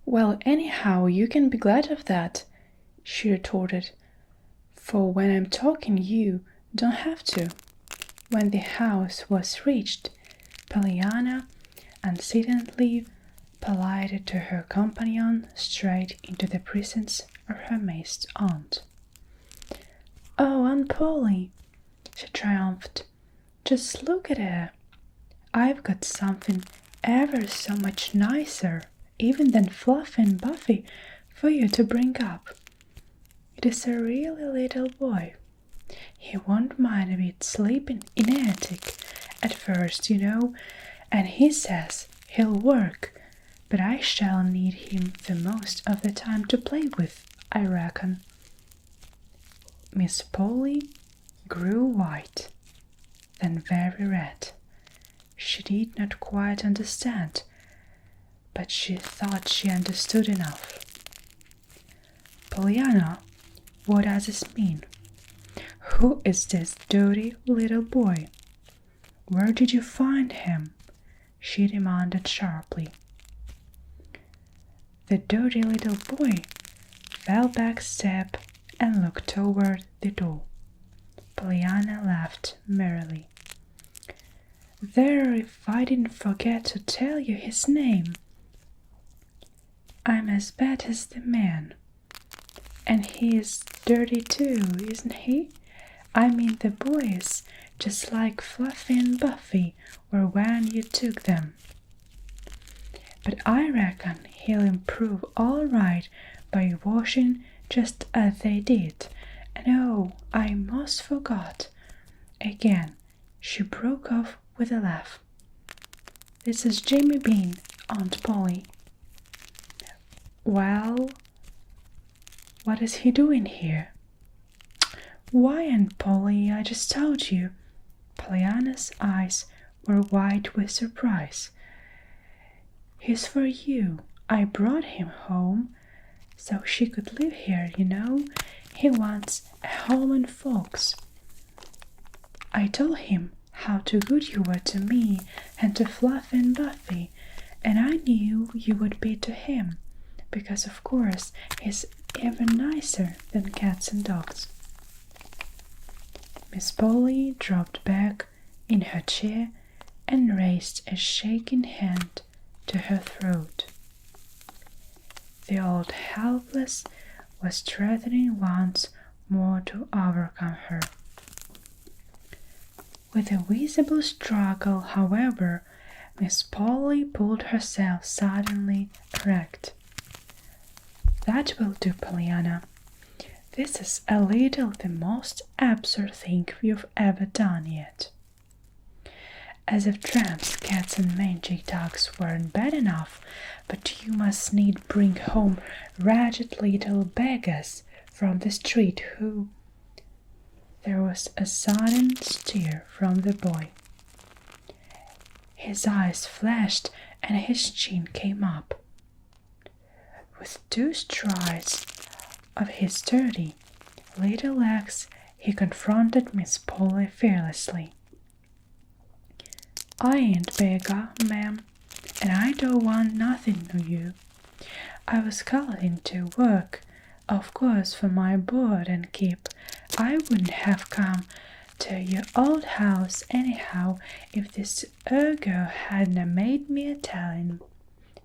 Well, anyhow, you can be glad of that, she retorted, for when I'm talking you don't have to. When the house was reached, Pollyanna uncertainly pollied to her companion straight into the presence of her amazed aunt. "Oh, Aunt Polly," she triumphed, "just look at her. I've got something ever so much nicer even than Fluffy and Buffy for you to bring up. It is a really little boy. He won't mind a bit sleeping in the attic at first, and he says he'll work, but I shall need him the most of the time to play with, I reckon." Miss Polly grew white, then very red. She did not quite understand, but she thought she understood enough. "Pollyanna, what does this mean? Who is this dirty little boy? Where did you find him?" she demanded sharply. The dirty little boy fell back a step and looked toward the door. Pollyanna laughed merrily. "There, if I didn't forget to tell you his name. I'm as bad as the man. And he is dirty too, isn't he? I mean the boys, just like Fluffy and Buffy were when you took them. But I reckon he'll improve all right by washing just as they did. And oh, I most forgot." Again, she broke off with a laugh. "This is Jimmy Bean, Aunt Polly." "Well, what is he doing here?" "Why, Aunt Polly, I just told you." Pollyanna's eyes were wide with surprise. "He's for you. I brought him home so she could live here, He wants a home and folks. I told him how too good you were to me and to Fluffy and Buffy, and I knew you would be to him, because of course he's even nicer than cats and dogs." Miss Polly dropped back in her chair and raised a shaking hand to her throat. The old helpless was threatening once more to overcome her. With a visible struggle, however, Miss Polly pulled herself suddenly erect. "That will do, Pollyanna. This is a little the most absurd thing you've ever done yet. As if tramps, cats, and mangy dogs weren't bad enough, but you must need bring home ragged little beggars from the street who—" There was a sudden stir from the boy. His eyes flashed and his chin came up. With 2 strides of his sturdy little legs, he confronted Miss Polly fearlessly. "I ain't beggar, ma'am, and I don't want nothing of you. I was called into work, of course, for my board and keep. I wouldn't have come to your old house anyhow if this girl hadn't made me a-telling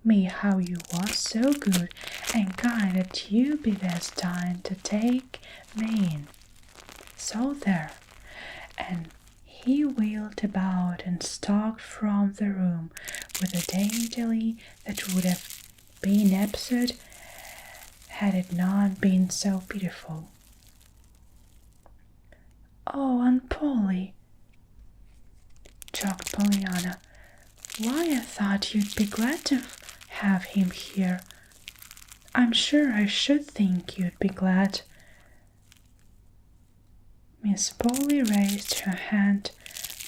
me how you was so good and kind that you be destined to take me in. So there." And he wheeled about and stalked from the room with a daintily that would have been absurd had it not been so pitiful. "Oh, Aunt Polly," choked Pollyanna, "why, I thought you'd be glad to have him here. I'm sure I should think you'd be glad." Miss Polly raised her hand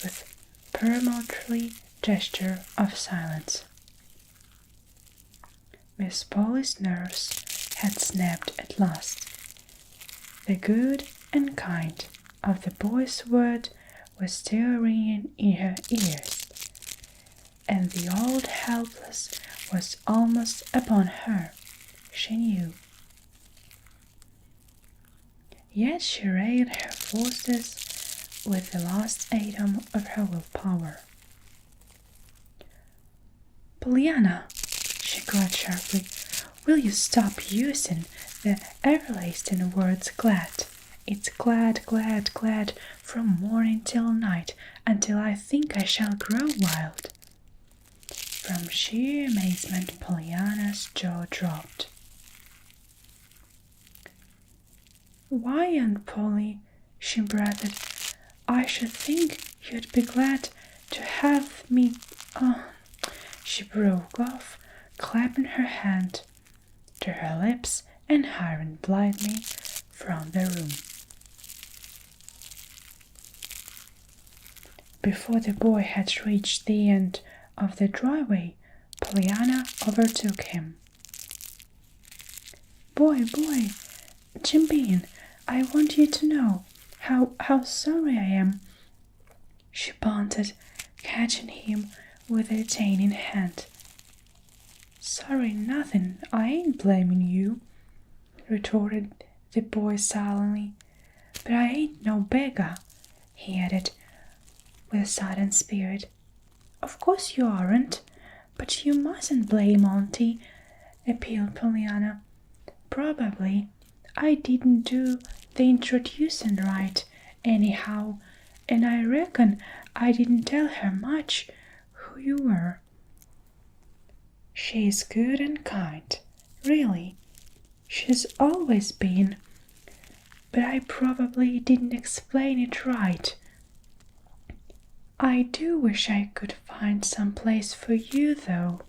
with peremptory gesture of silence. Miss Polly's nerves had snapped at last. The good and kind of the boy's word was still ringing in her ears, and the old helpless was almost upon her. she knew. Yet she railed her forces with the last atom of her willpower. "Pollyanna," she cried sharply, "will you stop using the everlasting words glad? It's glad, glad, glad from morning till night until I think I shall grow wild." From sheer amazement, Pollyanna's jaw dropped. "Why, Aunt Polly," she breathed, "I should think you'd be glad to have me—" She broke off, clapping her hand to her lips and hurried blithely from the room. Before the boy had reached the end of the driveway, Pollyanna overtook him. "Boy, Jim Bean, I want you to know how sorry I am," she panted, catching him with a detaining hand. "Sorry nothing, I ain't blaming you," retorted the boy sullenly. "But I ain't no beggar," he added with sudden spirit. "Of course you aren't, but you mustn't blame Auntie," appealed Pollyanna. "Probably I didn't do the introducing right, anyhow, and I reckon I didn't tell her much who you were. She's good and kind, really. She's always been. But I probably didn't explain it right. I do wish I could find some place for you, though."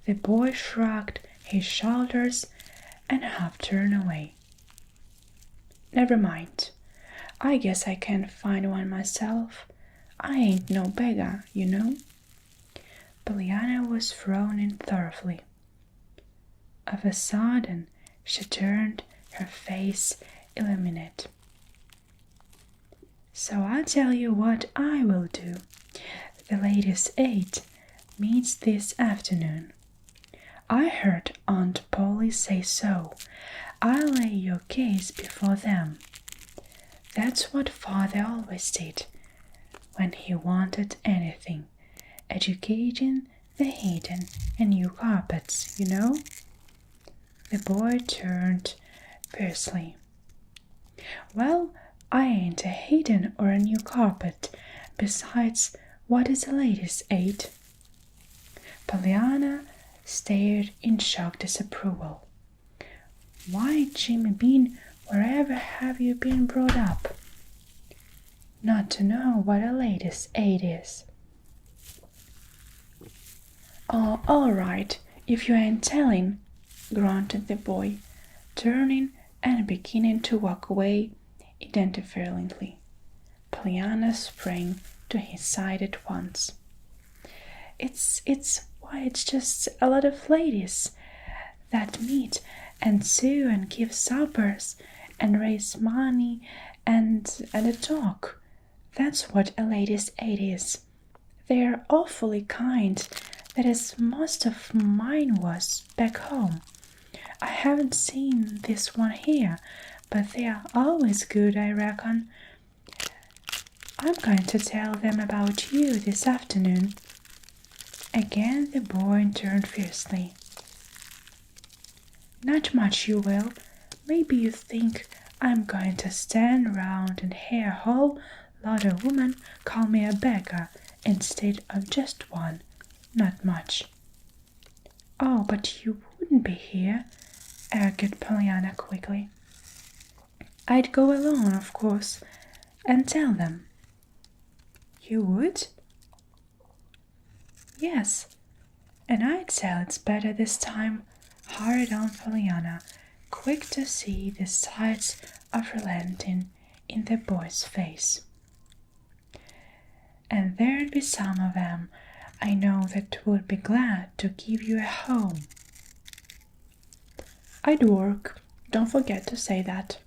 The boy shrugged his shoulders and half turned away. "Never mind. I guess I can find one myself. I ain't no beggar, you know." Pollyanna was frowning thoroughly. Of a sudden, she turned, her face illumined. "So I'll tell you what I will do. The ladies' aid meets this afternoon. I heard Aunt Polly say so. I'll lay your case before them. That's what Father always did when he wanted anything. Educating the hidden and new carpets, you know." The boy turned fiercely. "Well, I ain't a hidden or a new carpet. Besides, what is a ladies' aid?" Pollyanna stared in shocked disapproval. "Why, Jimmy Bean, wherever have you been brought up? Not to know what a ladies' aid is?" "Oh, all right, if you ain't telling," grunted the boy, turning and beginning to walk away indefinitely. Pollyanna sprang to his side at once. It's just a lot of ladies that meet and sew and give suppers and raise money and a talk. That's what a ladies' aid is. They're awfully kind. That is, most of mine was back home. I haven't seen this one here, but they are always good, I reckon. I'm going to tell them about you this afternoon." Again the boy turned fiercely. "Not much you will. Maybe you think I'm going to stand round and hear a whole lot of women call me a beggar instead of just one. Not much." "Oh, but you wouldn't be here," argued Pollyanna quickly. "I'd go alone, of course, and tell them." "You would?" "Yes, and I'd tell it's better this time," hurried on Pollyanna, quick to see the sights of relenting in the boy's face. "And there'd be some of 'em I know that would be glad to give you a home." "I'd work, don't forget to say that,"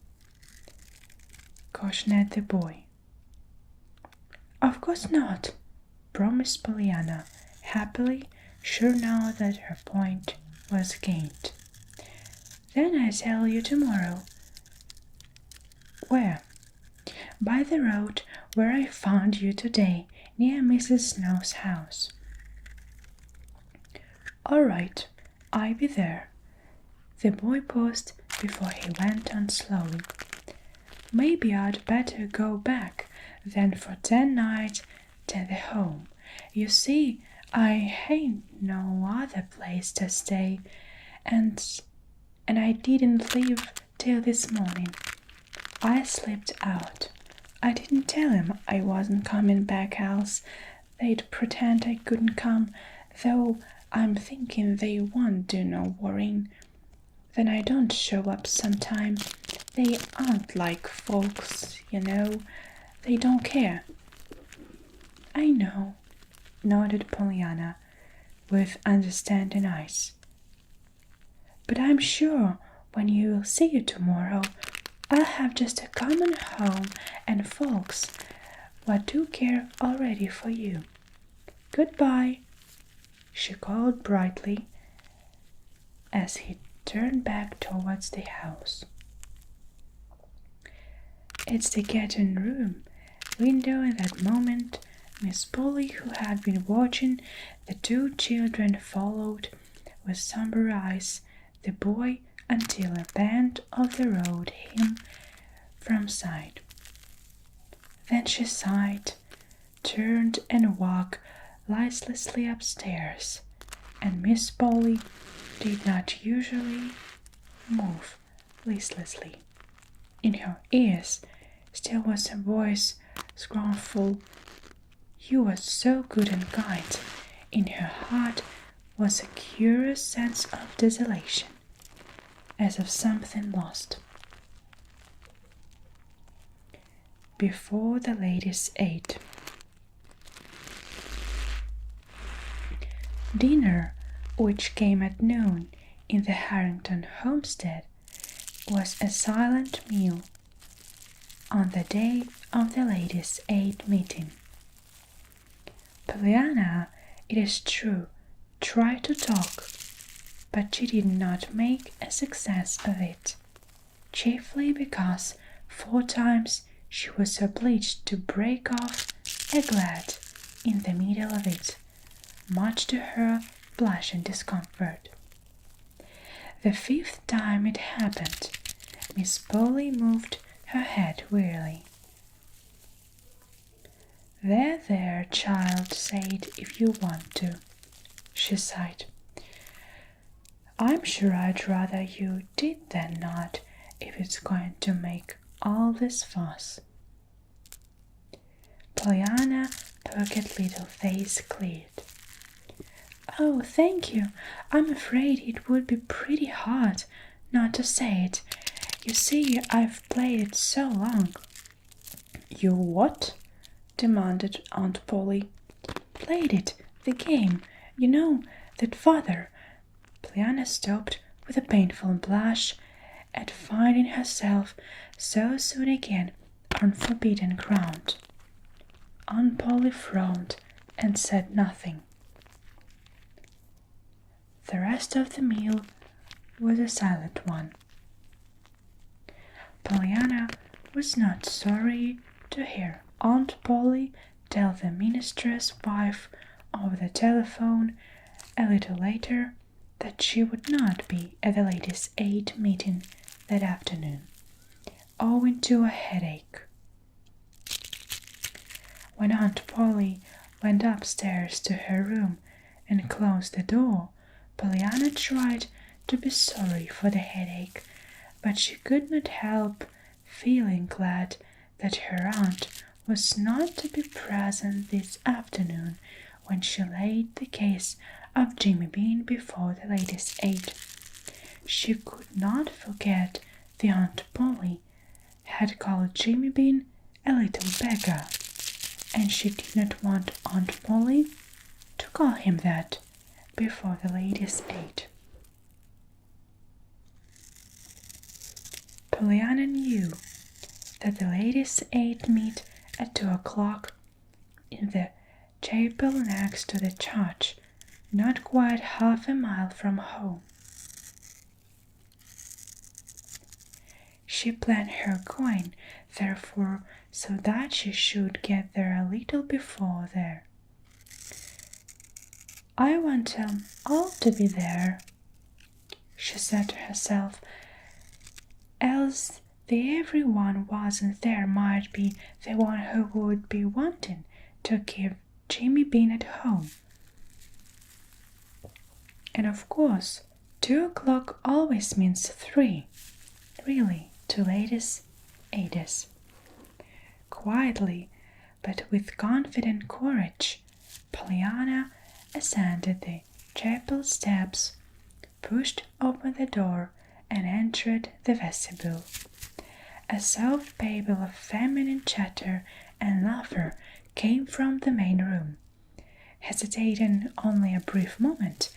cautioned the boy. "Of course not," promised Pollyanna, happily, sure now that her point was gained. Then I tell you tomorrow. Where? By the road where I found you today, near Mrs. Snow's house. All right, I'll be there. The boy paused before he went on slowly. Maybe I'd better go back then for 10 nights to the home. You see, I hain't no other place to stay, and I didn't leave till this morning. I slipped out. I didn't tell him I wasn't coming back, else they'd pretend I couldn't come, though I'm thinking they won't do no worrying. Then I don't show up sometime. They aren't like folks, you know. They don't care. I know, nodded Pollyanna, with understanding eyes. But I'm sure when you'll see you tomorrow, I'll have just a common home and folks what do care already for you. Goodbye, she called brightly as he turned back towards the house. It's the getting room window. In that moment, Miss Polly, who had been watching the two children, followed with somber eyes the boy until a bend of the road him from sight. Then she sighed, turned and walked listlessly upstairs, and Miss Polly did not usually move listlessly. In her ears still was a voice scornful. You were so good and kind. In her heart was a curious sense of desolation, as of something lost. Before the ladies ate. Dinner, which came at noon in the Harrington homestead, was a silent meal on the day of the ladies' aid meeting. Pollyanna, it is true, tried to talk, but she did not make a success of it, chiefly because 4 times she was obliged to break off a glad in the middle of it, much to her blush and discomfort. The 5th time it happened, Miss Polly moved her head wearily. There, child, say it if you want to, she sighed. I'm sure I'd rather you did than not, if it's going to make all this fuss. Pollyanna's puckered little face cleared. Oh, thank you. I'm afraid it would be pretty hard not to say it. You see, I've played it so long. You what? Demanded Aunt Polly. Played it, the game. You know, that father. Pollyanna stopped with a painful blush at finding herself so soon again on forbidden ground. Aunt Polly frowned and said nothing. The rest of the meal was a silent one. Pollyanna was not sorry to hear Aunt Polly tell the minister's wife over the telephone a little later that she would not be at the ladies' aid meeting that afternoon, owing to a headache. When Aunt Polly went upstairs to her room and closed the door, Pollyanna tried to be sorry for the headache, but she could not help feeling glad that her aunt was not to be present this afternoon when she laid the case of Jimmy Bean before the ladies' aid. She could not forget the Aunt Polly had called Jimmy Bean a little beggar, and she did not want Aunt Polly to call him that before the ladies' aid. Pollyanna knew that the ladies' aid meet at 2 o'clock in the chapel next to the church, not quite half a mile from home. She planned her going, therefore, so that she should get there a little before there. I want them all to be there, she said to herself, else the everyone wasn't there might be the one who would be wanting to keep Jimmy Bean at home. And of course, 2 o'clock always means 3, really, to ladies' aiders. Quietly, but with confident courage, Pollyanna ascended the chapel steps, pushed open the door, and entered the vestibule. A soft babble of feminine chatter and laughter came from the main room. Hesitating only a brief moment,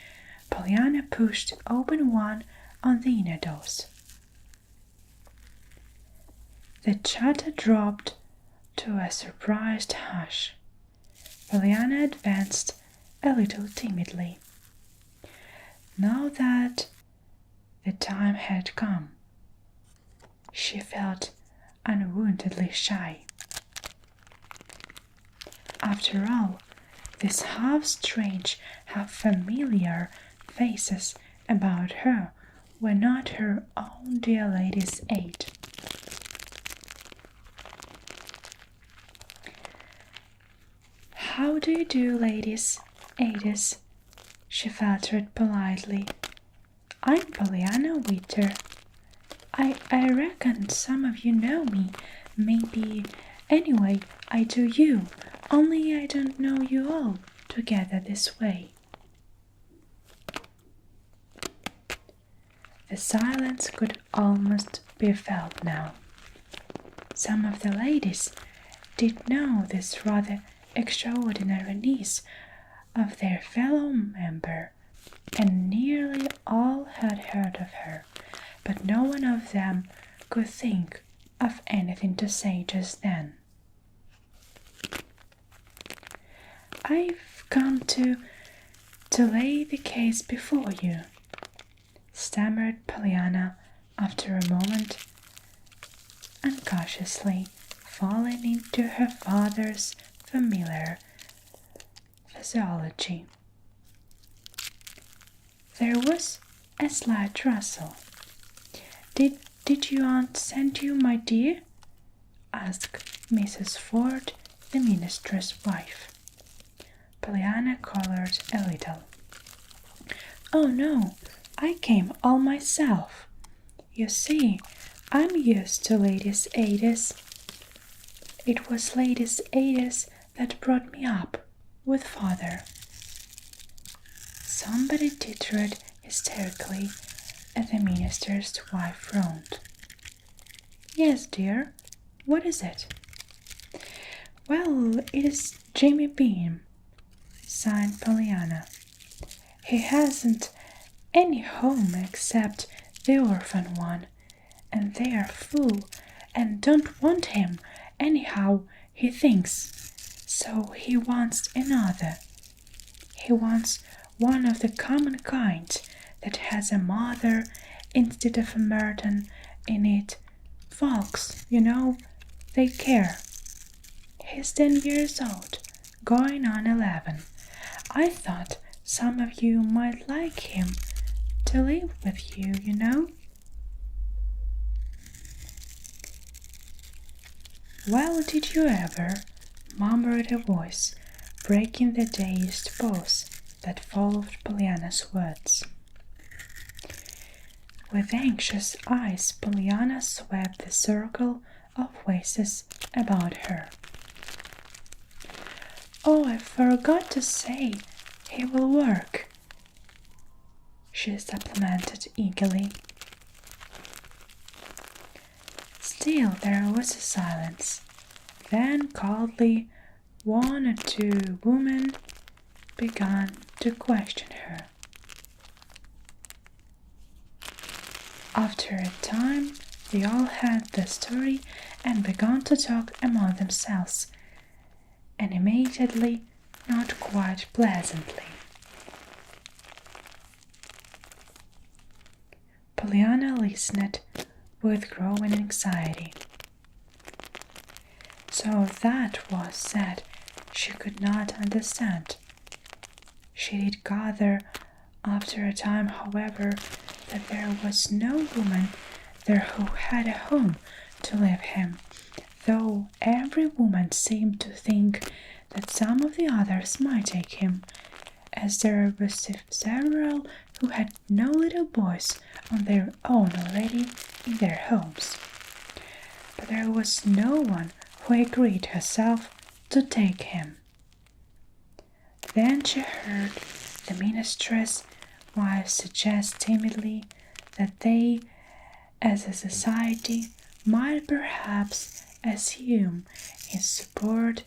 Pollyanna pushed open one on the inner doors. The chatter dropped to a surprised hush. Pollyanna advanced a little timidly. Now that the time had come, she felt unwontedly shy. After all, these half-strange, half-familiar faces about her were not her own dear lady's aid. "How do you do, ladies, aiders?" she faltered politely. "I'm Pollyanna Witter. I reckon some of you know me, maybe. Anyway, I do you, only I don't know you all together this way." The silence could almost be felt now. Some of the ladies did know this rather extraordinary niece of their fellow member, and nearly all had heard of her, but no one of them could think of anything to say just then. "I've come to lay the case before you," stammered Pollyanna after a moment, unconsciously falling into her father's familiar physiology. There was a slight rustle. Did your aunt send you, my dear?" asked Mrs. Ford, the minister's wife. Pollyanna colored a little. "Oh, no, I came all myself. You see, I'm used to ladies' aiders. It was ladies' aiders that brought me up with father." Somebody tittered hysterically, and the minister's wife frowned. "Yes, dear, what is it?" "Well, it is Jimmy Bean," sighed Pollyanna. "He hasn't any home except the orphan one, and they are full and don't want him anyhow, he thinks. So he wants another. He wants one of the common kind that has a mother instead of a Merton in it. Folks, you know, they care. He's 10 years old, going on 11. I thought some of you might like him to live with you, you know." "Well, did you ever?" murmured a voice, breaking the dazed pause that followed Pollyanna's words. With anxious eyes, Pollyanna swept the circle of faces about her. "Oh, I forgot to say, he will work," she supplemented eagerly. Still there was a silence. Then coldly 1 or 2 women began to question her. After a time, they all heard the story and began to talk among themselves, animatedly, not quite pleasantly. Pollyanna listened with growing anxiety. So that was that she could not understand. She did gather after a time, however, that there was no woman there who had a home to leave him, though every woman seemed to think that some of the others might take him, as there were several who had no little boys on their own already in their homes. But there was no one who agreed herself to take him. Then she heard the minister's wife suggest timidly that they, as a society, might perhaps assume his support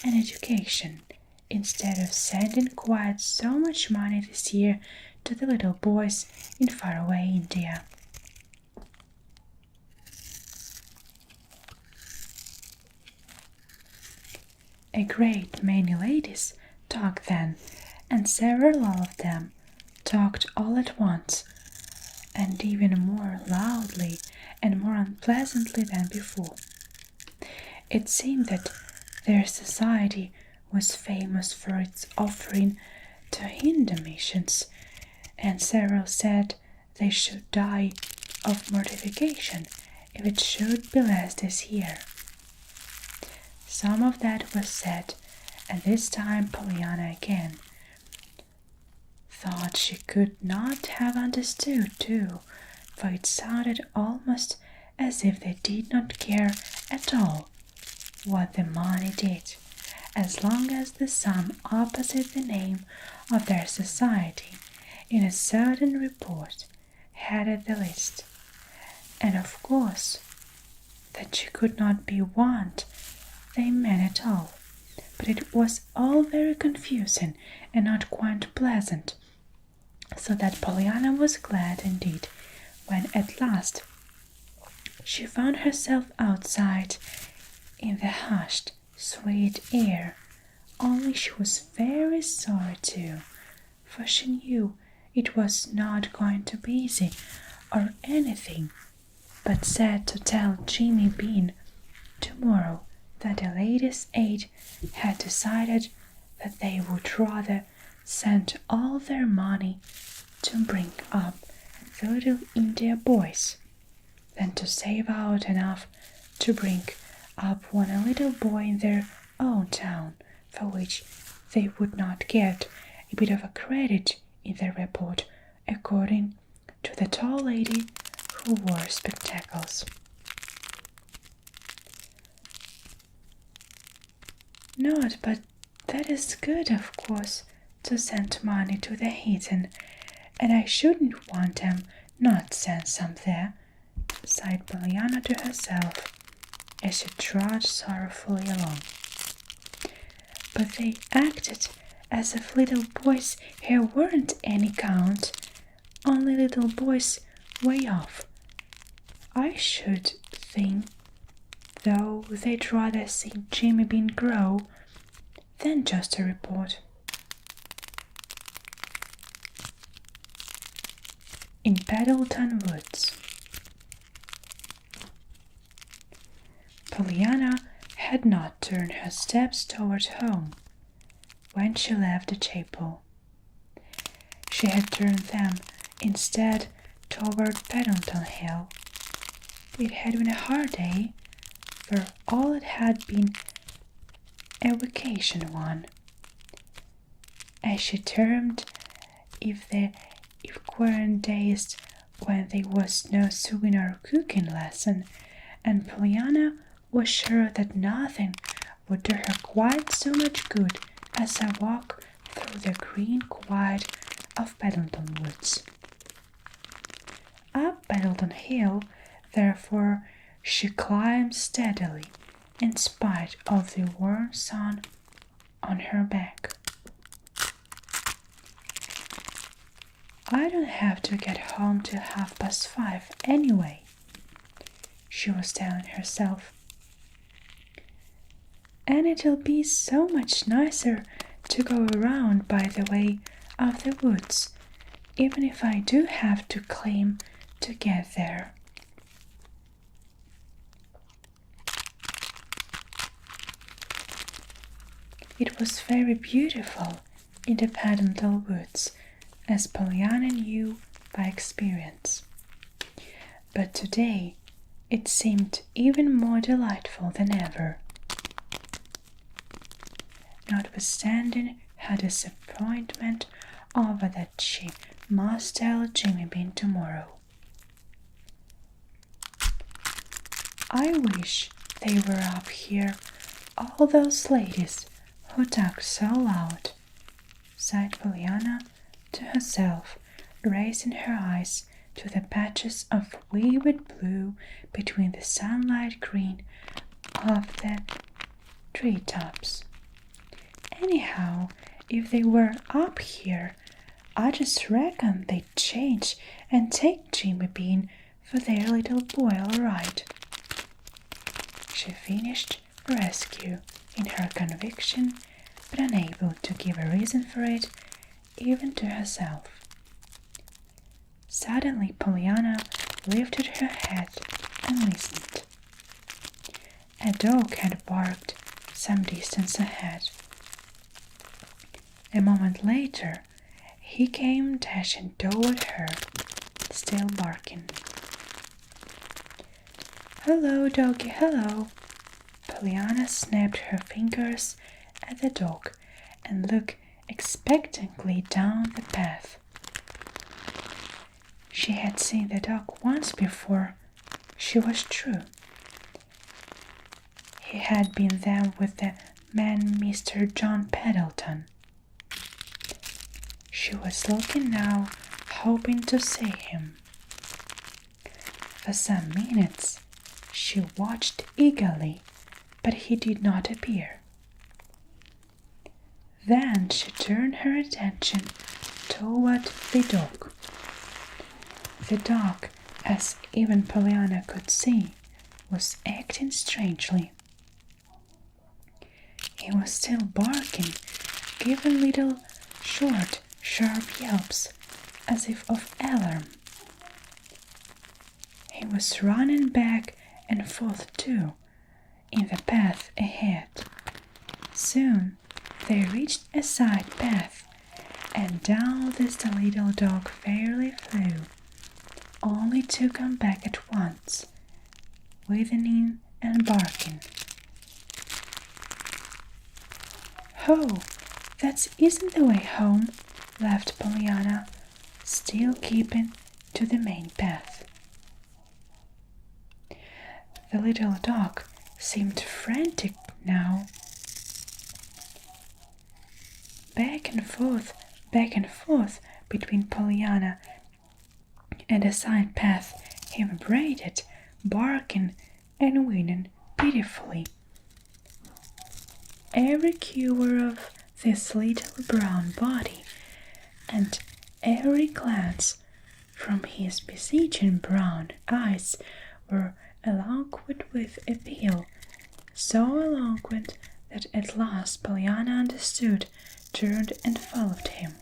and education, instead of sending quite so much money this year to the little boys in faraway India. A great many ladies talked then, and several of them talked all at once, and even more loudly and more unpleasantly than before. It seemed that their society was famous for its offering to Hindu missions, and several said they should die of mortification if it should be less this year. Some of that was said, and this time Pollyanna again thought she could not have understood too, for it sounded almost as if they did not care at all what the money did, as long as the sum opposite the name of their society in a certain report headed the list, and of course that she could not be what they meant at all. But it was all very confusing and not quite pleasant, so that Pollyanna was glad indeed when at last she found herself outside in the hushed, sweet air. Only she was very sorry too, for she knew it was not going to be easy or anything, but said to tell Jimmy Bean tomorrow that the ladies' aid had decided that they would rather send all their money to bring up the little India boys than to save out enough to bring up one little boy in their own town, for which they would not get a bit of a credit in their report, according to the tall lady who wore spectacles. Not but that is good, of course, to send money to the heathen, and I shouldn't want them not send some there, sighed Pollyanna to herself as she trod sorrowfully along. But they acted as if little boys here weren't any count, only little boys way off. I should think, though, they'd rather see Jimmy Bean grow than just a report. In Pendleton Woods. Pollyanna had not turned her steps toward home when she left the chapel. She had turned them instead toward Pendleton Hill. It had been a hard day, for all it had been a vacation one, as she termed if weren't days when there was no sewing or cooking lesson, and Pollyanna was sure that nothing would do her quite so much good as a walk through the green quiet of Pendleton Woods. Up Pendleton Hill, therefore, she climbed steadily, in spite of the warm sun on her back. I don't have to get home till 5:30 anyway, she was telling herself. And it'll be so much nicer to go around by the way of the woods, even if I do have to climb to get there. It was very beautiful in the Pendleton woods, as Pollyanna knew by experience. But today it seemed even more delightful than ever. Notwithstanding her disappointment over that she must tell Jimmy Bean tomorrow. I wish they were up here, all those ladies who talk so loud, sighed Pollyanna to herself, raising her eyes to the patches of vivid blue between the sunlight green of the treetops. Anyhow, if they were up here, I just reckon they'd change and take Jimmy Bean for their little boy all right. She finished rescue in her conviction, but unable to give a reason for it, even to herself. Suddenly Pollyanna lifted her head and listened. A dog had barked some distance ahead. A moment later, he came dashing toward her, still barking. "Hello, doggy, hello!" Pollyanna snapped her fingers at the dog and looked expectantly down the path. She had seen the dog once before, she was true. He had been there with the man Mr. John Pendleton. She was looking now, hoping to see him. For some minutes she watched eagerly, but he did not appear. Then she turned her attention toward the dog. The dog, as even Pollyanna could see, was acting strangely. He was still barking, giving little short, sharp yelps, as if of alarm. He was running back and forth too, in the path ahead. Soon they reached a side path, and down this the little dog fairly flew, only to come back at once, whinnying and barking. "Oh, that isn't the way home," laughed Pollyanna, still keeping to the main path. The little dog seemed frantic now. Back and forth between Pollyanna and the side path he vibrated, barking and whinnying pitifully. Every quiver of this little brown body and every glance from his beseeching brown eyes were eloquent with appeal, so eloquent that at last Pollyanna understood, turned and followed him.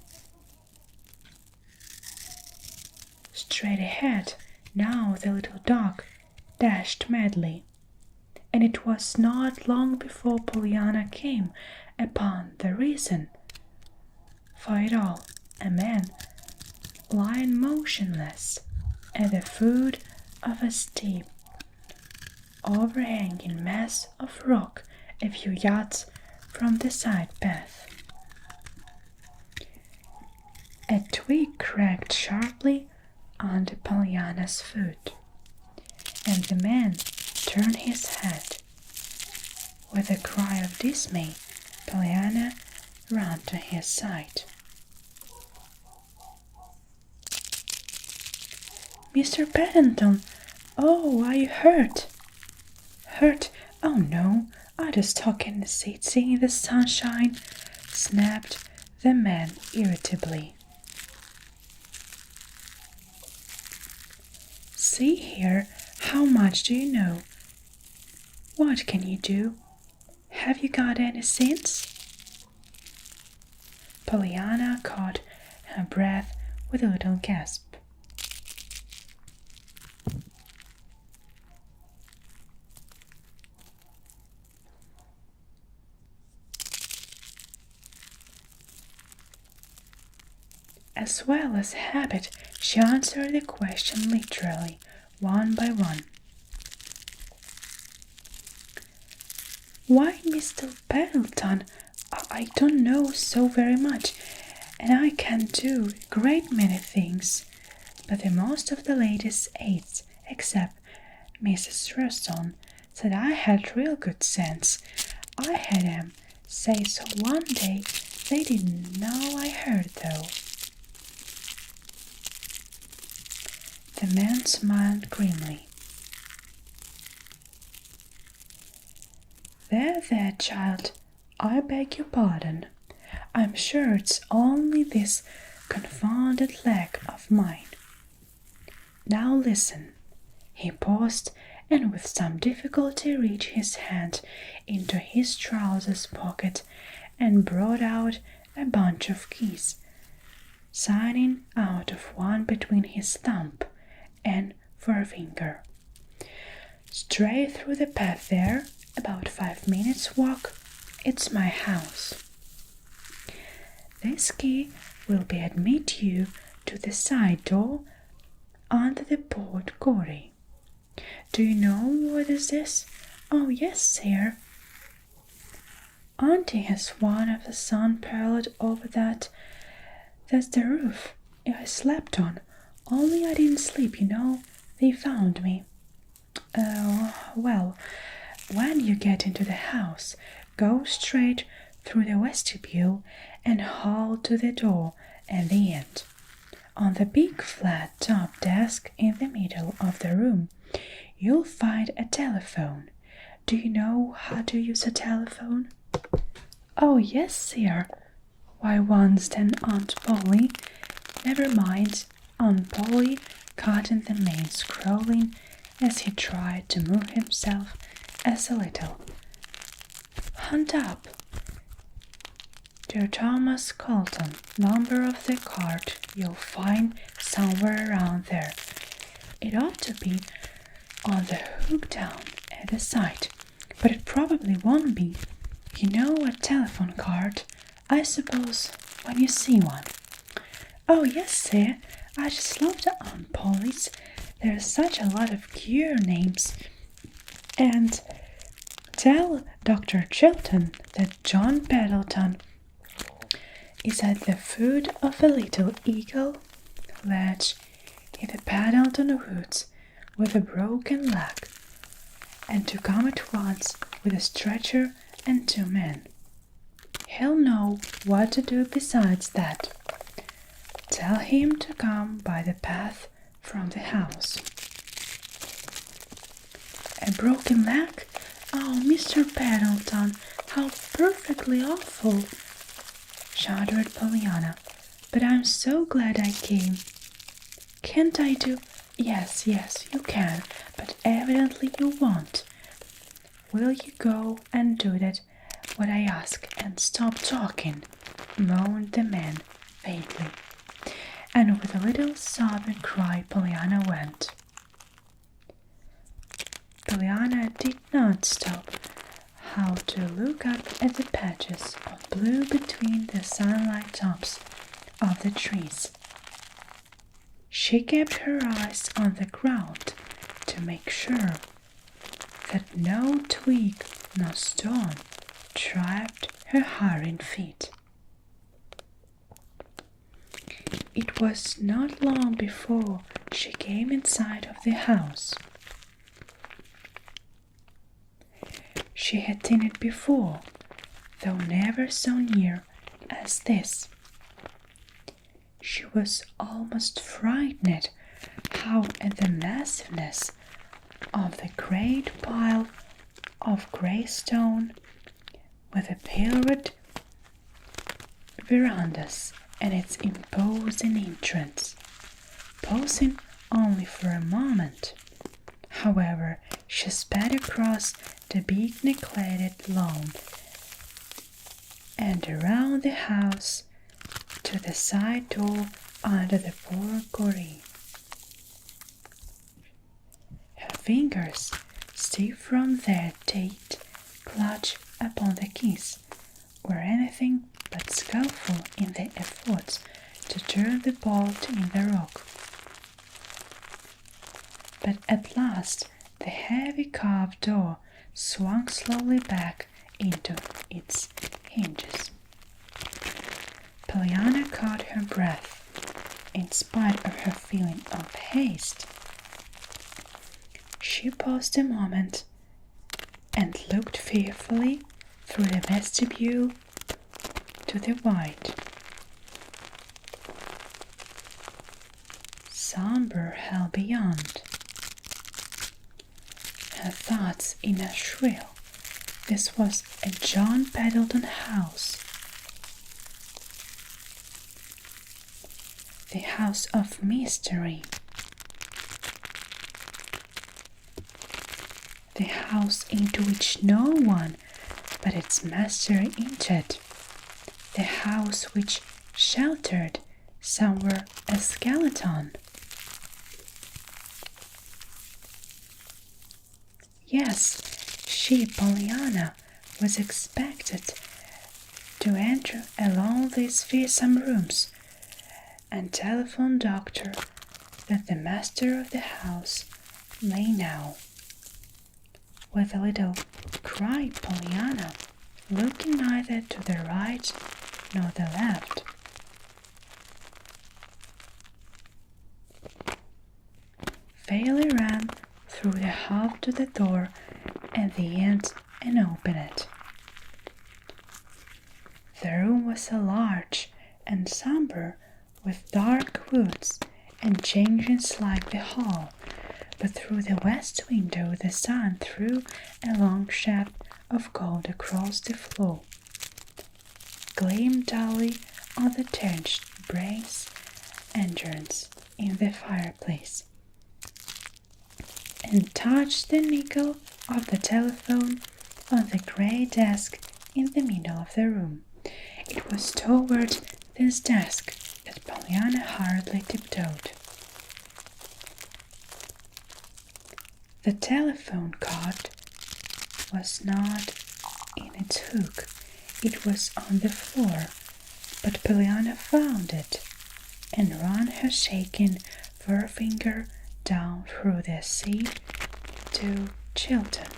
Straight ahead now the little dog dashed madly, and it was not long before Pollyanna came upon the reason for it all: a man lying motionless at the foot of a steep, overhanging mass of rock a few yards from the side path. A twig cracked sharply under Pollyanna's foot, and the man turned his head. With a cry of dismay, Pollyanna ran to his side. "Mr. Pendleton, oh, are you hurt?" "Hurt? Oh no, I just talking and sitting in the sunshine," snapped the man irritably. "See here, how much do you know? What can you do? Have you got any sense?" Pollyanna caught her breath with a little gasp. As well as habit, she answered the question literally, one by one. Why, Mr. Pendleton, I don't know so very much, and I can do a great many things. But the most of the ladies' aides, except Mrs. Ruston, said I had real good sense. I had 'em say so one day. They didn't know I heard, though. The man smiled grimly. There, child, I beg your pardon. I'm sure it's only this confounded leg of mine. Now listen. He paused and with some difficulty reached his hand into his trousers pocket and brought out a bunch of keys, signing out of one between his thumb and forefinger. Straight through the path there, about 5 minutes' walk, it's my house. This key will admit you to the side door under the portico. Do you know what this is? Oh, yes, sir. Auntie has one of the sun parlored over that. That's the roof I slept on. Only I didn't sleep, you know. They found me. Well, when you get into the house, go straight through the vestibule and halt to the door at the end. On the big flat top desk in the middle of the room, you'll find a telephone. Do you know how to use a telephone? Oh, yes, sir. Why, once then, Aunt Polly. Never mind. Aunt Polly caught in the main scrolling as he tried to move himself as a little. Hunt up Dear Thomas Chilton, number of the card you'll find somewhere around there. It ought to be on the hook down at the side, but it probably won't be. You know a telephone card, I suppose, when you see one. Oh, yes, sir. I just love the Aunt Polly's. There's such a lot of queer names. And tell Dr. Chilton that John Pendleton is at the foot of a little eagle ledge in the Pendleton woods with a broken leg, and to come at once with a stretcher and 2 men. He'll know what to do besides that. Tell him to come by the path from the house. A broken leg? Oh, Mr. Pendleton, how perfectly awful! Shuddered Pollyanna. But I'm so glad I came. Can't I do? Yes, you can, but evidently you won't. Will you go and do that, what I ask, and stop talking? Moaned the man faintly. And with a little sobbing cry, Pollyanna went. Pollyanna did not stop how to look up at the patches of blue between the sunlight tops of the trees. She kept her eyes on the ground to make sure that no twig nor stone trapped her hurrying feet. It was not long before she came inside of the house. She had seen it before, though never so near as this. She was almost frightened how at the massiveness of the great pile of grey stone with the pillared verandas and its imposing entrance, pausing only for a moment. However, she sped across the big neglected lawn and around the house to the side door under the portico. Her fingers, stiff from their tight clutch upon the keys, were anything but skillful in their efforts to turn the bolt in the rock. But at last the heavy carved door swung slowly back into its hinges. Pollyanna caught her breath in spite of her feeling of haste. She paused a moment and looked fearfully through the vestibule to the white, somber hell beyond. Her thoughts in a shrill. This was a John Pendleton house. The house of mystery. The house into which no one but its master entered. The house which sheltered somewhere a skeleton. Yes, she, Pollyanna, was expected to enter along these fearsome rooms and telephone doctor that the master of the house lay now. With a little cry, Pollyanna, looking neither to the right nor the left, fairly ran through the half to the door at the end and opened it. The room was a large and somber, with dark woods and changes like the hall, but through the west window the sun threw a long shaft of gold across the floor, gleamed dully on the tarnished brass entrance in the fireplace, and touched the nickel of the telephone on the grey desk in the middle of the room. It was toward this desk that Pollyanna hurriedly tiptoed. The telephone cord was not in its hook. It was on the floor, but Pollyanna found it and ran her shaking forefinger down through the sea to Chilton.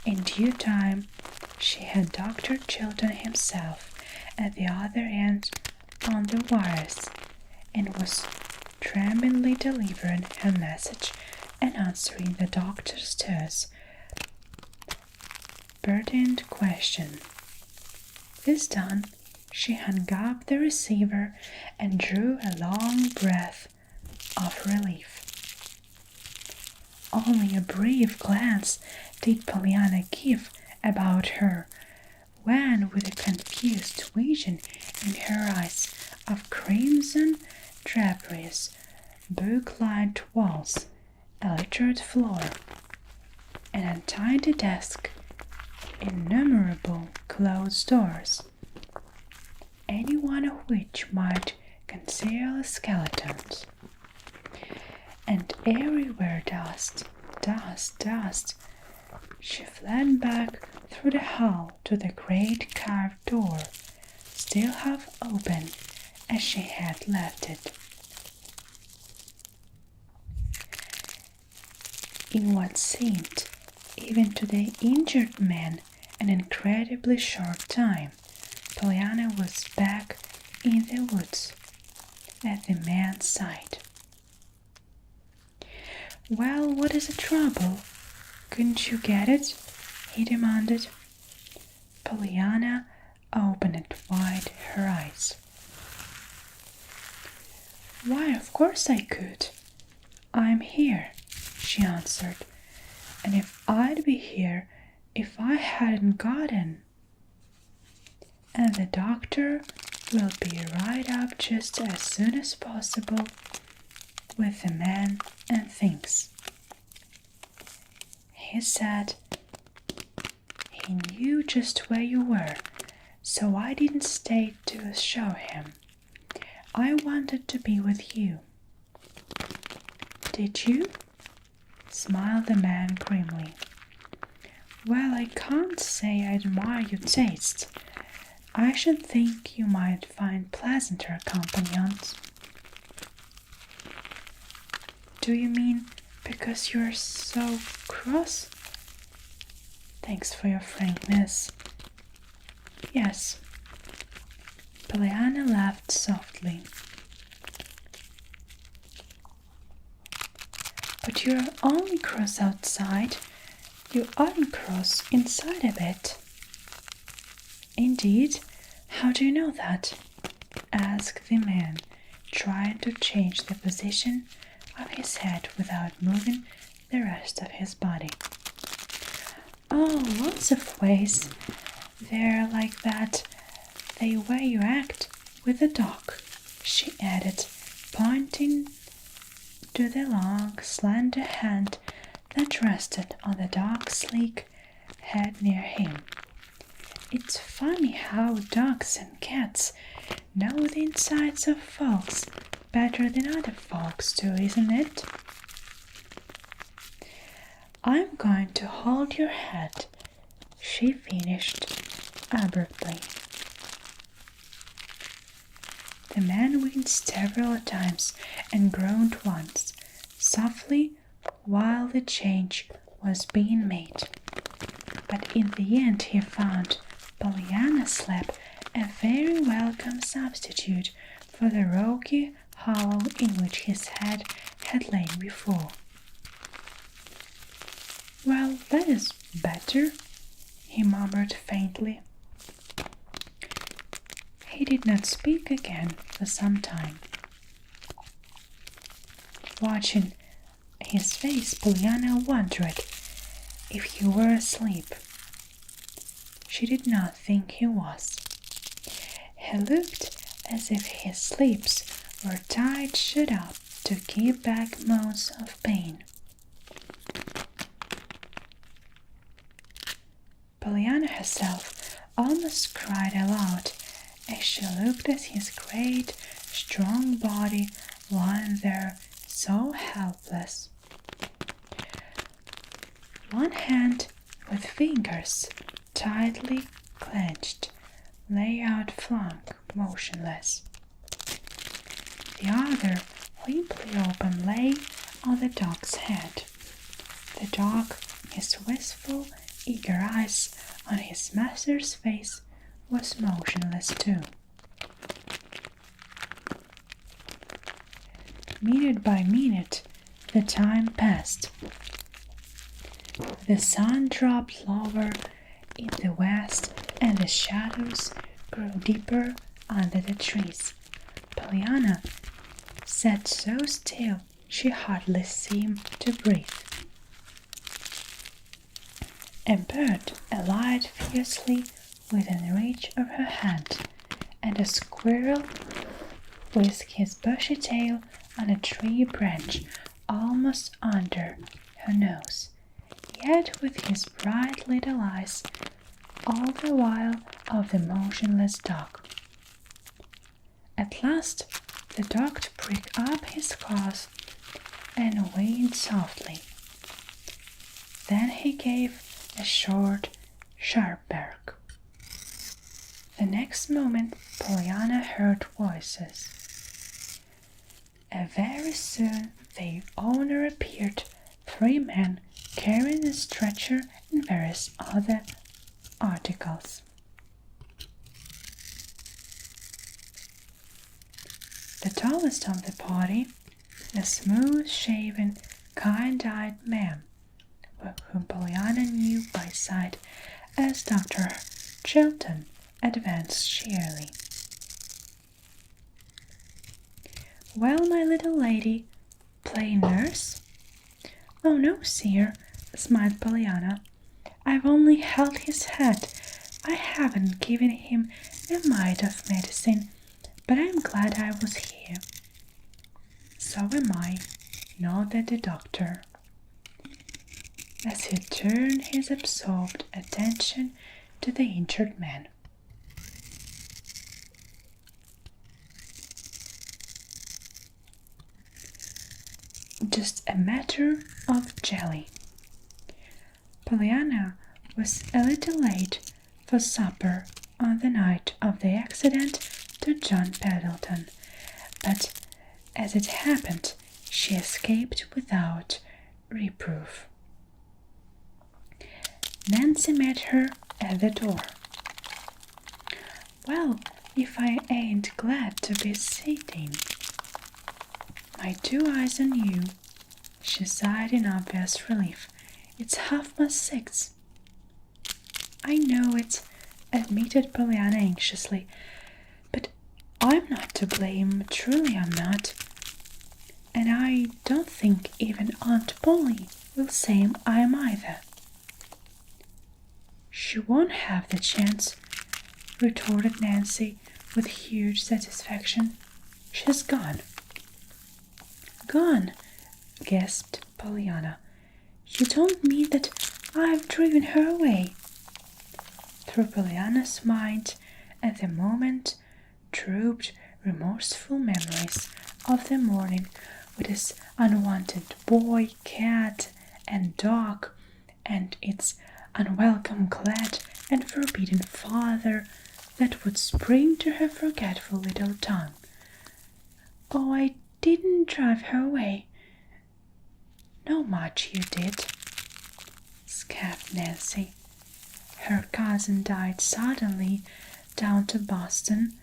In due time, she had Dr. Chilton himself at the other end on the wires, and was tremblingly delivering her message and answering the doctor's terse, pertinent question. This done, she hung up the receiver and drew a long breath of relief. Only a brief glance did Pollyanna give about her, when, with a confused vision in her eyes of crimson draperies, book-lined walls, a littered floor, an untidy desk, innumerable closed doors, any one of which might conceal skeletons, and everywhere dust, dust, dust, she fled back through the hall to the great carved door, still half open as she had left it. In what seemed, even to the injured man, an incredibly short time, Pollyanna was back in the woods at the man's side. "Well, what is the trouble? Couldn't you get it?" he demanded. Pollyanna opened wide her eyes. "Why, of course I could. I'm here," she answered. "And if I'd be here if I hadn't gotten. And the doctor will be right up just as soon as possible with the man and things. He said he knew just where you were, so I didn't stay to show him. I wanted to be with you." "Did you?" smiled the man grimly. "Well, I can't say I admire your taste. I should think you might find pleasanter company Do you mean because you're so cross? Thanks for your frankness. Yes. Pollyanna laughed softly. But you're only cross outside. You aren't cross inside a bit. Indeed? How do you know that? Asked the man, trying to change the position of his head without moving the rest of his body. Oh, lots of ways. They're like that the way you act with a dog, she added, pointing to the long, slender hand that rested on the dog's sleek head near him. It's funny how dogs and cats know the insides of folks better than other folks do, isn't it? I'm going to hold your head, she finished abruptly. The man winced several times and groaned once, softly, while the change was being made. But in the end he found Pollyanna's lap a very welcome substitute for the rocky hollow in which his head had lain before. Well, that is better, he murmured faintly. He did not speak again for some time. Watching his face, Pollyanna wondered if he were asleep. She did not think he was. He looked as if his lips were tied shut up to keep back moans of pain. Pollyanna herself almost cried aloud as she looked at his great, strong body lying there so helpless. One hand, with fingers tightly clenched, lay outflung, motionless. The other, limply open, lay on the dog's head. The dog, his wistful, eager eyes on his master's face, was motionless too. Minute by minute, the time passed. The sun dropped lower in the west, and the shadows grew deeper under the trees. Pollyanna sat so still she hardly seemed to breathe. A bird alighted fiercely within reach of her hand, and a squirrel whisked his bushy tail on a tree branch almost under her nose, yet with his bright little eyes all the while of the motionless dog. At last the dog pricked up his claws and whined softly. Then he gave a short, sharp bark. The next moment Pollyanna heard voices. And very soon the owner appeared, 3 men carrying a stretcher and various other articles. The tallest of the party, a smooth-shaven, kind-eyed man, whom Pollyanna knew by sight as Dr. Chilton, advanced cheerily. "Well, my little lady, playing nurse?" "Oh, no, sir," smiled Pollyanna. "I've only held his head. I haven't given him a mite of medicine, but I'm glad I was here." "So am I," nodded the doctor, as he turned his absorbed attention to the injured man. "Just a matter of jelly." Pollyanna was a little late for supper on the night of the accident to John Pendleton, but as it happened, she escaped without reproof. Nancy met her at the door. "Well, if I ain't glad to be sitting. My 2 eyes on you," she sighed in obvious relief. "It's 6:30. "I know it," admitted Pollyanna anxiously, "but I'm not to blame, truly I'm not. And I don't think even Aunt Polly will say I am either." "She won't have the chance," retorted Nancy with huge satisfaction. "She's gone." "Gone?" gasped Pollyanna. "You don't mean that I've driven her away?" Through Pollyanna's mind at the moment trooped remorseful memories of the morning with its unwanted boy, cat, and dog, and its unwelcome glad and forbidden father that would spring to her forgetful little tongue. "Oh, I didn't drive her away." "No, much you did," scaffed Nancy. "Her cousin died suddenly down to Boston,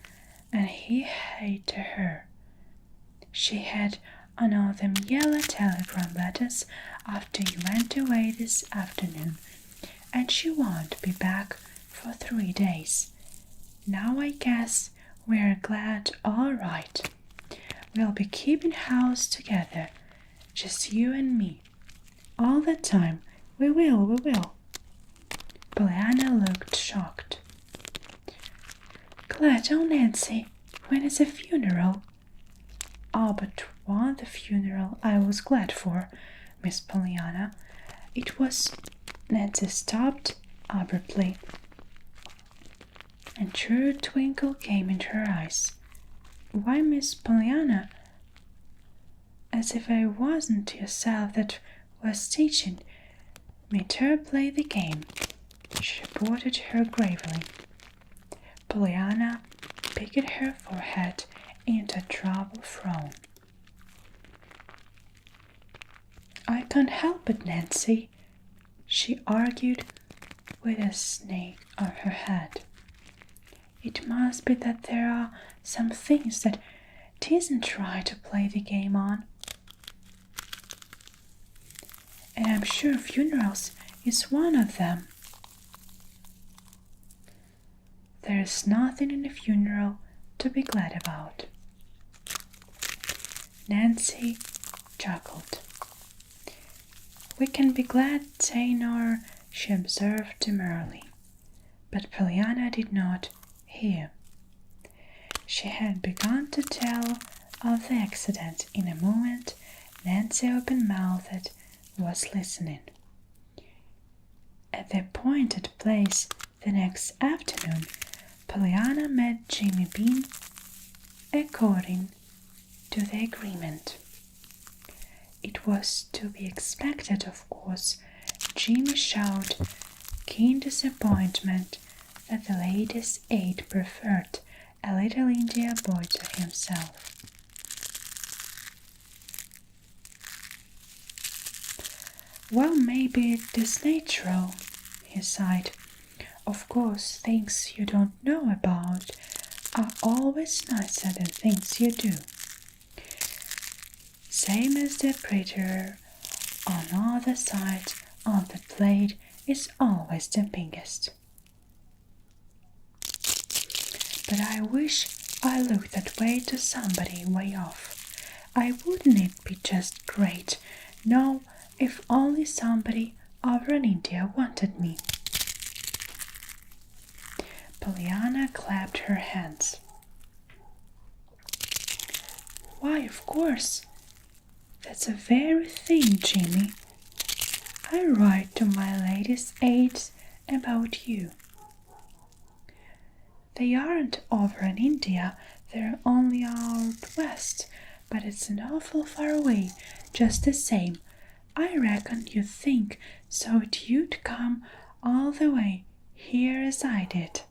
and he hated her. She had on all them yellow telegram letters after you went away this afternoon, and she won't be back for 3 days. Now I guess we're glad all right. We'll be keeping house together, just you and me. All the time. We will. Pollyanna looked shocked. "Glad, oh Nancy, when is the funeral?" "Oh, but wasn't the funeral I was glad for, Miss Pollyanna. It was—" Nancy stopped abruptly, and true twinkle came into her eyes. "Why, Miss Pollyanna, as if I wasn't yourself that was teaching me to play the game," she reported her gravely. Pollyanna picked her forehead into a troubled frown. "I can't help it, Nancy," she argued with a snake on her head. "It must be that there are some things that 'tisn't right to play the game on. And I'm sure funerals is one of them." "There's nothing in a funeral to be glad about." Nancy chuckled. "We can be glad, Taynor," she observed demurely. But Pollyanna did not hear. She had begun to tell of the accident in a moment. Nancy, open-mouthed, was listening. At the appointed place the next afternoon, Pollyanna met Jimmy Bean according to the agreement. It was to be expected, of course. Jimmy showed keen disappointment that the ladies' aide preferred a little India boy to himself. "Well, maybe it is natural," he sighed. "Of course, things you don't know about are always nicer than things you do. Same as the predator on other side of the plate is always the biggest. But I wish I looked that way to somebody way off. Wouldn't it be just great? No, if only somebody over in India wanted me." Pollyanna clapped her hands. "Why, of course. That's the very thing, Jimmy. I write to my ladies' aides about you. They aren't over in India, they're only out west, but it's an awful far away, just the same. I reckon you'd think so you'd come all the way here as I did."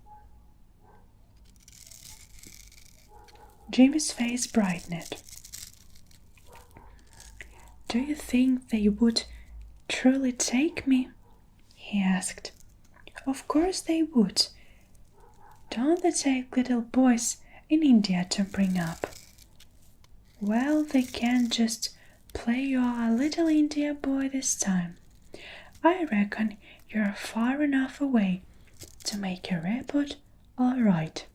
Jimmy's face brightened. Do you think they would truly take me?" he asked. "Of course they would. Don't they take little boys in India to bring up?" "Well, they can't just play you are a little India boy this time. I reckon you're far enough away to make your report all right."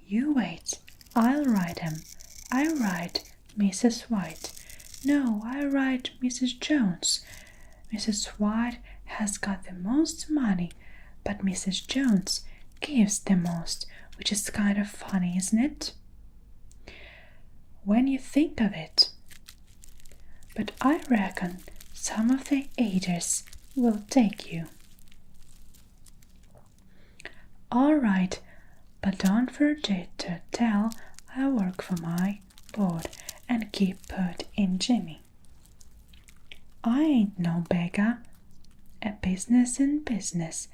"You wait. I'll write 'em. I write Mrs. White. No, I write Mrs. Jones. Mrs. White has got the most money, but Mrs. Jones gives the most, which is kind of funny, isn't it? When you think of it. But I reckon some of the aiders will take you." "All right, but don't forget to tell I work for my board and keep put in Jimmy. I ain't no beggar. A business in business,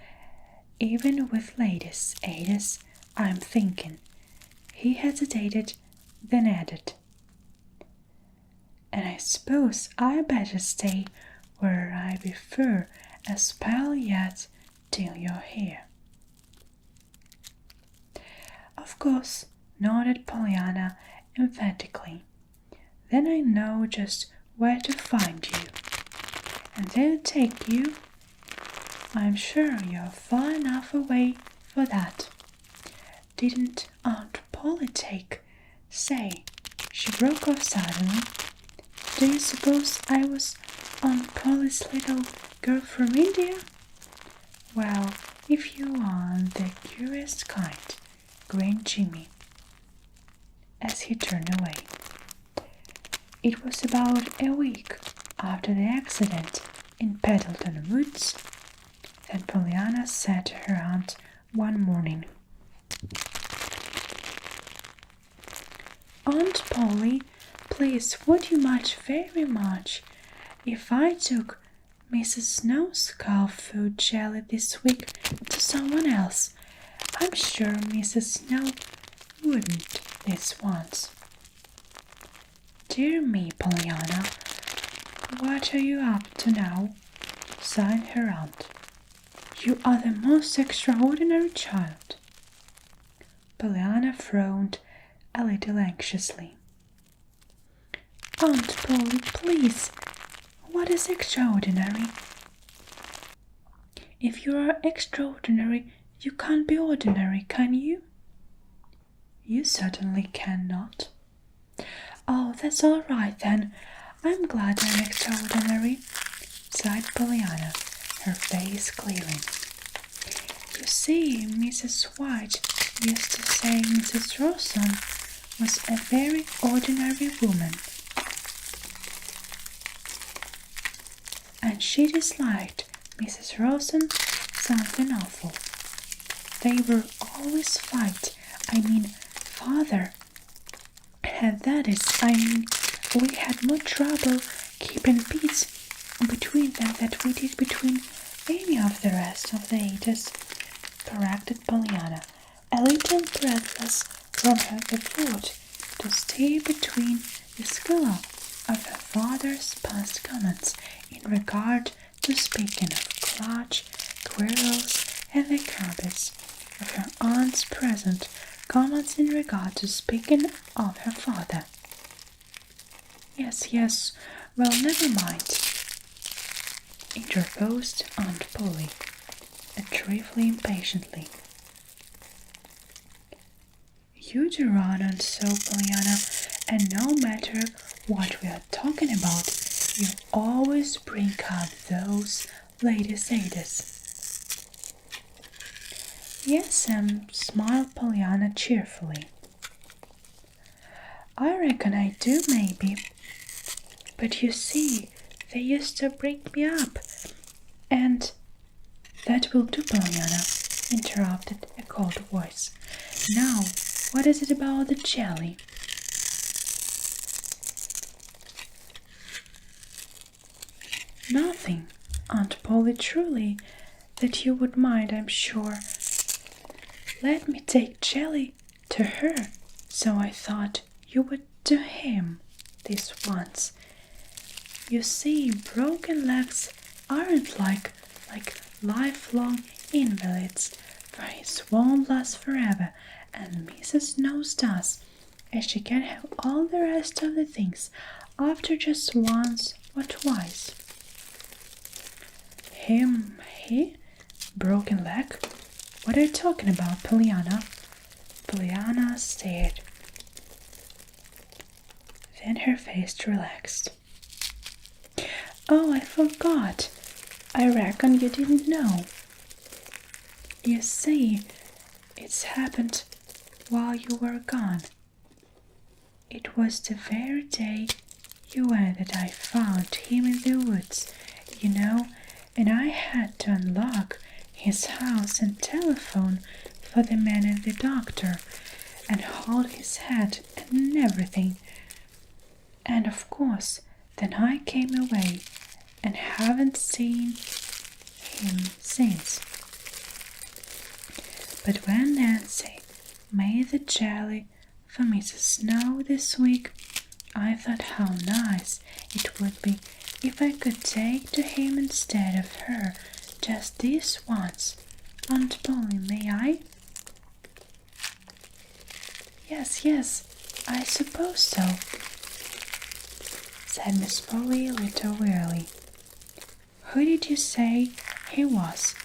even with ladies' aiders, I'm thinking." He hesitated, then added, "And I suppose I better stay where I be for a spell yet till you're here." "Of course," nodded Pollyanna emphatically. "Then I know just where to find you. And they'll take you. I'm sure you're far enough away for that. Didn't Aunt Polly say," she broke off suddenly, "do you suppose I was Aunt Polly's little girl from India?" "Well, if you aren't the curious kind," grinned Jimmy, as he turned away. It was about a week after the accident in Pendleton Woods that Pollyanna said to her aunt one morning, "Aunt Polly, please would you much very much if I took Mrs. Snow's cow food jelly this week to someone else? I'm sure Mrs. Snow wouldn't this once." "Dear me, Pollyanna, what are you up to now?" sighed her aunt. "You are the most extraordinary child." Pollyanna frowned a little anxiously. "Aunt Polly, please, what is extraordinary?" "If you are extraordinary, you can't be ordinary, can you?" "You certainly cannot." "Oh, that's all right then. I'm glad I'm extraordinary," sighed Pollyanna, her face clearing. "You see, Mrs. White used to say Mrs. Rawson was a very ordinary woman, and she disliked Mrs. Rawson something awful. They were always Father had we had more trouble keeping peace between them than we did between any of the rest of the ages," corrected Pollyanna, a little breathless from her effort to stay between the school of her father's past comments in regard to speaking of clutch, squirrels, and the carpets, of her aunt's present comments in regard to speaking of her father. Yes, well, never mind," interposed Aunt Polly, a trifle impatiently. "You do run on so, Pollyanna, and no matter what we are talking about, you always bring up those ladies' aiders." "Yes'm," smiled Pollyanna cheerfully. "I reckon I do, maybe. But you see, they used to bring me up, and—" "That will do, Pollyanna," interrupted a cold voice. "Now, what is it about the jelly?" "Nothing, Aunt Polly, truly, that you would mind, I'm sure. Let me take jelly to her, so I thought you would to him this once, You see, broken legs aren't like lifelong invalids, for his won't last forever, and Mrs. Snows does, and she can have all the rest of the things after just once or twice. He? Broken leg? What are you talking about, Pollyanna? Pollyanna stared. Then her face relaxed. Oh, I forgot. I reckon you didn't know. You see, it's happened while you were gone. It was the very day you went that I found him in the woods, you know, and I had to unlock his house and telephone for the man and the doctor, and hold his head and everything. And of course, then I came away and haven't seen him since. But when Nancy made the jelly for Mrs. Snow this week, I thought how nice it would be if I could take to him instead of her just this once. Aunt Polly, may I? Yes, I suppose so, said Miss Polly a little wearily. Who did you say he was?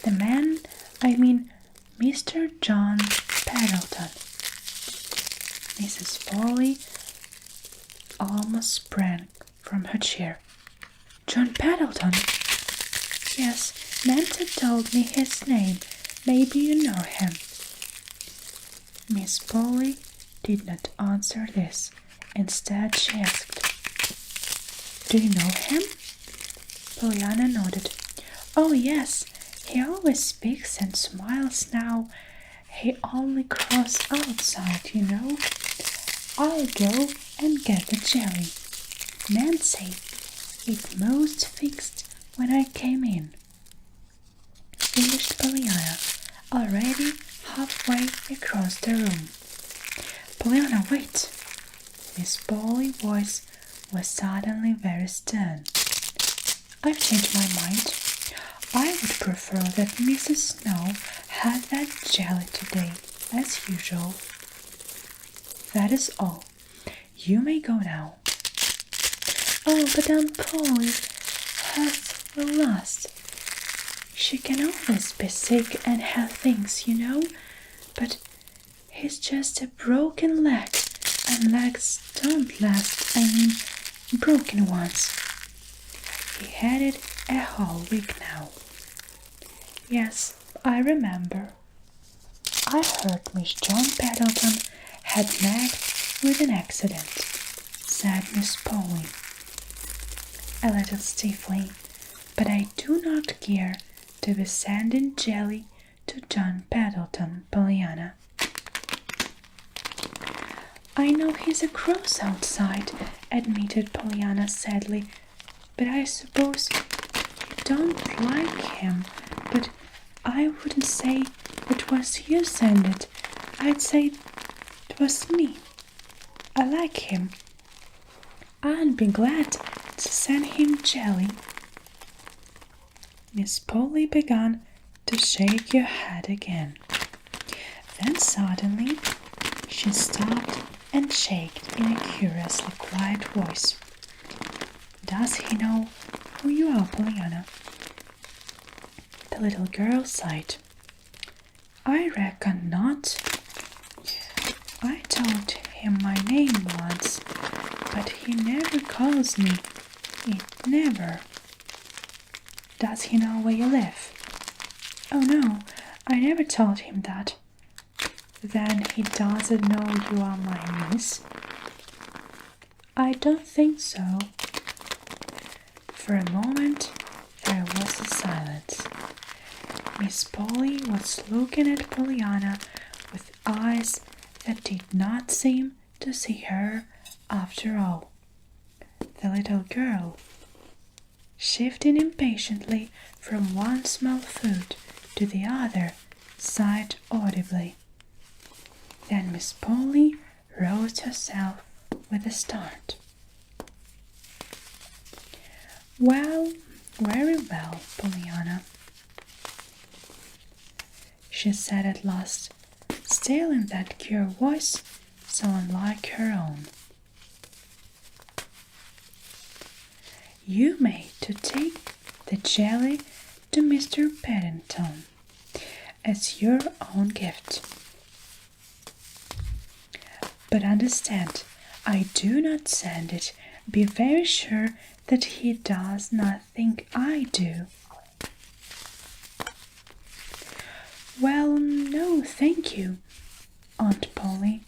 The man, I mean Mr. John Pendleton. Mrs. Polly almost sprang from her chair. John Pendleton? Yes, Nancy told me his name. Maybe you know him. Miss Polly did not answer this. Instead, she asked, Do you know him? Pollyanna nodded. Oh, yes, he always speaks and smiles now. He only cross outside, you know. I'll go and get the jelly. Nancy, it most fixed when I came in. Finished Pollyanna, already halfway across the room. Pollyanna, wait! Miss Polly's voice was suddenly very stern. I've changed my mind. I would prefer that Mrs. Snow had that jelly today, as usual. That is all. You may go now. Oh, but Aunt Polly, health will last. She can always be sick and have things, you know, but he's just a broken leg, and legs don't last, I mean, broken ones. He had it a whole week now. Yes, I remember. I heard Miss John Pendleton had met with an accident, said Miss Polly, a little stiffly, but I do not care to be sending jelly to John Pendleton, Pollyanna. I know he's a cross outside, admitted Pollyanna sadly, but I suppose you don't like him. But I wouldn't say it was you sent it. I'd say it was me. I like him. I'd be glad to send him jelly. Miss Polly began to shake her head again. Then suddenly she stopped and shaked in a curiously quiet voice. Does he know who you are, Pollyanna? The little girl sighed. I reckon not. I told him my name once, but he never calls me. It never. Does he know where you live? Oh no, I never told him that. Then he doesn't know you are my niece? I don't think so. For a moment there was a silence. Miss Polly was looking at Pollyanna with eyes that did not seem to see her after all. The little girl, shifting impatiently from one small foot to the other, sighed audibly. Then Miss Polly roused herself with a start. Well, very well, Pollyanna, she said at last, still in that queer voice so unlike her own. You may to take the jelly to Mr. Pendleton as your own gift. But understand, I do not send it. Be very sure that he does not think I do. Well, no, thank you, Aunt Polly,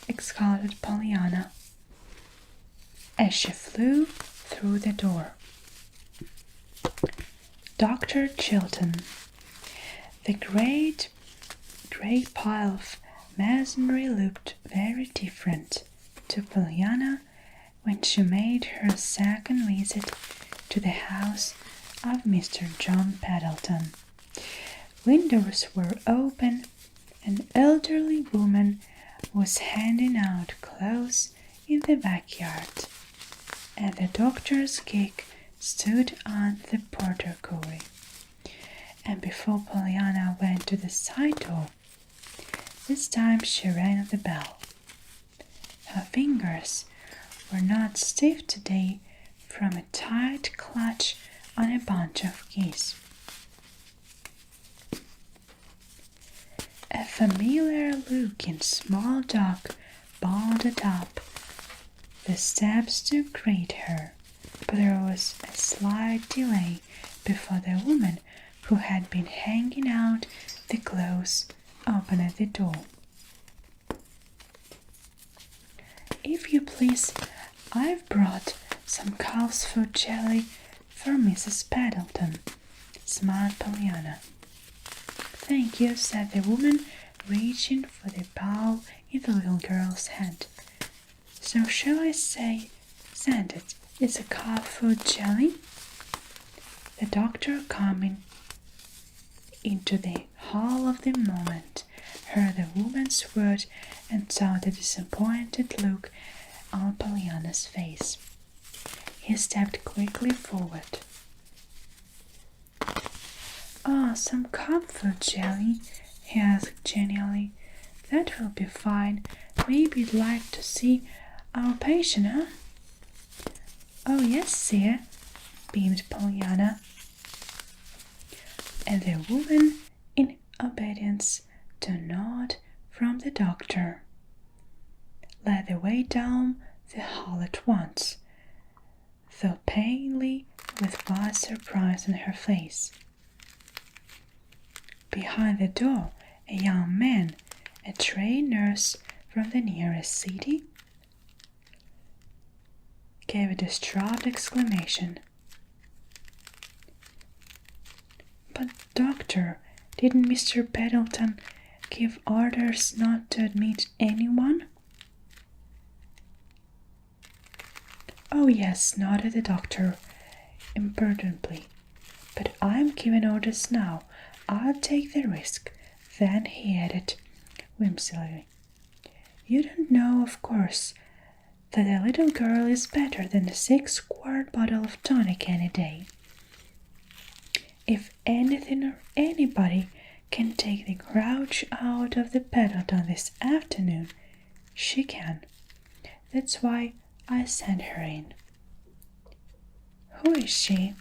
exclaimed Pollyanna, as she flew through the door. Dr. Chilton. The great pile of masonry looked very different to Pollyanna when she made her second visit to the house of Mr. John Pendleton. Windows were open, an elderly woman was handing out clothes in the backyard, and the doctor's gig stood on the portico. And before Pollyanna went to the side door, this time she rang the bell. Her fingers were not stiff today from a tight clutch on a bunch of keys. A familiar-looking small dog bounded up the steps to greet her, but there was a slight delay before the woman who had been hanging out the clothes opened the door. If you please, I've brought some calf's foot jelly for Mrs. Pendleton, smiled Pollyanna. Thank you, said the woman, reaching for the bowl in the little girl's hand. So shall I send it? It's a calf foot jelly? The doctor, coming into the hall of the moment, heard the woman's word and saw the disappointed look on Pollyanna's face. He stepped quickly forward. "Ah, some comfort jelly," he asked genially. "That will be fine. Maybe you'd like to see our patient, huh?" "Oh, yes, dear," beamed Pollyanna. And the woman, in obedience to a nod from the doctor, led the way down the hall at once, though plainly with wide surprise on her face. Behind the door, a young man, a trained nurse from the nearest city, gave a distraught exclamation. "But, doctor, didn't Mr. Pendleton give orders not to admit anyone?" "Oh, yes," nodded the doctor imperturbably. "But I'm giving orders now. I'll take the risk." Then he added whimsically, "You don't know, of course, that a little girl is better than a 6-quart bottle of tonic any day. If anything or anybody can take the grouch out of the Pendleton this afternoon, she can. That's why I sent her in." "Who is she?"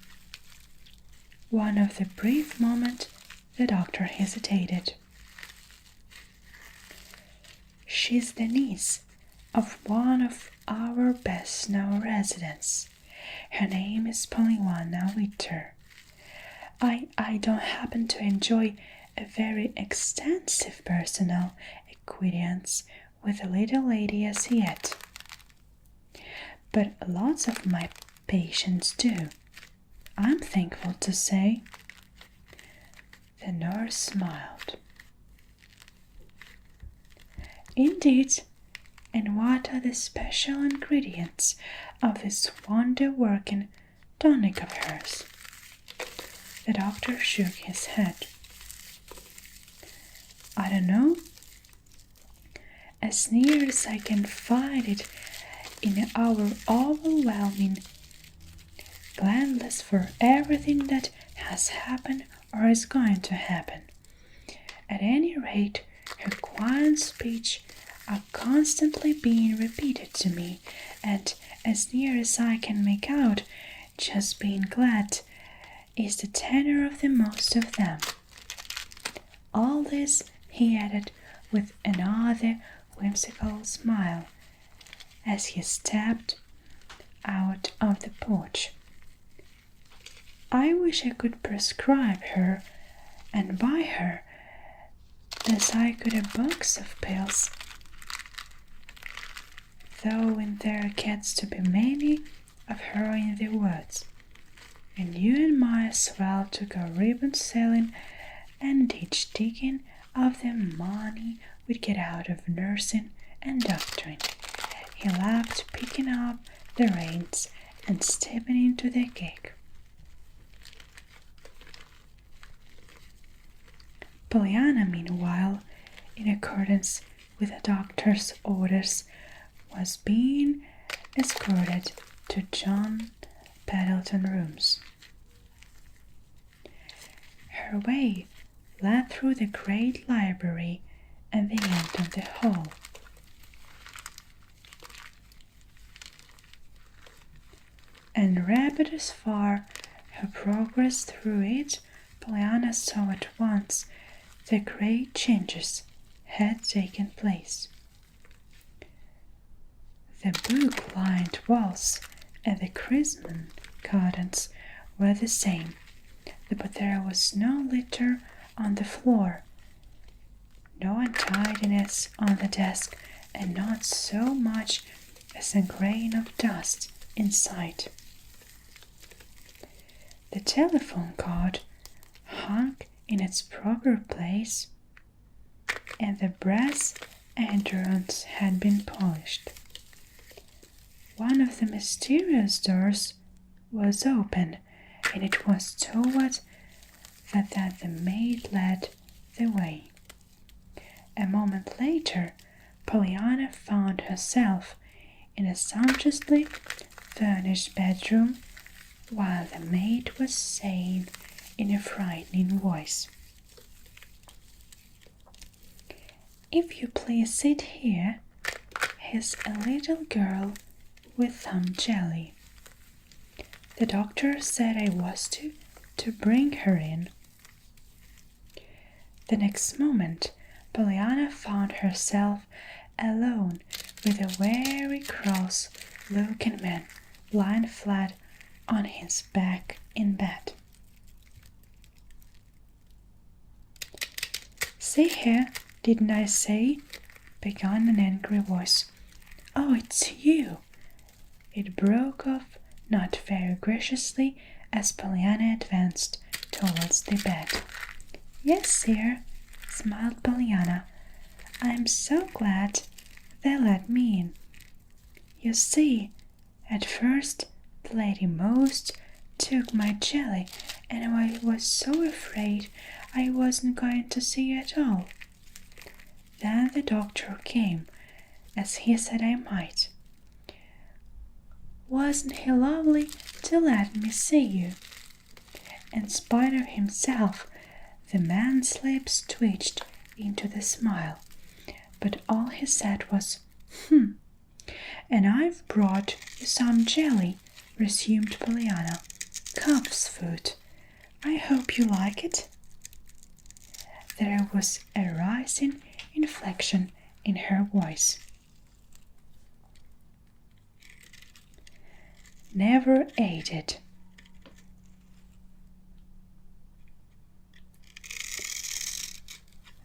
One of the brief moment the doctor hesitated. "She's the niece of one of our best now residents. Her name is Pollyanna Witcher. I don't happen to enjoy a very extensive personal acquaintance with the little lady as yet, but lots of my patients do, I'm thankful to say." The nurse smiled. "Indeed, and what are the special ingredients of this wonder-working tonic of hers?" The doctor shook his head. "I don't know. As near as I can find it in our overwhelming glad for everything that has happened or is going to happen. At any rate, her quiet speech are constantly being repeated to me, and as near as I can make out, just being glad is the tenor of the most of them. All this he added with another whimsical smile as he stepped out of the porch. I wish I could prescribe her and buy her as I could a box of pills, though when there gets to be many of her in the woods, and you and my swell to go ribbon selling and ditch digging of the money we'd get out of nursing and doctoring. He laughed, picking up the reins and stepping into the gig. Pollyanna, meanwhile, in accordance with the doctor's orders, was being escorted to John Pendleton's rooms. Her way led through the great library and the end of the hall. And rapid as far her progress through it, Pollyanna saw at once the great changes had taken place. The book-lined walls and the crimson curtains were the same, but there was no litter on the floor, no untidiness on the desk, and not so much as a grain of dust in sight. The telephone cord hung in its proper place, and the brass entrance had been polished. One of the mysterious doors was open, and it was toward that the maid led the way. A moment later, Pollyanna found herself in a sumptuously furnished bedroom, while the maid was saying in a frightening voice, "If you please sit here, here's a little girl with some jelly. The doctor said I was to bring her in." The next moment, Pollyanna found herself alone with a very cross-looking man lying flat on his back in bed. "See here, didn't I say?" began an angry voice. "Oh, it's you!" It broke off not very graciously as Pollyanna advanced towards the bed. "Yes, sir," smiled Pollyanna. "I'm so glad they let me in. You see, at first the lady most took my jelly, and I was so afraid I wasn't going to see you at all. Then the doctor came, as he said I might. Wasn't he lovely to let me see you?" In spite of himself, the man's lips twitched into the smile, but all he said was, "And I've brought you some jelly," resumed Pollyanna. "Calf's foot. I hope you like it." There was a rising inflection in her voice. "Never ate it."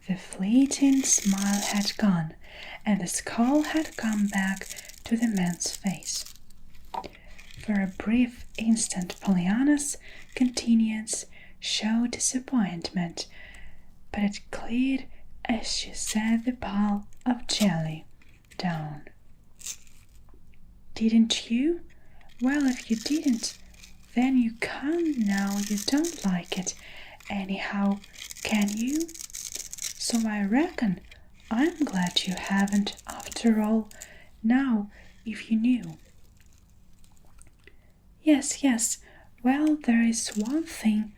The fleeting smile had gone, and the scowl had come back to the man's face. For a brief instant Pollyanna's countenance showed disappointment, but it cleared as she set the pile of jelly down. "Didn't you? Well, if you didn't, then you can't now you don't like it anyhow, can you? So I reckon I'm glad you haven't, after all, now, if you knew." Yes, Well, there is one thing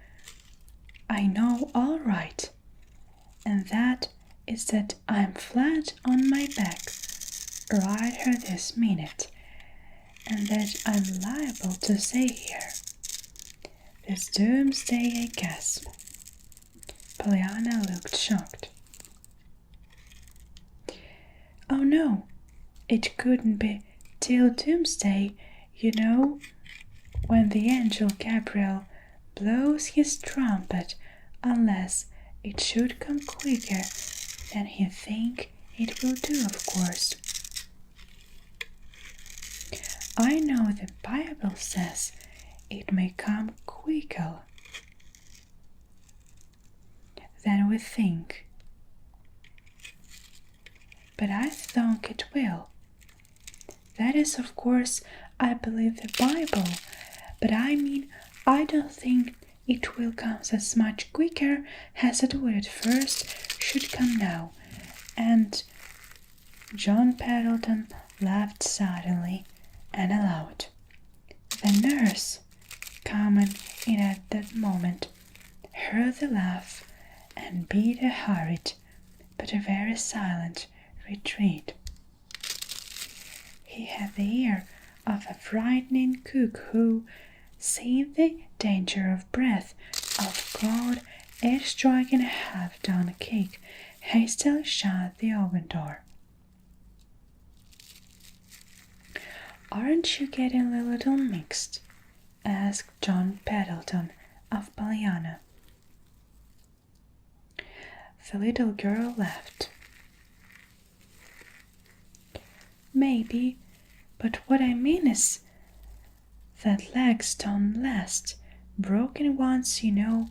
I know all right, and that is that I'm flat on my back right here this minute, and that I'm liable to stay here. This doomsday, I guess. Pollyanna looked shocked. Oh no, it couldn't be till doomsday, you know, when the angel Gabriel blows his trumpet, unless it should come quicker than he think it will do, of course. I know the Bible says it may come quicker than we think, but I think it will. That is, of course, I believe the Bible, but I mean, I don't think it will come as much quicker as it would at first should come now. And John Pendleton laughed suddenly and aloud. The nurse, coming in at that moment, heard the laugh and beat a hurried, but a very silent retreat. He had the air of a frightening cook who, seeing the danger of breath of cold egg-striking half-done cake, hastily shut the oven door. "Aren't you getting a little mixed?" asked John Pendleton of Pollyanna. The little girl laughed. "Maybe, but what I mean is that legs don't last. Broken ones, you know,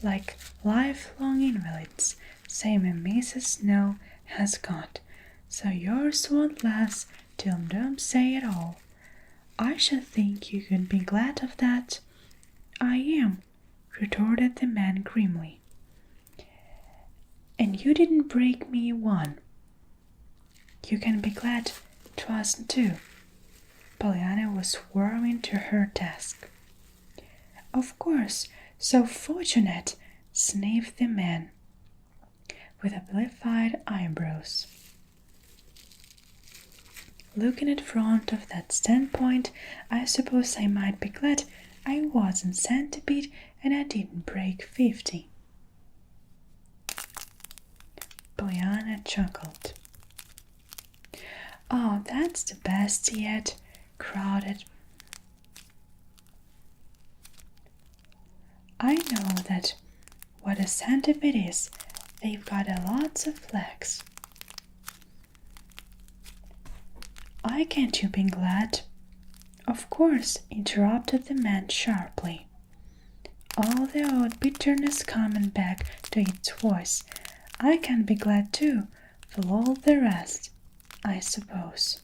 like lifelong invalids, same as Mrs. Snow has got. So yours won't last till doomsday at all. I should think you could be glad of that." "I am," retorted the man grimly. "And you didn't break me one." "You can be glad 'twasn't two." Pollyanna was whirling to her desk. "Of course, so fortunate," sniffed the man, with oblivious eyebrows. "Looking at front of that standpoint, I suppose I might be glad I wasn't centipede and I didn't break 50. Pollyanna chuckled. "Oh, that's the best yet," crowded. "I know that what a centipede is. They've got a lots of legs." "I can't you be glad?" "Of course," interrupted the man sharply, all the old bitterness coming back to its voice. "I can be glad too, for all the rest, I suppose."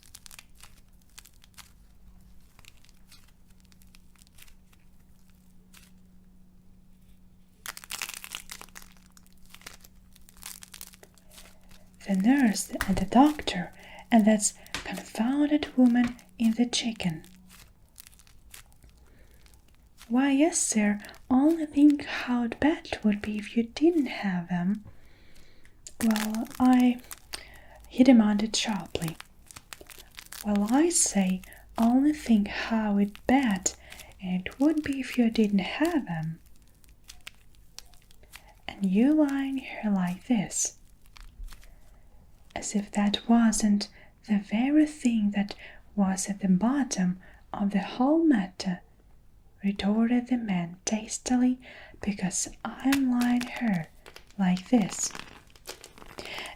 The nurse and the doctor and that confounded woman in the chicken. "Why, yes, sir, only think how bad it would be if you didn't have them." "Well, he demanded sharply. "Well, I say, only think how bad it would be if you didn't have them. And you lying here like this, as if that wasn't the very thing that was at the bottom of the whole matter," retorted the man tastily, "because I'm lying here like this.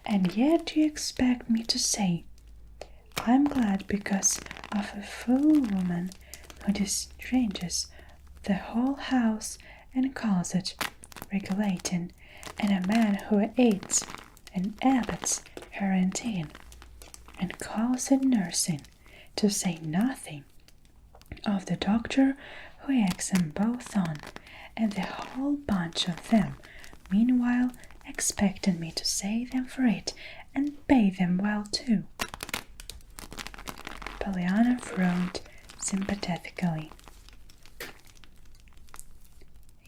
And yet you expect me to say I'm glad because of a fool woman who distranges the whole house and calls it regulating, and a man who aids and abets her in and calls it nursing, to say nothing of the doctor who eggs them both on, and the whole bunch of them meanwhile expecting me to say them for it and pay them well too." Pollyanna frowned sympathetically.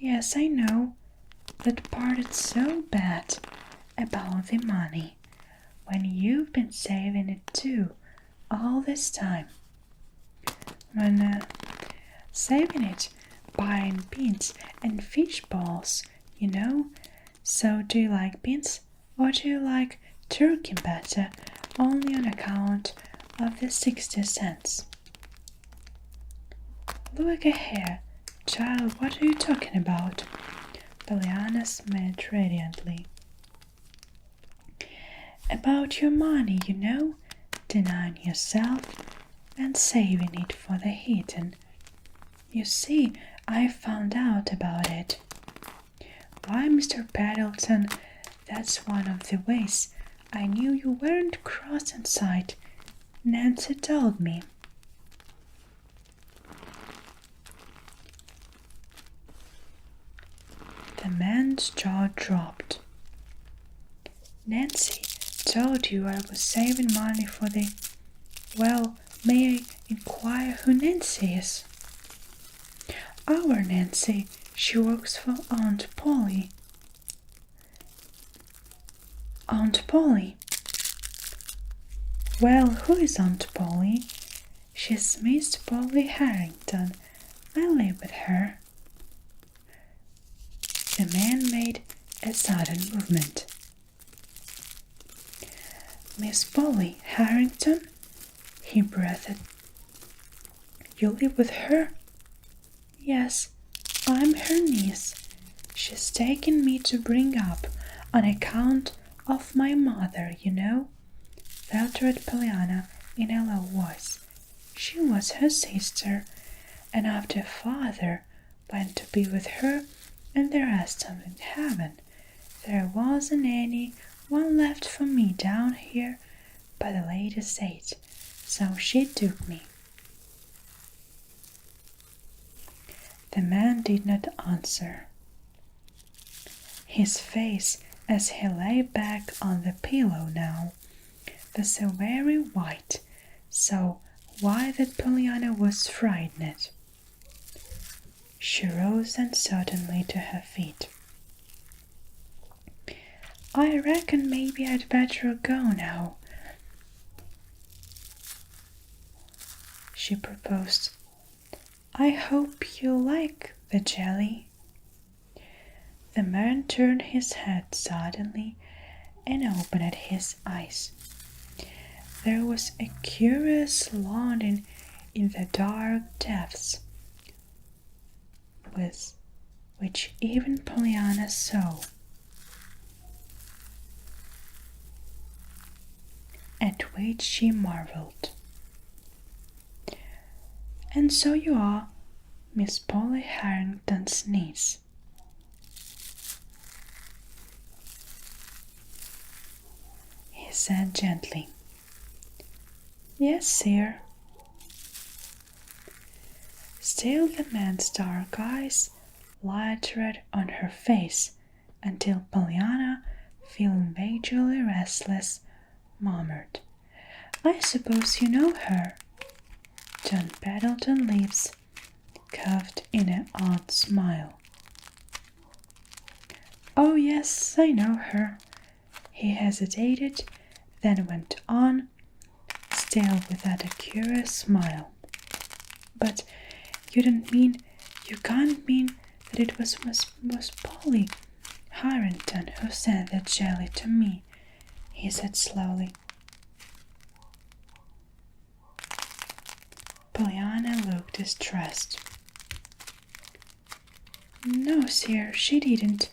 Yes, I know. That part is so bad about the money, when you've been saving it too all this time. When saving it, buying beans and fish balls, you know. So do you like beans, or do you like turkey better only on account of the 60 cents? Look here, child, what are you talking about? Pollyanna smiled radiantly. About your money, you know, denying yourself and saving it for the hidden. You see, I found out about it. Why, Mr. Pendleton, that's one of the ways I knew you weren't cross inside. Nancy told me. The man's jaw dropped. Nancy told you I was saving money for the... Well, may I inquire who Nancy is? Our Nancy. She works for Aunt Polly. Aunt Polly? Well, who is Aunt Polly? She's Miss Polly Harrington. I live with her. The man made a sudden movement. Miss Polly Harrington? He breathed. You live with her? Yes, I'm her niece. She's taken me to bring up on account of my mother, you know, faltered Pollyanna in a low voice. She was her sister, and after father went to be with her and the rest of in heaven, there wasn't any one left for me down here by the lady said, so she took me. The man did not answer. His face, as he lay back on the pillow now, was so very white, so white that Pollyanna was frightened. She rose uncertainly to her feet. I reckon maybe I'd better go now, she proposed. I hope you like the jelly. The man turned his head suddenly and opened his eyes. There was a curious longing in the dark depths, which even Pollyanna saw. At which she marveled. And so you are Miss Polly Harrington's niece. He said gently. Yes, sir. Still the man's dark eyes lighted on her face until Pollyanna, feeling vaguely restless, murmured, I suppose you know her. John Pendleton's lips curved in an odd smile. Oh, yes, I know her. He hesitated, then went on, still with that curious smile. But you can't mean that it was Miss Polly Harrington who sent that jelly to me, he said slowly. Pollyanna looked distressed. No, sir, she didn't.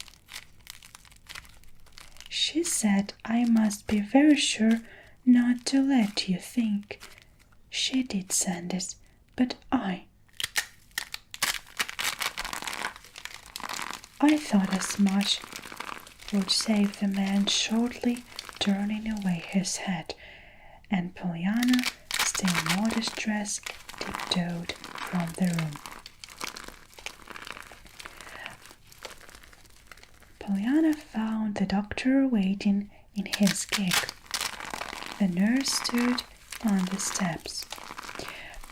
She said I must be very sure not to let you think she did send it, but I thought as much, vouchsafed the man shortly, turning away his head, and Pollyanna, still more distressed, tiptoed from the room. Pollyanna found the doctor waiting in his gig. The nurse stood on the steps.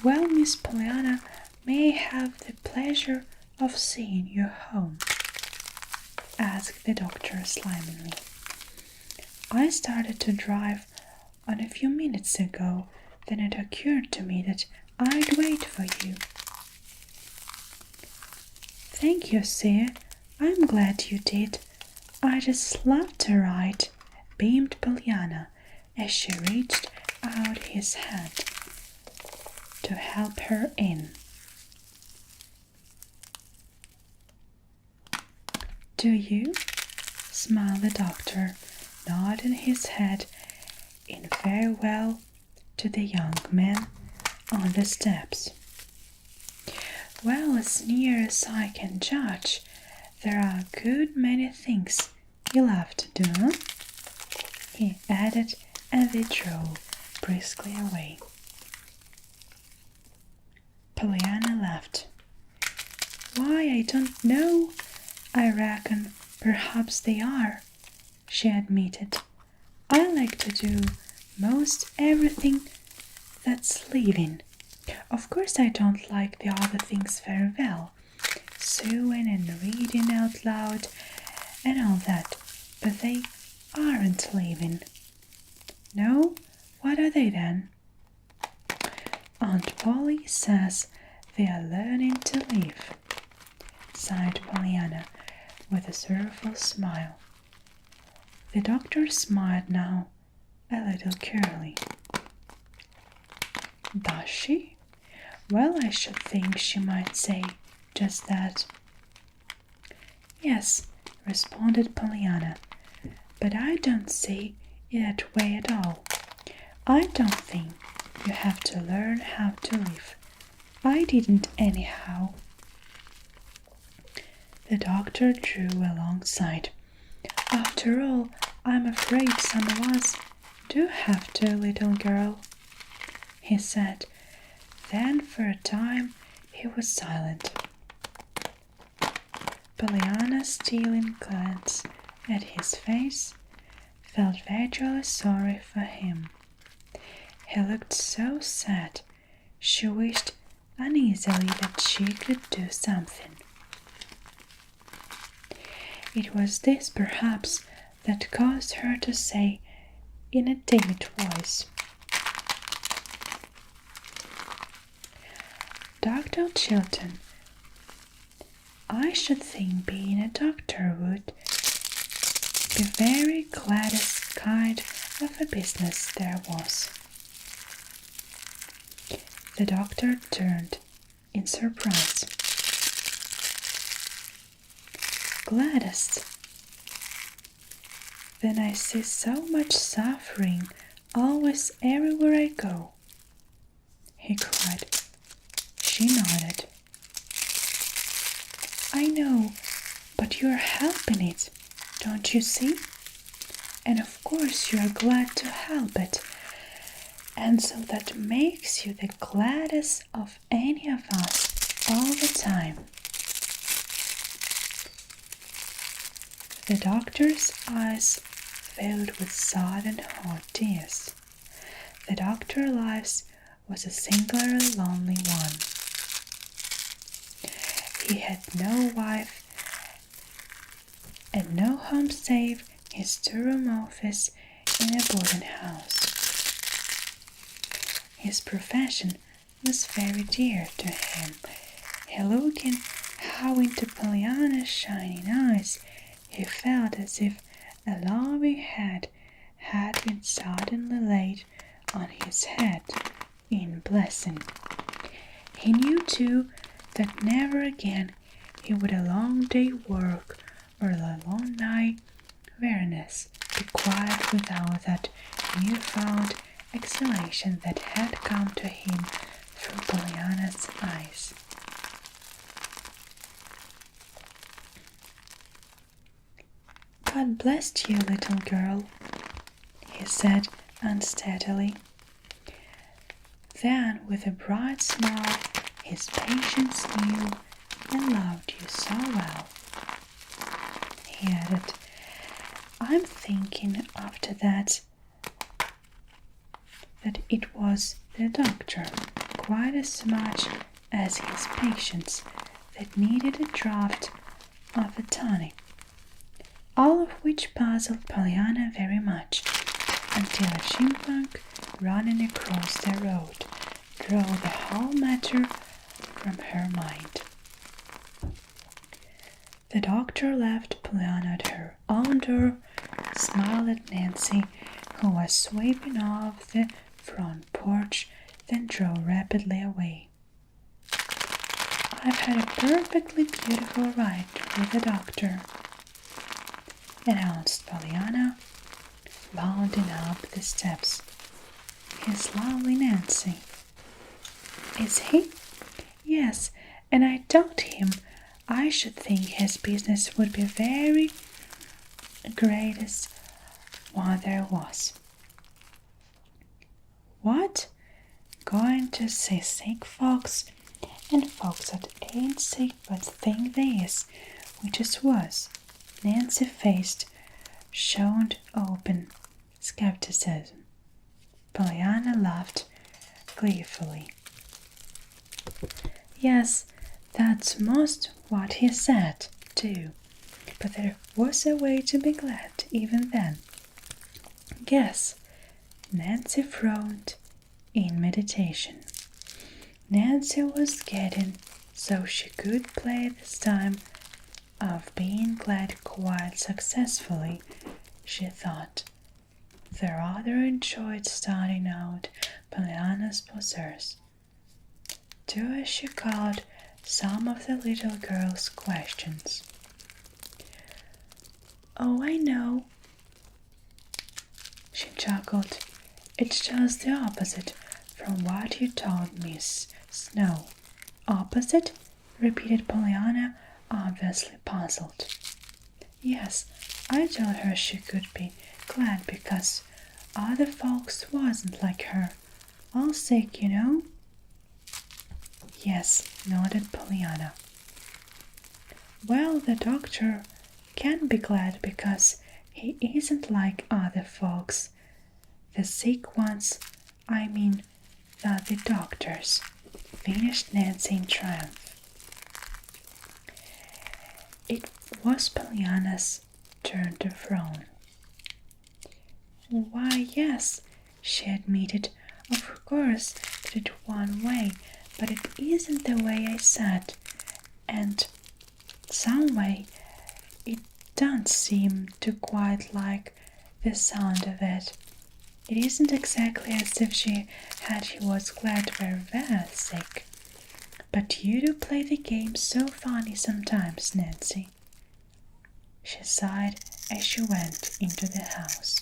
Well, Miss Pollyanna, may I have the pleasure of seeing you home? asked the doctor slimily. I started to drive on a few minutes ago. Then it occurred to me that I'd wait for you. Thank you, sir. I'm glad you did. I just love to ride, beamed Pollyanna as she reached out his hand to help her in. Do you? Smiled the doctor, nodding his head in farewell to the young man on the steps. Well, as near as I can judge, there are a good many things you love to do, huh? He added, and they drove briskly away. Pollyanna laughed. Why, I don't know. I reckon perhaps they are, she admitted. I like to do most everything that's living. Of course I don't like the other things very well, sewing and reading out loud and all that, but they aren't living. No? What are they then? Aunt Polly says they are learning to live, sighed Pollyanna with a sorrowful smile. The doctor smiled now, a little curly. Does she? Well, I should think she might say just that. Yes, responded Pollyanna, but I don't see it that way at all. I don't think you have to learn how to live. I didn't anyhow. The doctor drew a long sigh. After all, I'm afraid some of us do have to, little girl, he said. Then for a time he was silent. Pollyanna, stealing a glance at his face, felt vaguely sorry for him. He looked so sad, she wished uneasily that she could do something. It was this, perhaps, that caused her to say in a timid voice, Dr. Chilton, I should think being a doctor would be very gladdest kind of a business there was. The doctor turned in surprise. Gladdest? Then I see so much suffering always everywhere I go, he cried. She nodded. I know, but you're helping it, don't you see? And of course you're glad to help it. And so that makes you the gladdest of any of us all the time. The doctor's eyes filled with sudden hot tears. The doctor's life was a singularly lonely one. He had no wife and no home save his two-room office in a boarding house. His profession was very dear to him. He looking how into Pollyanna's shining eyes, he felt as if a loving hand had been suddenly laid on his head in blessing. He knew too that never again he would a long day work or a long night weariness be quiet without that newfound exhalation that had come to him through Pollyanna's eyes. God bless you, little girl, he said unsteadily. Then, with a bright smile, his patients knew and loved you so well. He added, I'm thinking after that it was the doctor, quite as much as his patients, that needed a draught of a tonic. all of which puzzled Pollyanna very much, until a chipmunk running across the road drove the whole matter from her mind. The doctor left Pollyanna at her own door, smiled at Nancy, who was sweeping off the front porch, then drove rapidly away. "I've had a perfectly beautiful ride with the doctor," announced Pollyanna, bounding up the steps. "He's lovely, Nancy." "Is he?" "Yes, and I told him I should think his business would be very greatest one there was." "What? Going to see sick folks, and folks that ain't sick but think they is, which is worse?" Nancy faced showed open skepticism. Pollyanna laughed gleefully. "Yes, that's most what he said, too. But there was a way to be glad even then." "Guess." Nancy frowned in meditation. Nancy was getting so she could play this time of being glad quite successfully, she thought. The rather enjoyed starting out Pollyanna's poseurs, too, as she caught some of the little girl's questions. "Oh, I know," she chuckled. "It's just the opposite from what you told Miss Snow." "Opposite?" repeated Pollyanna, obviously puzzled. "Yes, I told her she could be glad because other folks wasn't like her, all sick, you know." "Yes," nodded Pollyanna. "Well, the doctor can be glad because he isn't like other folks. The sick ones, I mean the other doctors," finished Nancy in triumph. It was Pollyanna's turn to frown. "Why, yes," she admitted, "of course did it one way, but it isn't the way I said, and some way it don't seem to quite like the sound of it. It isn't exactly as if she was glad we're very sick. But you do play the game so funny sometimes, Nancy." She sighed as she went into the house.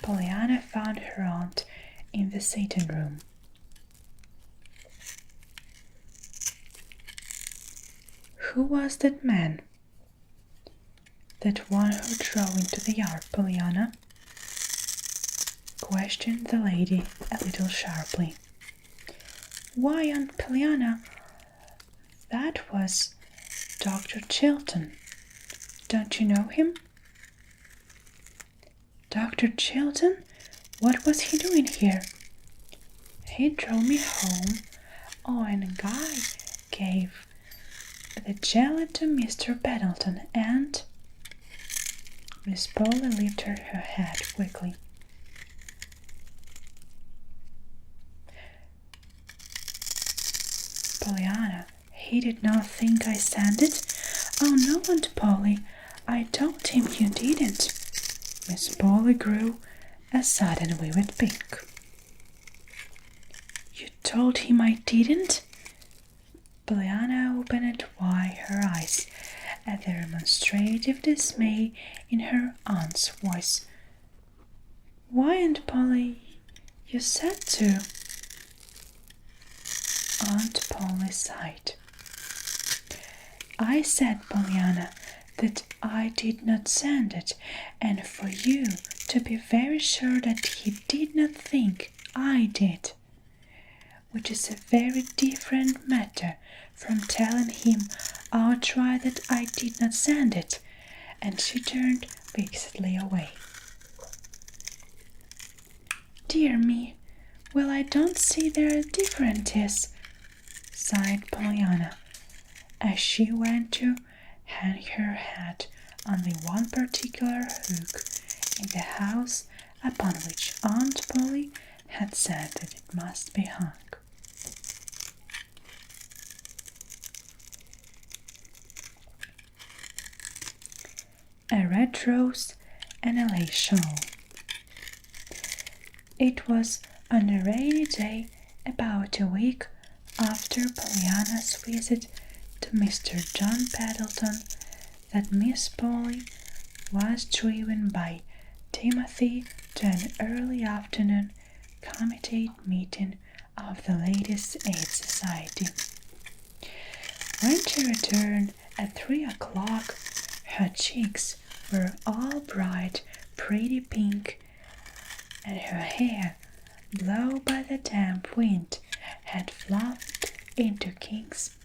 Pollyanna found her aunt in the sitting room. "Who was that man?" "That one who drove into the yard, Pollyanna," questioned the lady a little sharply. "Why, Aunt Pollyanna, that was Dr. Chilton. Don't you know him?" "Dr. Chilton? What was he doing here?" "He drove me home. Oh, and Guy gave the jelly to Mr. Pendleton, and—" Miss Polly lifted her head quickly. "Pollyanna, he did not think I sent it?" "Oh, no, Aunt Polly, I told him you didn't." Miss Polly grew a sudden vivid pink. "You told him I didn't?" Pollyanna opened wide her eyes at the demonstrative dismay in her aunt's voice. "Why, Aunt Polly, you said to." Aunt Polly sighed. "I said, Pollyanna, that I did not send it, and for you to be very sure that he did not think I did, which is a very different matter from telling him outright that I did not send it," and she turned vexedly away. "Dear me, well, I don't see there a difference is," sighed Pollyanna, as she went to hang her hat on the one particular hook in the house upon which Aunt Polly had said that it must be hung. A red rose and a lace shawl. It was on a rainy day about a week after Pollyanna's visit to Mr. John Pendleton that Miss Polly was driven by Timothy to an early afternoon committee meeting of the Ladies' Aid Society. When she returned at 3 o'clock, her cheeks were all bright, pretty pink, and her hair, blown by the damp wind, had fluffed into kinks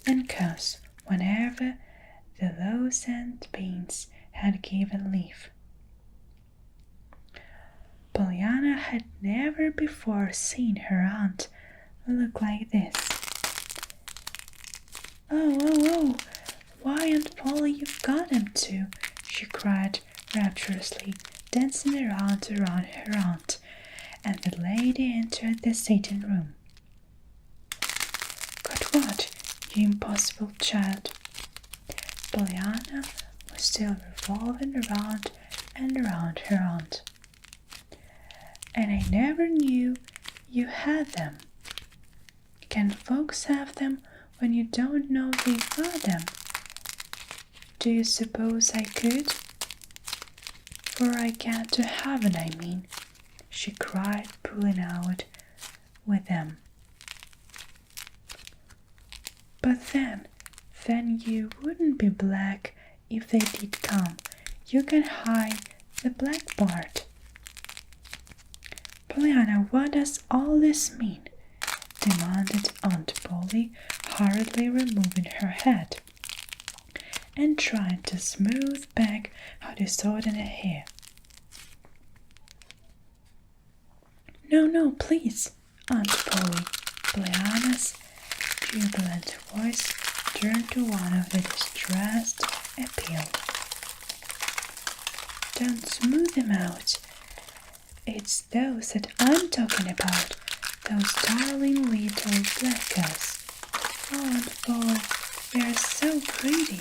and curls whenever the low-scent beans had given leaf. Pollyanna had never before seen her aunt look like this. Oh, why, Aunt Polly, you've got them too, she cried rapturously, dancing around her aunt, and the lady entered the sitting room. Got what, you impossible child? Pollyanna was still revolving around and around her aunt. And I never knew you had them. Can folks have them when you don't know they've got them? Do you suppose I could? For I got to heaven, I mean, she cried, pulling out with them. But then you wouldn't be black if they did come. You can hide the black part. Pollyanna, what does all this mean? Demanded Aunt Polly, hurriedly removing her hat and trying to smooth back her disordered hair. No, please, Aunt Polly. Pollyanna's jubilant voice turned to one of the distressed appeal. Don't smooth them out. It's those that I'm talking about, those darling little black girls. Oh, Aunt Polly, they're so pretty.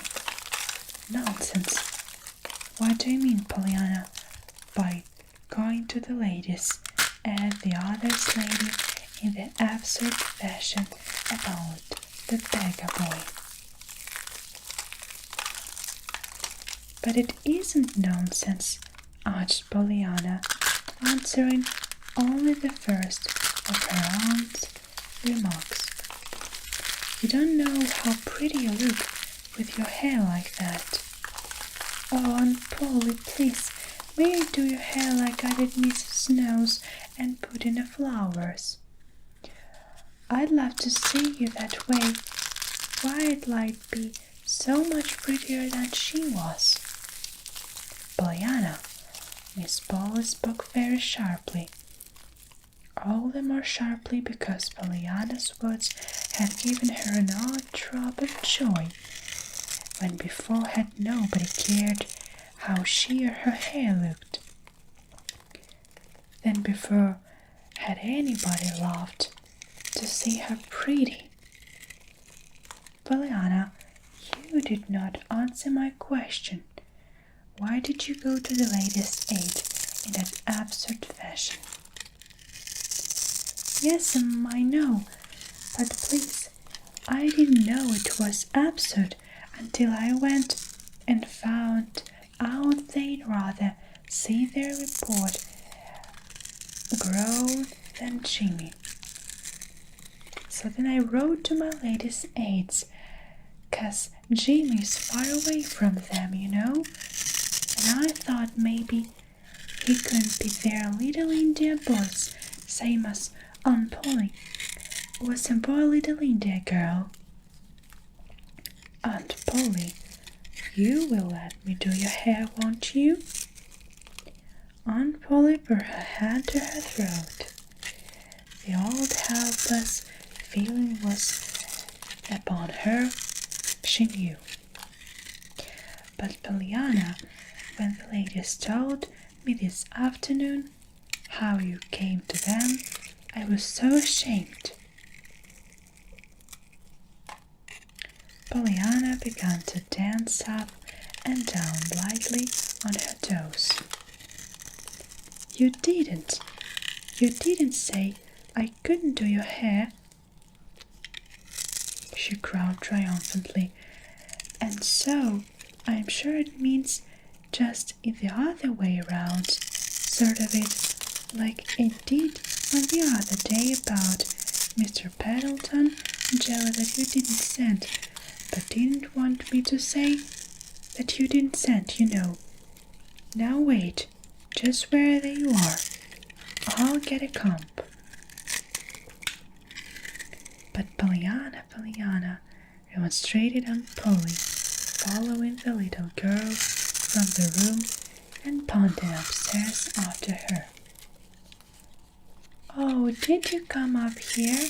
Nonsense. What do you mean, Pollyanna, by going to the ladies and the others lady in the absurd fashion about the beggar boy? But it isn't nonsense, urged Pollyanna, answering only the first of her aunt's remarks. You don't know how pretty you look with your hair like that. Oh, Aunt Polly, please, may I do your hair like I did Mrs. Snow's and put in the flowers? I'd love to see you that way. Why, I'd be so much prettier than she was. Pollyanna, Miss Polly spoke very sharply, all the more sharply because Pollyanna's words had given her an odd throb of joy, when before had nobody cared how she or her hair looked. Then before had anybody laughed to see her pretty. Pollyanna, you did not answer my question. Why did you go to the Ladies' Aid in that absurd fashion? Yes, I know, but please, I didn't know it was absurd until I went and found out they'd rather see their report grow than Jimmy. So then I wrote to my Ladies' Aids, 'cause Jimmy's far away from them, you know, and I thought maybe he couldn't be their little India boys, same as Aunt Polly was a boy little India girl. Aunt Polly, you will let me do your hair, won't you? Aunt Polly put her hand to her throat. The old helpless feeling was upon her, she knew. But Pollyanna, when the ladies told me this afternoon how you came to them, I was so ashamed. Pollyanna began to dance up and down lightly on her toes. You didn't say I couldn't do your hair, she cried triumphantly. And so, I'm sure it means just in the other way around, sort of it, like it did on the other day about Mr. Pendleton jelly that you didn't send, but didn't want me to say that you didn't send, you know. Now wait, just where you are. I'll get a comb. But Pollyanna, remonstrated Aunt Polly, following the little girl from the room and pounding upstairs after her. Oh, did you come up here?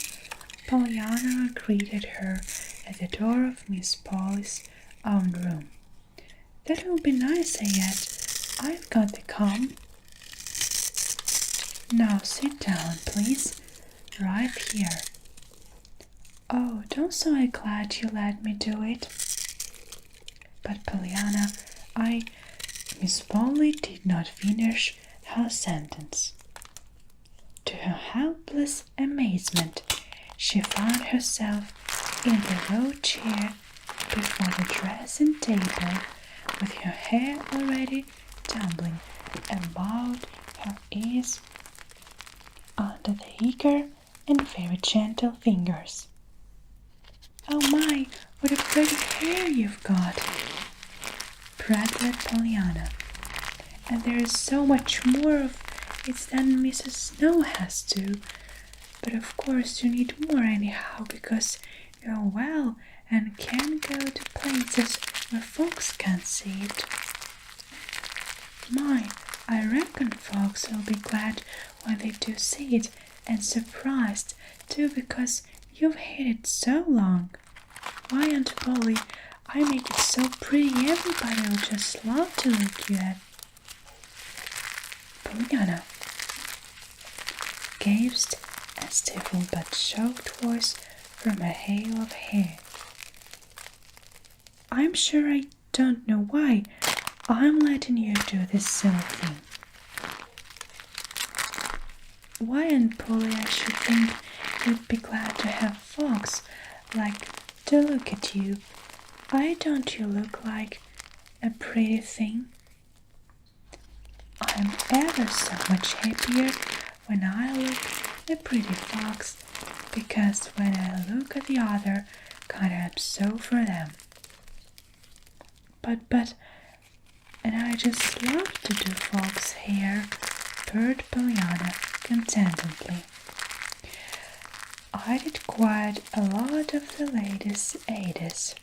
Pollyanna greeted her at the door of Miss Polly's own room. That will be nicer yet. I've got the comb. Now sit down, please, right here. Oh, don't so I'm glad you let me do it. But Pollyanna, Miss Polly did not finish her sentence. To her helpless amazement, she found herself in the low chair before the dressing table, with her hair already tumbling about her ears under the eager and very gentle fingers. Oh my, what a pretty hair you've got, prattled Pollyanna. And there is so much more of it than Mrs. Snow has to. But of course you need more anyhow, because you're well and can go to places where folks can't see it. My, I reckon folks will be glad when they do see it, and surprised too, because you've had it so long. Why, Aunt Polly, I make it so pretty everybody will just love to look at. Pollyanna gasped a stifled but choked voice from a hail of hair. I'm sure I don't know why I'm letting you do this silly thing. Why, Aunt Polly, I should think you'd be glad to have folks like to look at you. Why don't you look like a pretty thing? I'm ever so much happier when I look a pretty fox, because when I look at the other kind, I'm so for them. But, and I just love to do folks' hair, purred Pollyanna contentedly. I did quite a lot of the ladies' 80s,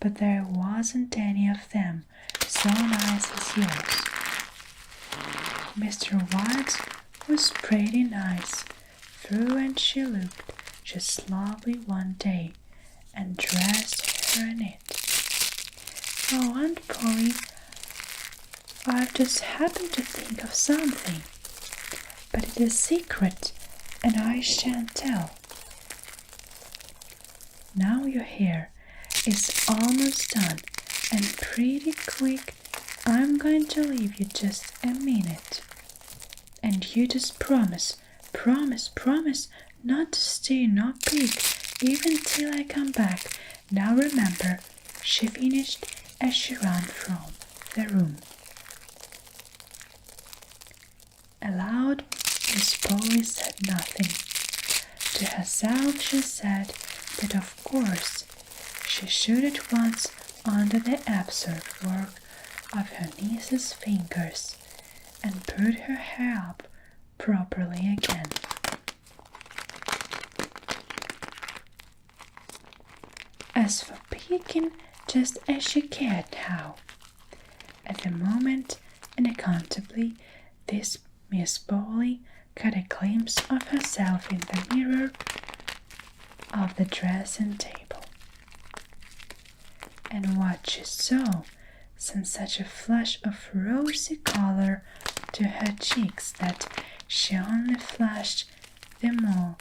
but there wasn't any of them so nice as yours. Mr. White's was pretty nice through, and she looked just lovely one day and dressed her in it. Oh, Aunt Polly, I've just happened to think of something, but it is secret and I shan't tell. Now your hair is almost done, and pretty quick I'm going to leave you just a minute. And you just promise not to stir nor peek even till I come back. Now remember, she finished as she ran from the room. Aloud, Miss Polly said nothing. To herself she said that of course she should at once undo the absurd work of her niece's fingers and put her hair up properly again. As for peeking, just as she cared how. At the moment, unaccountably, this Miss Polly caught a glimpse of herself in the mirror of the dressing table. and what she saw sent such a flush of rosy color to her cheeks that she only flushed the more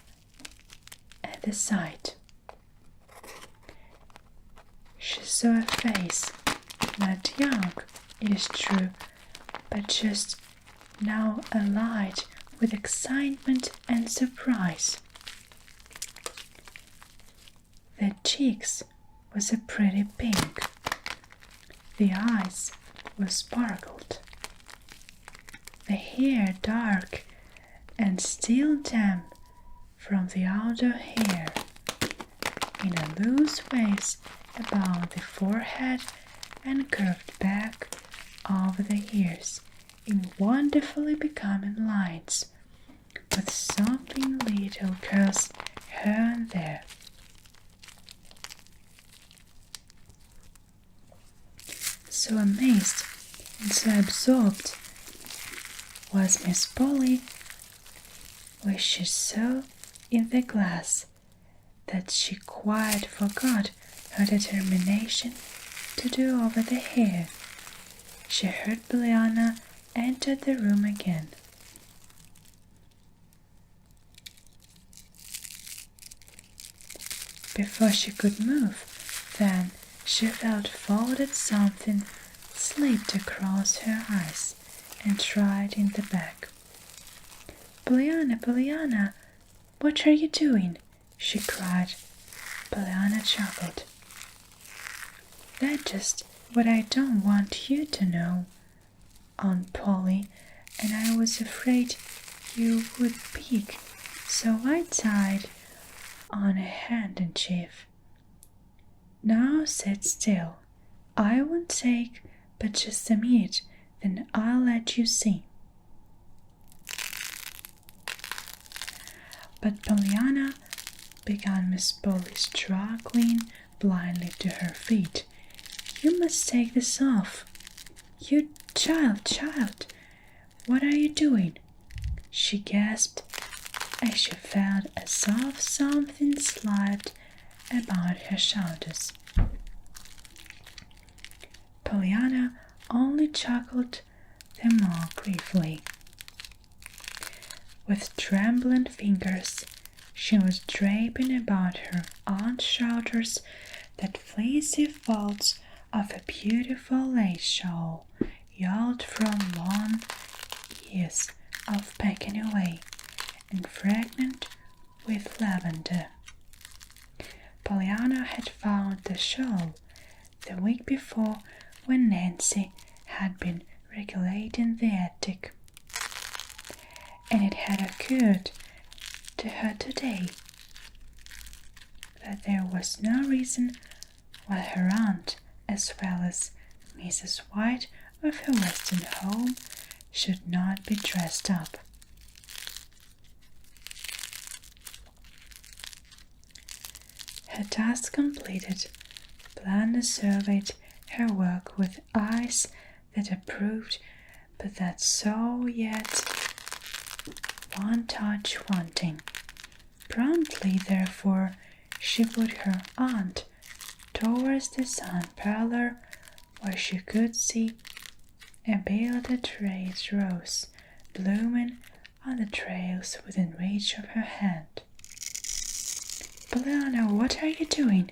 at the sight. She saw a face, not young, it is true, but just now alight with excitement and surprise. The cheeks was a pretty pink. The eyes were sparkled. The hair dark and still damp from the outdoor hair, in a loose waves about the forehead and curved back over the ears in wonderfully becoming lines, with sopping little curls here and there. So amazed and so absorbed was Miss Polly what she saw in the glass that she quite forgot her determination to do over the hair. She heard Pollyanna enter the room again. Before she could move, then she felt folded something slipped across her eyes and tried in the back. "Pollyanna, Pollyanna, what are you doing?" she cried. Pollyanna chuckled. "That's just what I don't want you to know, Aunt Polly, and I was afraid you would peek, so I tied on a handkerchief. Now sit still. I won't take but just a minute, then I'll let you see." But Pollyanna, began Miss Polly, struggling blindly to her feet. "You must take this off. You child, what are you doing?" she gasped as she felt a soft something slide about her shoulders. Pollyanna only chuckled the more gravely. With trembling fingers, she was draping about her aunt's shoulders that fleecy folds of a beautiful lace shawl, yelled from long years of packing away, and fragrant with lavender. Pollyanna had found the shawl the week before when Nancy had been regulating the attic, and it had occurred to her today that there was no reason why her aunt, as well as Mrs. White of her western home, should not be dressed up. Her task completed, Pollyanna surveyed her work with eyes that approved, but that saw yet one touch wanting. Promptly, therefore, she put her aunt towards the sun parlor, where she could see a bearded red rose blooming on the trails within reach of her hand. "Pollyanna, what are you doing?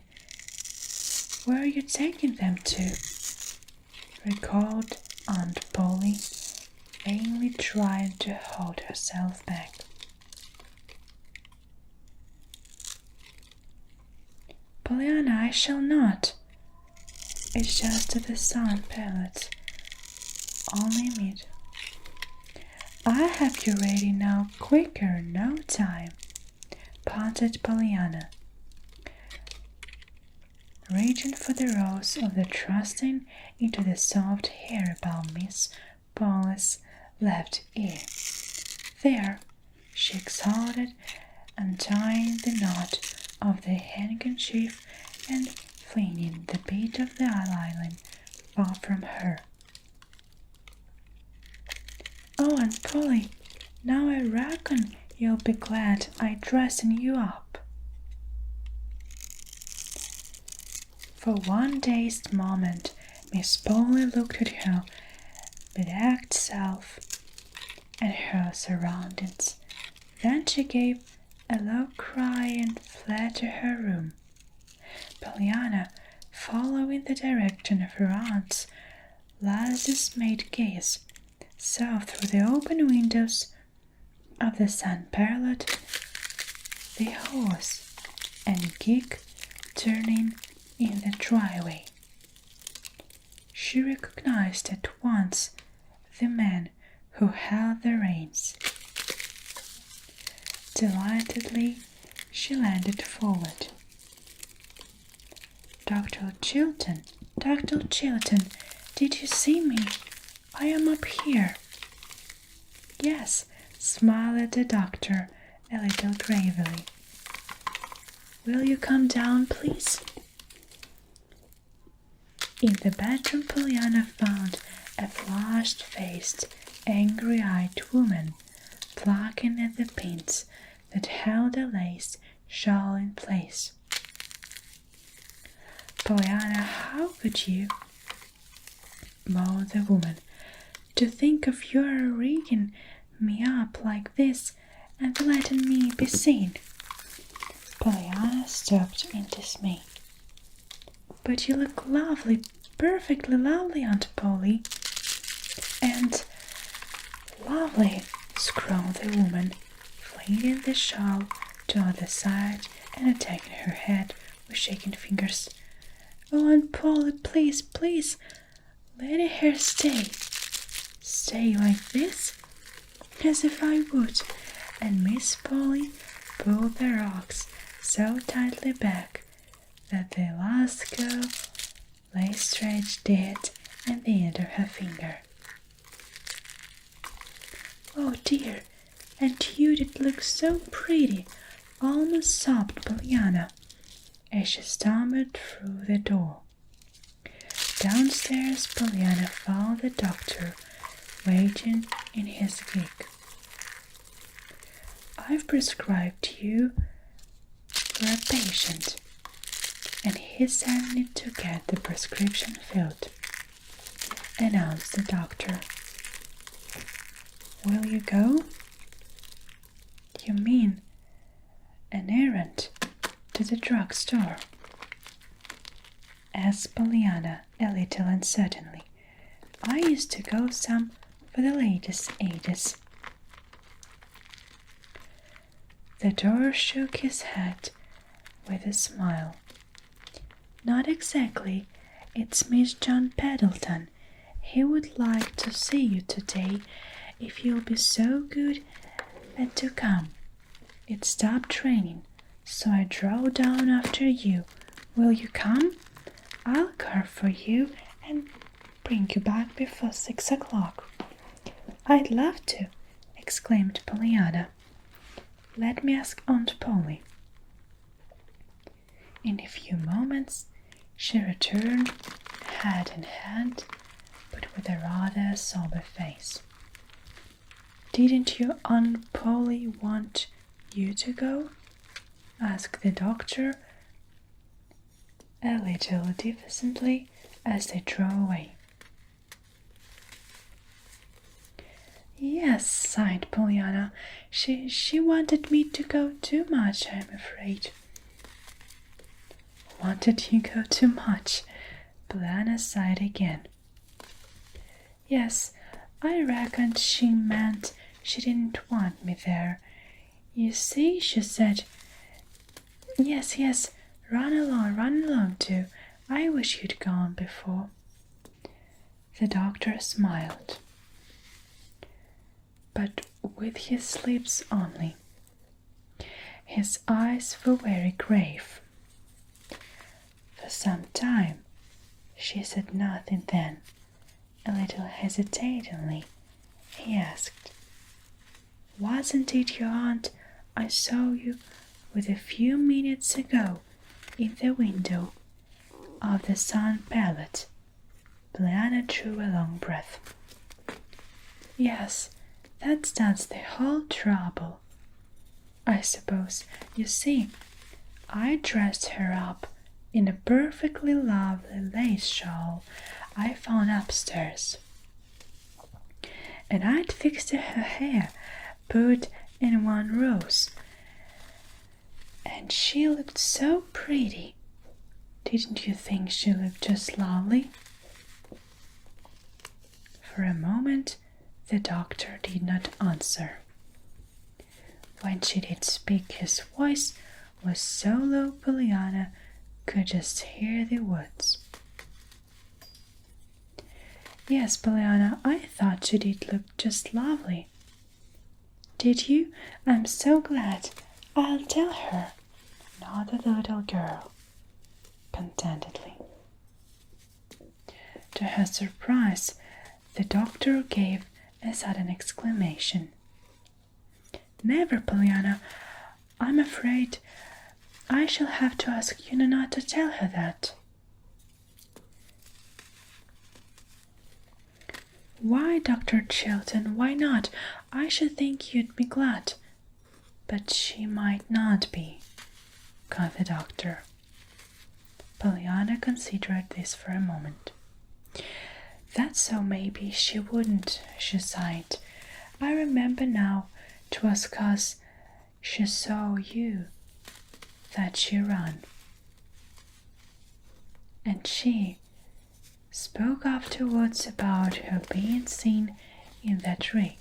Where are you taking them to?" recalled Aunt Polly, vainly trying to hold herself back. "Pollyanna, I shall not. It's just to the sun pellets. Only a minute. I'll have you ready now quicker, no time," panted Pollyanna, reaching for the rose of the thrusting into the soft hair about Miss Polly's left ear. "There," she exulted, untying the knot of the handkerchief and flinging the bit of the eyeliner far from her. "Oh, Aunt Polly, now I reckon you'll be glad I dressed you up." For one dazed moment, Miss Polly looked at her bedecked self and her surroundings. Then she gave a low cry and fled to her room. Pollyanna, following the direction of her aunt's last dismayed gaze, saw through the open windows of the sun-parlored the horse and gig turning in the driveway. She recognized at once the man who held the reins. Delightedly, she leaned forward. Dr. Chilton, did you see me? I am up here. Yes, smiled the doctor a little gravely. Will you come down, please? In the bedroom, Pollyanna found a flushed-faced, angry-eyed woman plucking at the pins that held the lace shawl in place. Pollyanna, how could you? Moaned the woman. To think of your rigging me up like this and letting me be seen. Pollyanna stopped in dismay. But you look lovely, perfectly lovely, Aunt Polly. And lovely, screamed the woman, flinging the shawl to the other side and attacking her head with shaking fingers. Oh, Aunt Polly, please, please, let her stay. Stay like this? As if I would. And Miss Polly pulled the rocks so tightly back that the last girl lay stretched dead at the end of her finger. Oh dear, and you did look so pretty, almost sobbed Pollyanna as she stumbled through the door. Downstairs, Pollyanna found the doctor waiting in his gig. I've prescribed you for a patient, and he sent me to get the prescription filled, announced the doctor. Will you go? You mean an errand to the drugstore? Asked Pollyanna a little uncertainly. I used to go some for the latest ages. The doctor shook his head with a smile. Not exactly. It's Miss John Pendleton. He would like to see you today if you'll be so good as to come. It stopped raining, so I drove down after you. Will you come? I'll car for you and bring you back before 6 o'clock. I'd love to, exclaimed Pollyanna. Let me ask Aunt Polly. In a few moments, she returned, hat in hand, but with a rather sober face. Didn't your Aunt Polly want you to go? Asked the doctor, a little diffidently as they drove away. Yes, sighed Pollyanna. She wanted me to go too much, I'm afraid. Wanted you go too much? Pollyanna sighed again. Yes, I reckoned she meant she didn't want me there. You see, she said, Yes, run along too. I wish you'd gone before. The doctor smiled, but with his lips only. His eyes were very grave. For some time she said nothing. Then, a little hesitatingly, he asked, Wasn't it your aunt I saw you with a few minutes ago in the window of the sun palette? Pollyanna drew a long breath. Yes, that's the whole trouble. I suppose, you see, I dressed her up in a perfectly lovely lace shawl I found upstairs. And I'd fixed her hair, put in one rose, and she looked so pretty. Didn't you think she looked just lovely?" For a moment, the doctor did not answer. When she did speak, his voice was so low Pollyanna could just hear the words. "Yes, Pollyanna, I thought she did look just lovely." "Did you? I'm so glad. I'll tell her," nodded the little girl contentedly. To her surprise, the doctor gave a sudden exclamation. "Never, Pollyanna. I'm afraid I shall have to ask you not to tell her that." "Why, Dr. Chilton, why not? I should think you'd be glad." "But she might not be," cut the doctor. Pollyanna considered this for a moment. "That's so maybe she wouldn't," she sighed. "I remember now, 'twas 'cause she saw you that she ran. And she spoke afterwards about her being seen in that ring."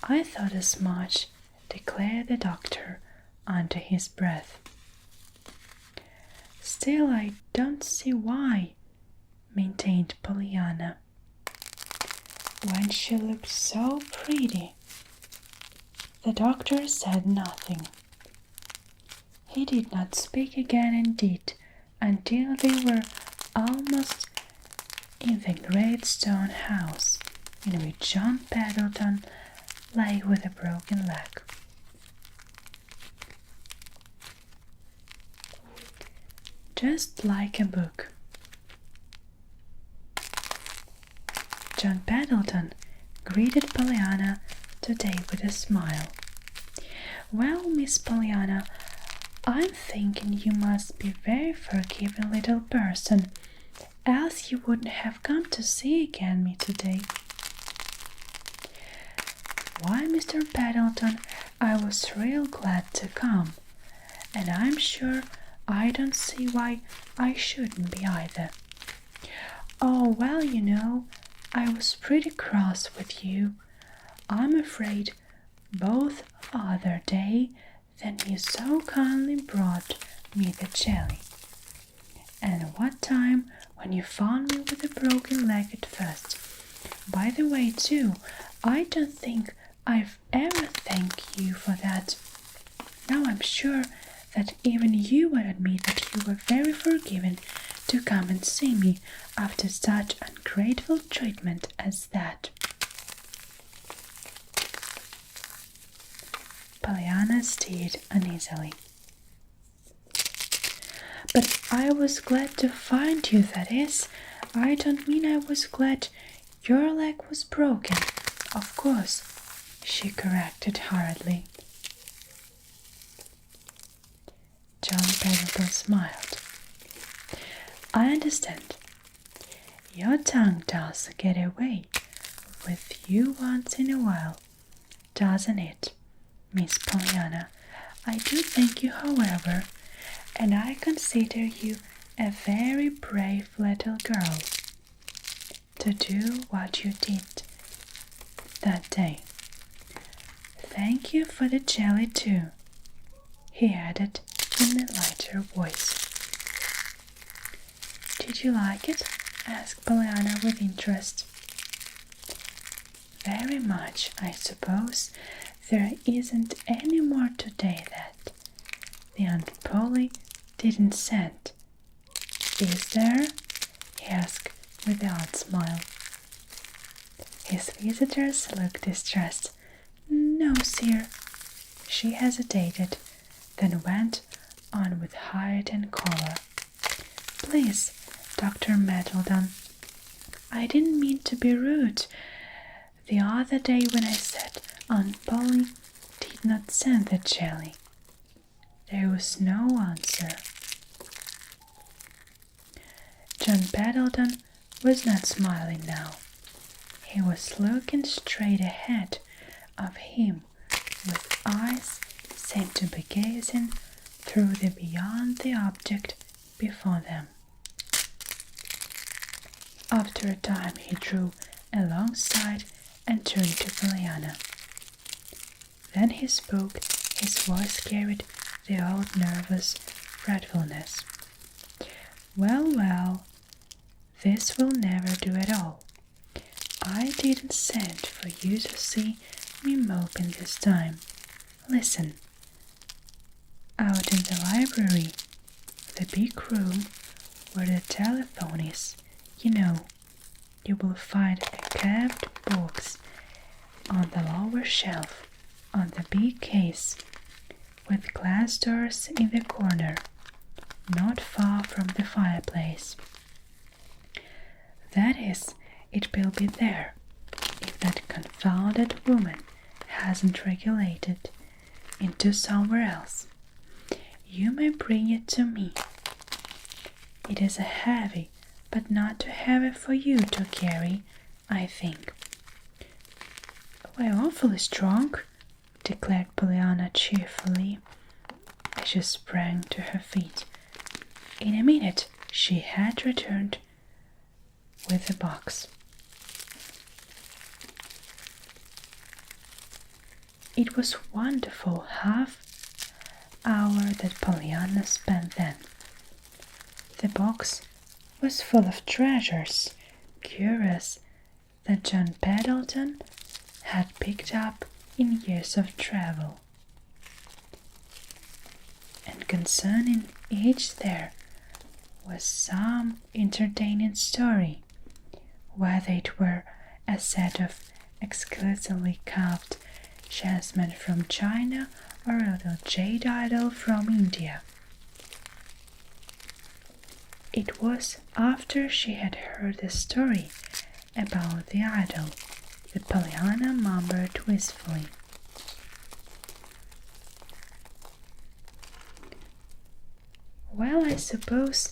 "I thought as much," declared the doctor under his breath. "Still, I don't see why," maintained Pollyanna, "when she looked so pretty." The doctor said nothing. He did not speak again indeed until they were almost in the great stone house in which John Pendleton lay with a broken leg. "Just like a book." John Pendleton greeted Pollyanna today with a smile. "Well, Miss Pollyanna, I'm thinking you must be a very forgiving little person, else you wouldn't have come to see again me today." "Why, Mr. Pendleton, I was real glad to come, and I'm sure I don't see why I shouldn't be either." "Oh, well, you know, I was pretty cross with you, I'm afraid, both other day then you so kindly brought me the jelly, and what time when you found me with a broken leg at first. By the way, too, I don't think I've ever thanked you for that. Now I'm sure that even you will admit that you were very forgiving to come and see me after such ungrateful treatment as that." Pollyanna stirred uneasily. "But I was glad to find you, that is. I don't mean I was glad your leg was broken, of course," she corrected hurriedly. John Pendleton smiled. "I understand. Your tongue does get away with you once in a while, doesn't it, Miss Pollyanna? I do thank you, however, and I consider you a very brave little girl to do what you did that day. Thank you for the jelly, too," he added in a lighter voice. "Did you like it?" asked Pollyanna with interest. "Very much, I suppose. There isn't any more today that the Aunt Polly didn't send, is there?" he asked with an odd smile. His visitors looked distressed. "No, sir." She hesitated, then went on with heightened color. "Please, Dr. Pendleton, I didn't mean to be rude. The other day when I said Aunt Polly did not send the jelly, There was no answer. John Pendleton was not smiling now. He was looking straight ahead of him with eyes seemed to be gazing through the beyond the object before them. After a time he drew alongside and turned to Pollyanna. Then he spoke. His voice carried the old nervous fretfulness. Well, this will never do at all. I didn't send for you to see me moping this time. Listen. Out in the library, the big room where the telephone is, you will find a carved box on the lower shelf on the big case with glass doors in the corner, not far from the fireplace. That is, it will be there, if that confounded woman hasn't regulated into somewhere else. You may bring it to me. It is a heavy, but not too heavy for you to carry, I think. "We're awfully strong," declared Pollyanna cheerfully as she sprang to her feet. In a minute she had returned with the box. It was wonderful half-hour that Pollyanna spent then. The box was full of treasures, curious that John Pendleton had picked up in years of travel. And concerning each there was some entertaining story, whether it were a set of exquisitely carved jasmine from China or a little jade idol from India. It was after she had heard the story about the idol that Pollyanna murmured wistfully, "Well, I suppose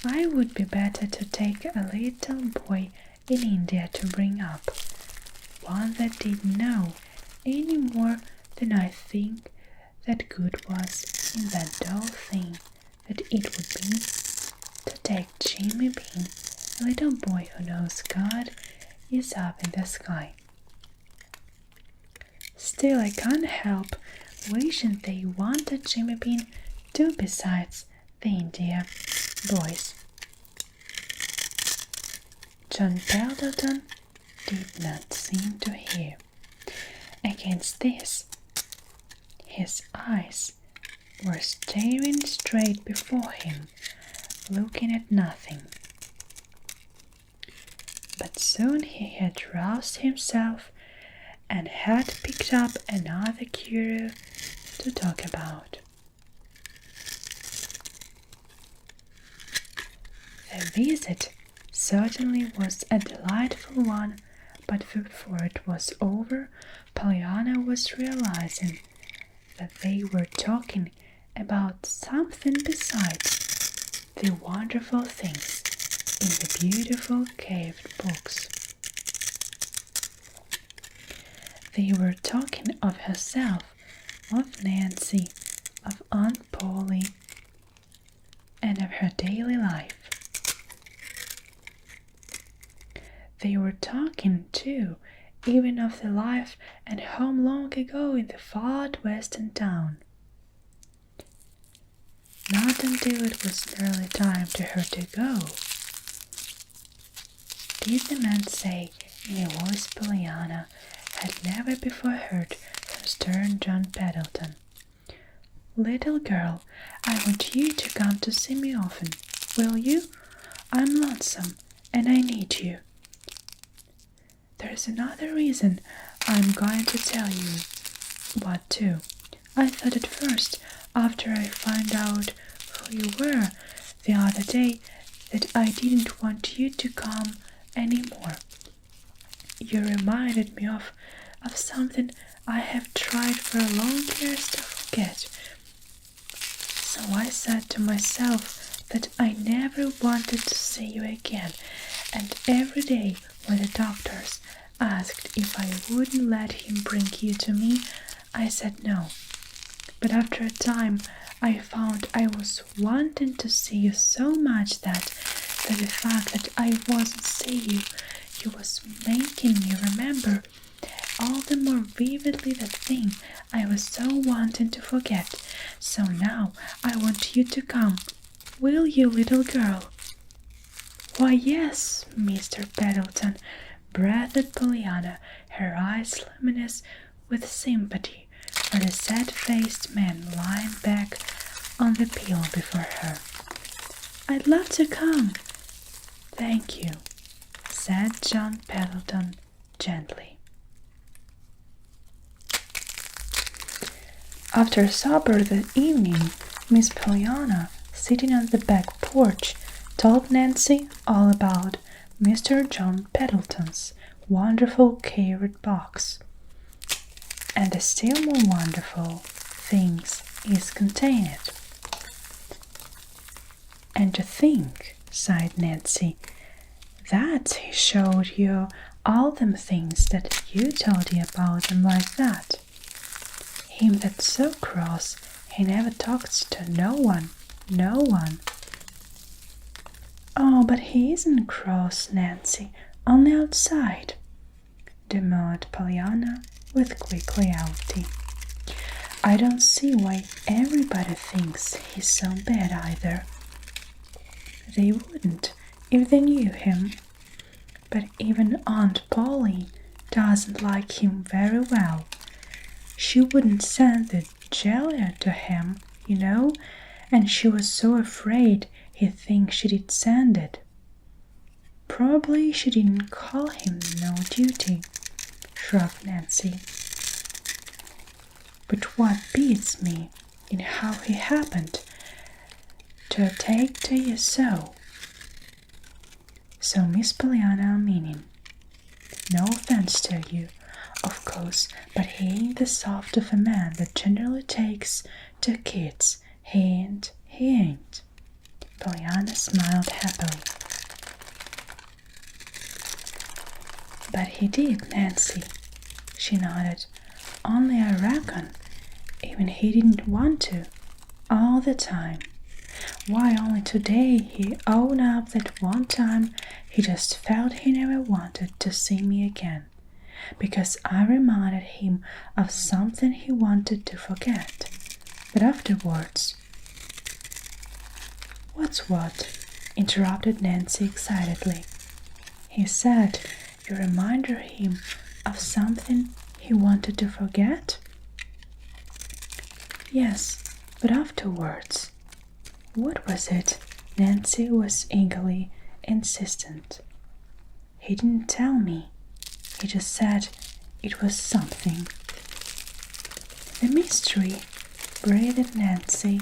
I would be better to take a little boy in India to bring up, one that didn't know any more than I think that good was in that dull thing that it would be to take Jimmy Bean, a little boy who knows God is up in the sky. Still, I can't help wishing they wanted Jimmy Bean too besides the India boys." John Pendleton did not seem to hear. Against this, his eyes were staring straight before him, looking at nothing. But soon he had roused himself and had picked up another curio to talk about. The visit certainly was a delightful one, but before it was over, Pollyanna was realizing that they were talking about something besides the wonderful things in the beautiful caved box. They were talking of herself, of Nancy, of Aunt Polly, and of her daily life. They were talking, too, even of the life and home long ago in the far western town. Not until it was nearly time for her to go did the man say, in a voice Pollyanna had never before heard from stern John Pendleton, "Little girl, I want you to come to see me often. Will you? I'm lonesome, and I need you. There's another reason I'm going to tell you what too. I thought at first, after I found out who you were the other day, that I didn't want you to come any more. You reminded me of something I have tried for a long years to forget. So I said to myself that I never wanted to see you again, and every day when the doctors asked if I wouldn't let him bring you to me, I said no. But after a time, I found I was wanting to see you so much that the fact that I wasn't seeing you was making me remember all the more vividly that thing I was so wanting to forget. So now I want you to come. Will you, little girl? Why, yes, Mr. Pendleton, breathed Pollyanna, her eyes luminous with sympathy for the sad-faced man lying back on the pillow before her. I'd love to come. Thank you, said John Pendleton gently. After supper that evening, Miss Pollyanna, sitting on the back porch, told Nancy all about Mr. John Pendleton's wonderful carrot box, and the still more wonderful things it contained. And to think, sighed Nancy, that he showed you all them things that you told you about them like that. Him that's so cross, he never talks to no one. Oh, but he isn't cross, Nancy, only outside, demurred Pollyanna with quick reality. I don't see why everybody thinks he's so bad either. They wouldn't if they knew him. But even Aunt Polly doesn't like him very well. She wouldn't send the jelly to him, you know, and she was so afraid he'd think she did send it. Probably she didn't call him no duty, shrugged Nancy. But what beats me in how he happened to take to you so. So Miss Pollyanna meaning, no offense to you, of course, but he ain't the soft of a man that generally takes to kids. He ain't. Pollyanna smiled happily. But he did, Nancy. She nodded. Only I reckon, even he didn't want to, all the time. Why, only today he owned up that one time he just felt he never wanted to see me again, because I reminded him of something he wanted to forget. But afterwards... What's what? Interrupted Nancy excitedly. He said you reminded him of something he wanted to forget? Yes, but afterwards. What was it? Nancy was eagerly insistent. He didn't tell me. He just said it was something. The mystery, breathed Nancy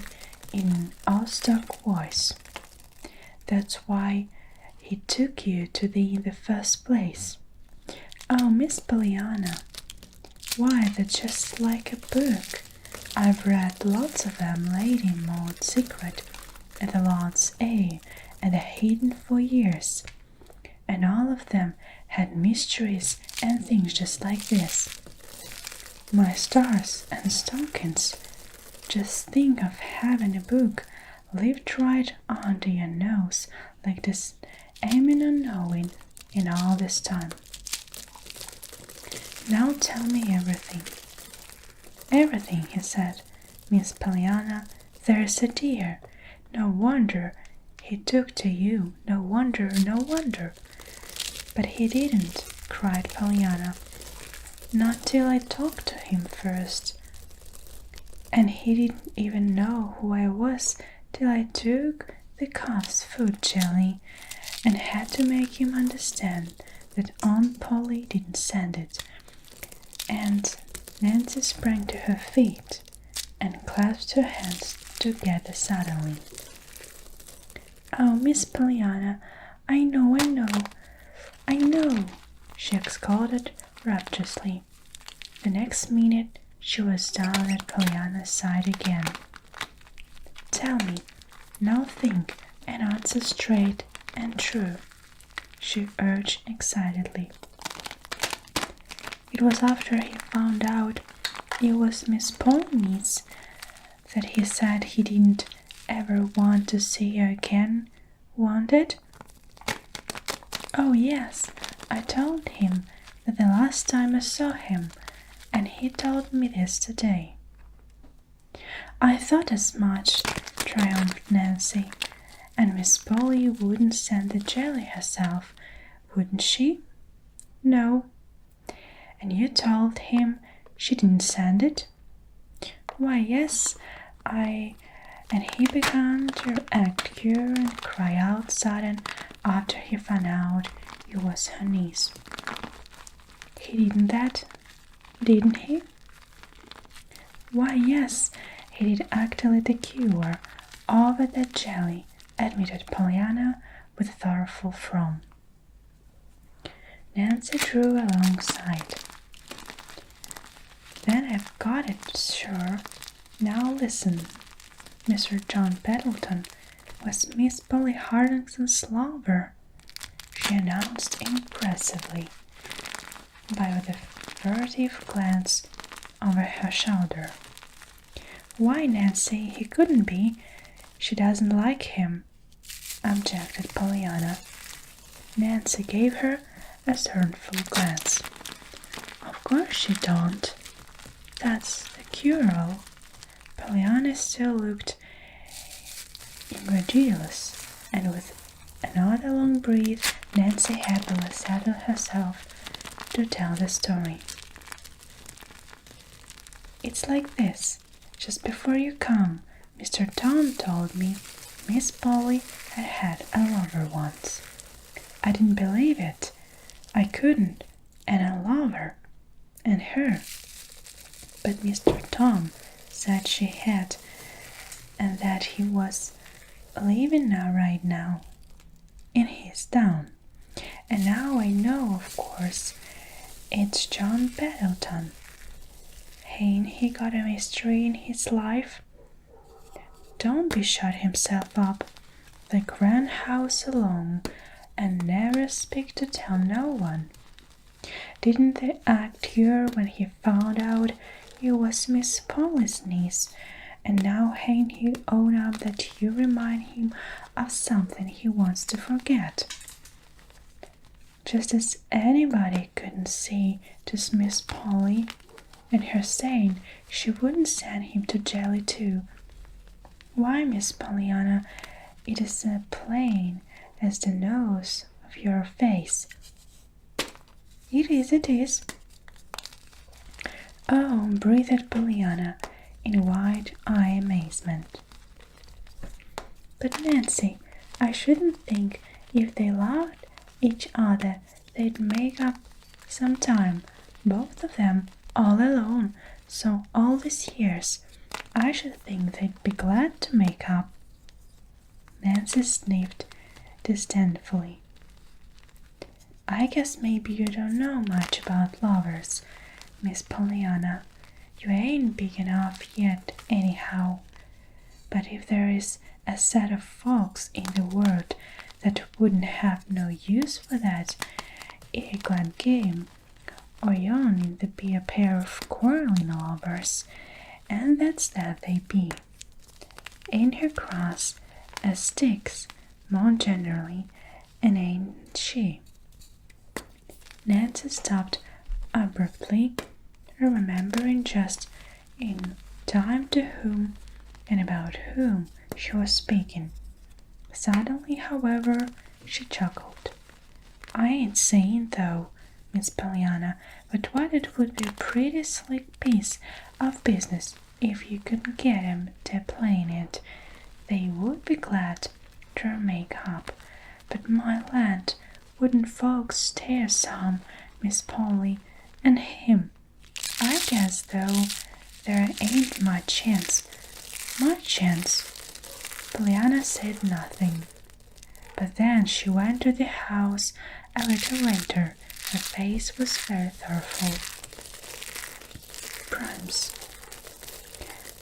in an awestruck voice. That's why he took you to thee in the first place. Oh, Miss Pollyanna, why, that's just like a book. I've read lots of them, Lady Maud's Secret, and the Lord's A, and The Hidden for years, and all of them had mysteries and things just like this. My stars and stockings, just think of having a book lived right under your nose like this, aiming and knowing in all this time. Now tell me everything. Everything, he said. Miss Pollyanna, there's a dear. No wonder he took to you. No wonder. But he didn't, cried Pollyanna. Not till I talked to him first. And he didn't even know who I was till I took the calf's food jelly and had to make him understand that Aunt Polly didn't send it. And Nancy sprang to her feet and clasped her hands together suddenly. Oh, Miss Pollyanna, I know, she exclaimed rapturously. The next minute she was down at Pollyanna's side again. tell me. Now think and answer straight and true," she urged excitedly. It was after he found out it was Miss Polly's that he said he didn't ever want to see her again. Wanted? Oh yes, I told him that the last time I saw him, and he told me this today. I thought as much, triumphed Nancy. And Miss Polly wouldn't send the jelly herself, wouldn't she? No. And you told him she didn't send it? Why, yes, and he began to act queer and cry out sudden after he found out it was her niece. He didn't that, didn't he? Why, yes, he did act a little queer over that jelly, admitted Pollyanna with a thoughtful frown. Nancy drew a long sigh. Then I've got it, sure. Now listen. Mr. John Pendleton was Miss Polly Hartingson's lover, she announced impressively, with a furtive glance over her shoulder. Why, Nancy, he couldn't be. She doesn't like him, objected Pollyanna. Nancy gave her a scornful glance. Of course she don't. That's the cure-all. Pollyanna still looked incredulous, and with another long breath, Nancy happily settled herself to tell the story. It's like this. Just before you come, Mr. Tom told me Miss Polly had a lover once. I didn't believe it. I couldn't, and I love her, and her. But Mr. Tom said she had, and that he was leaving right now in his town. And now I know, of course, it's John Pendleton. Ain't he got a mystery in his life? Don't be shut himself up, the grand house alone, and never speak to tell no one. Didn't they act here when he found out you was Miss Polly's niece, and now ain't he own up that you remind him of something he wants to forget? Just as anybody couldn't see to Miss Polly, and her saying she wouldn't send him to jelly too. Why, Miss Pollyanna, it is as plain as the nose of your face. It is. Oh, breathed Pollyanna in wide-eyed amazement. But Nancy, I shouldn't think if they loved each other they'd make up some time, both of them, all alone, so all these years. I should think they'd be glad to make up. Nancy sniffed disdainfully. I guess maybe you don't know much about lovers, Miss Pollyanna. You ain't big enough yet, anyhow. But if there is a set of folks in the world that wouldn't have no use for that eggplant game, or you only to be a pair of quarreling lovers, and that's that they be. Ain't her cross as sticks, more generally, and ain't she? Nancy stopped abruptly, remembering just in time to whom and about whom she was speaking. Suddenly, however, she chuckled. I ain't saying, though, Miss Pollyanna, but what it would be a pretty slick piece of business if you could get 'em to playing it. They would be glad to make up. But my land, wouldn't folks stare some, Miss Polly, and him? I guess, though, there ain't much chance. Much chance. Pollyanna said nothing. But then she went to the house a little later. Her face was very thoughtful. Primes.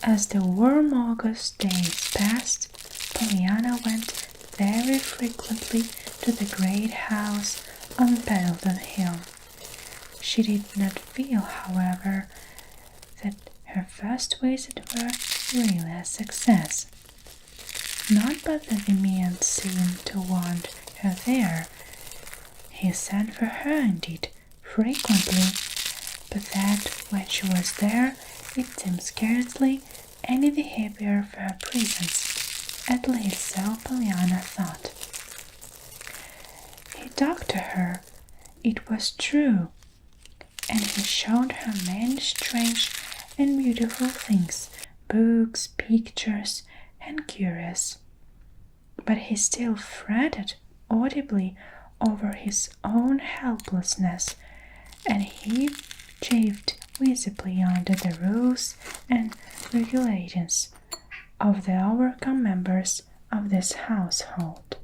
As the warm August days passed, Pollyanna went very frequently to the great house on Pendleton Hill. She did not feel, however, that her first visit were really a success. Not but that the man seemed to want her there. He sent for her indeed frequently, but that when she was there it seemed scarcely any the happier for her presence. At least so Pollyanna thought. He talked to her, it was true, and he showed her many strange and beautiful things, books, pictures, and curious. But he still fretted audibly over his own helplessness, and he chafed visibly under the rules and regulations of the overcome members of this household.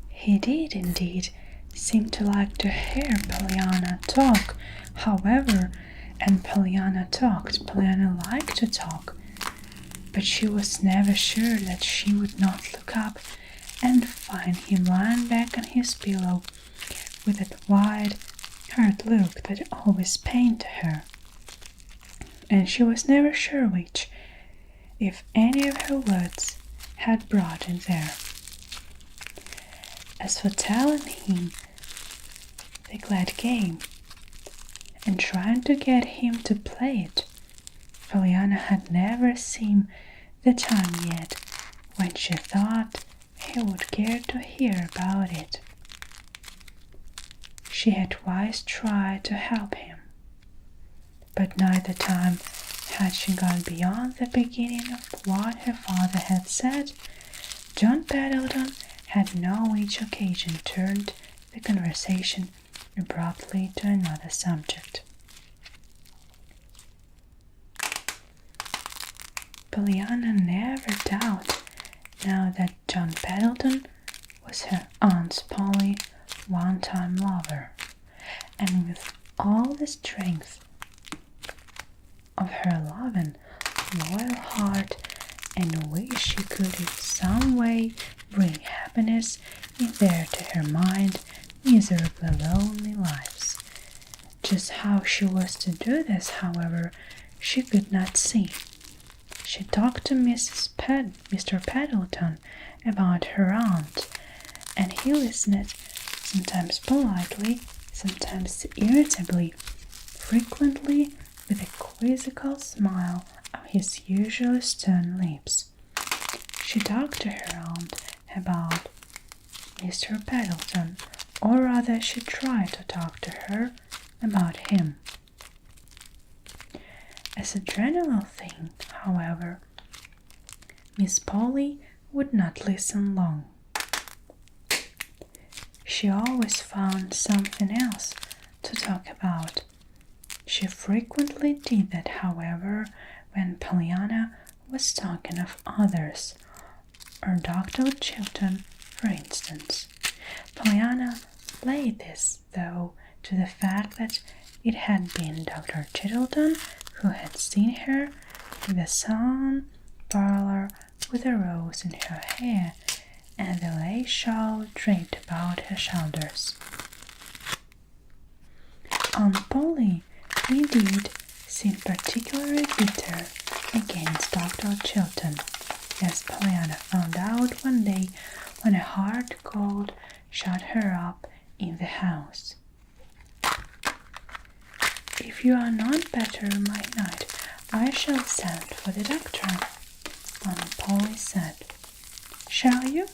He did indeed seem to like to hear Pollyanna talk, however, and Pollyanna talked. Pollyanna liked to talk, but she was never sure that she would not look up and find him lying back on his pillow with that wide, hurt look that always pained her. And she was never sure which, if any of her words, had brought him there. As for telling him the glad game and trying to get him to play it, Pollyanna had never seen the time yet when she thought he would care to hear about it. She had twice tried to help him, but neither time had she got beyond the beginning of what her father had said. John Pendleton had on each occasion turned the conversation abruptly to another subject. Pollyanna never doubted now that John Pendleton was her Aunt Polly's one-time lover, and with all the strength of her loving, loyal heart, and wish she could in some way bring happiness in their, to her mind, miserably lonely lives. Just how she was to do this, however, she could not see. She talked to Mr. Pendleton about her aunt, and he listened, sometimes politely, sometimes irritably, frequently with a quizzical smile on his usually stern lips. She talked to her aunt about Mr. Pendleton, or rather she tried to talk to her about him. As a general thing, however, Miss Polly would not listen long. She always found something else to talk about. She frequently did that, however, when Pollyanna was talking of others, or Dr. Chilton, for instance. Pollyanna laid this, though, to the fact that it had been Dr. Chilton who had seen her in the sun parlor with a rose in her hair and the lace shawl draped about her shoulders. Aunt Polly, indeed, seemed particularly bitter against Dr. Chilton, as Pollyanna found out one day when a hard cold shut her up in the house. "If you are not better by night, I shall send for the doctor," Aunt Polly said. "Shall you?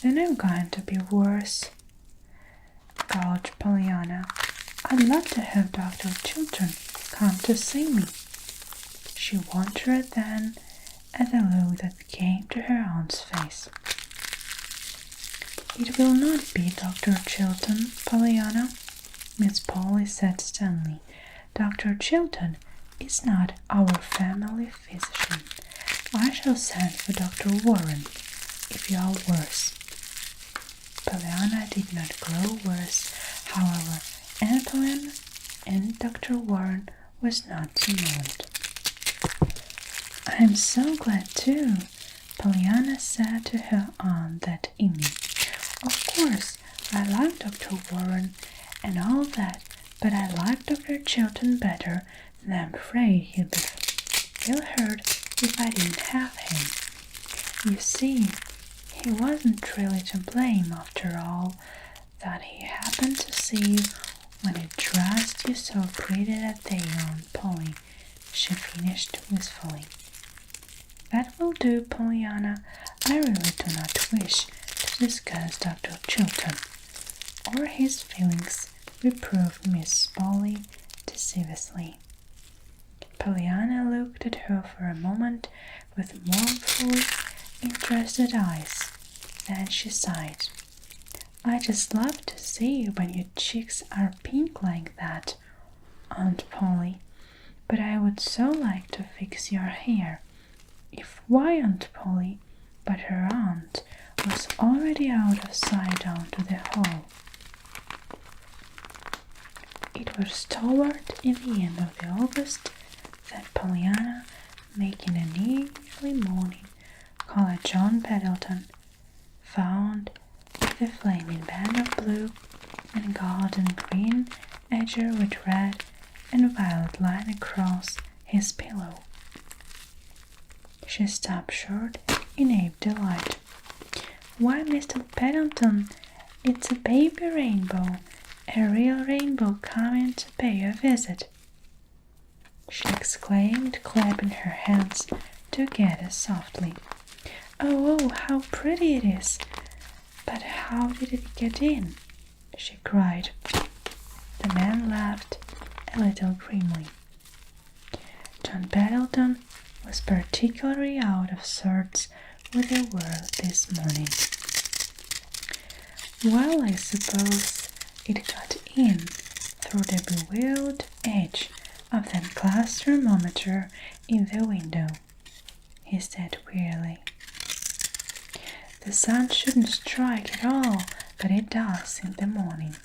Then I'm going to be worse," gulped Pollyanna. "I'd love to have Dr. Chilton come to see me." She wondered then at the look that came to her aunt's face. "It will not be Dr. Chilton, Pollyanna," Miss Polly said sternly. "Dr. Chilton is not our family physician. I shall send for Dr. Warren if you are worse." Pollyanna did not grow worse, however, and Pollyanna and Dr. Warren was not so moved. I'm so glad too, Pollyanna said to her aunt that evening. Of course, I like Dr. Warren and all that, but I like Dr. Chilton better, and I'm afraid he'd feel hurt if I didn't have him. You see, he wasn't really to blame after all. That he happened to see you when he dressed you so pretty that day, Aunt Polly, she finished wistfully. That will do, Pollyanna. I really do not wish to discuss Dr. Chilton or his feelings, reproved Miss Polly decisively. Pollyanna looked at her for a moment with mournfully interested eyes. Then she sighed. I just love to see you when your cheeks are pink like that, Aunt Polly. But I would so like to fix your hair. If why, Aunt Polly? But her aunt was already out of sight down to the hall. It was toward in the end of the August that Pollyanna, making an early morning call at John Pendleton, found the flaming band of blue and golden green edged with red and violet line across his pillow. She stopped short in ape delight. Why, Mr. Pendleton, it's a baby rainbow, a real rainbow coming to pay you a visit, she exclaimed, clapping her hands together softly. Oh, how pretty it is! But how did it get in? She cried. The man laughed a little grimly. John Pendleton was particularly out of sorts with the world this morning. Well, I suppose it got in through the bewildered edge of that glass thermometer in the window, he said wearily. The sun shouldn't strike at all, but it does in the morning.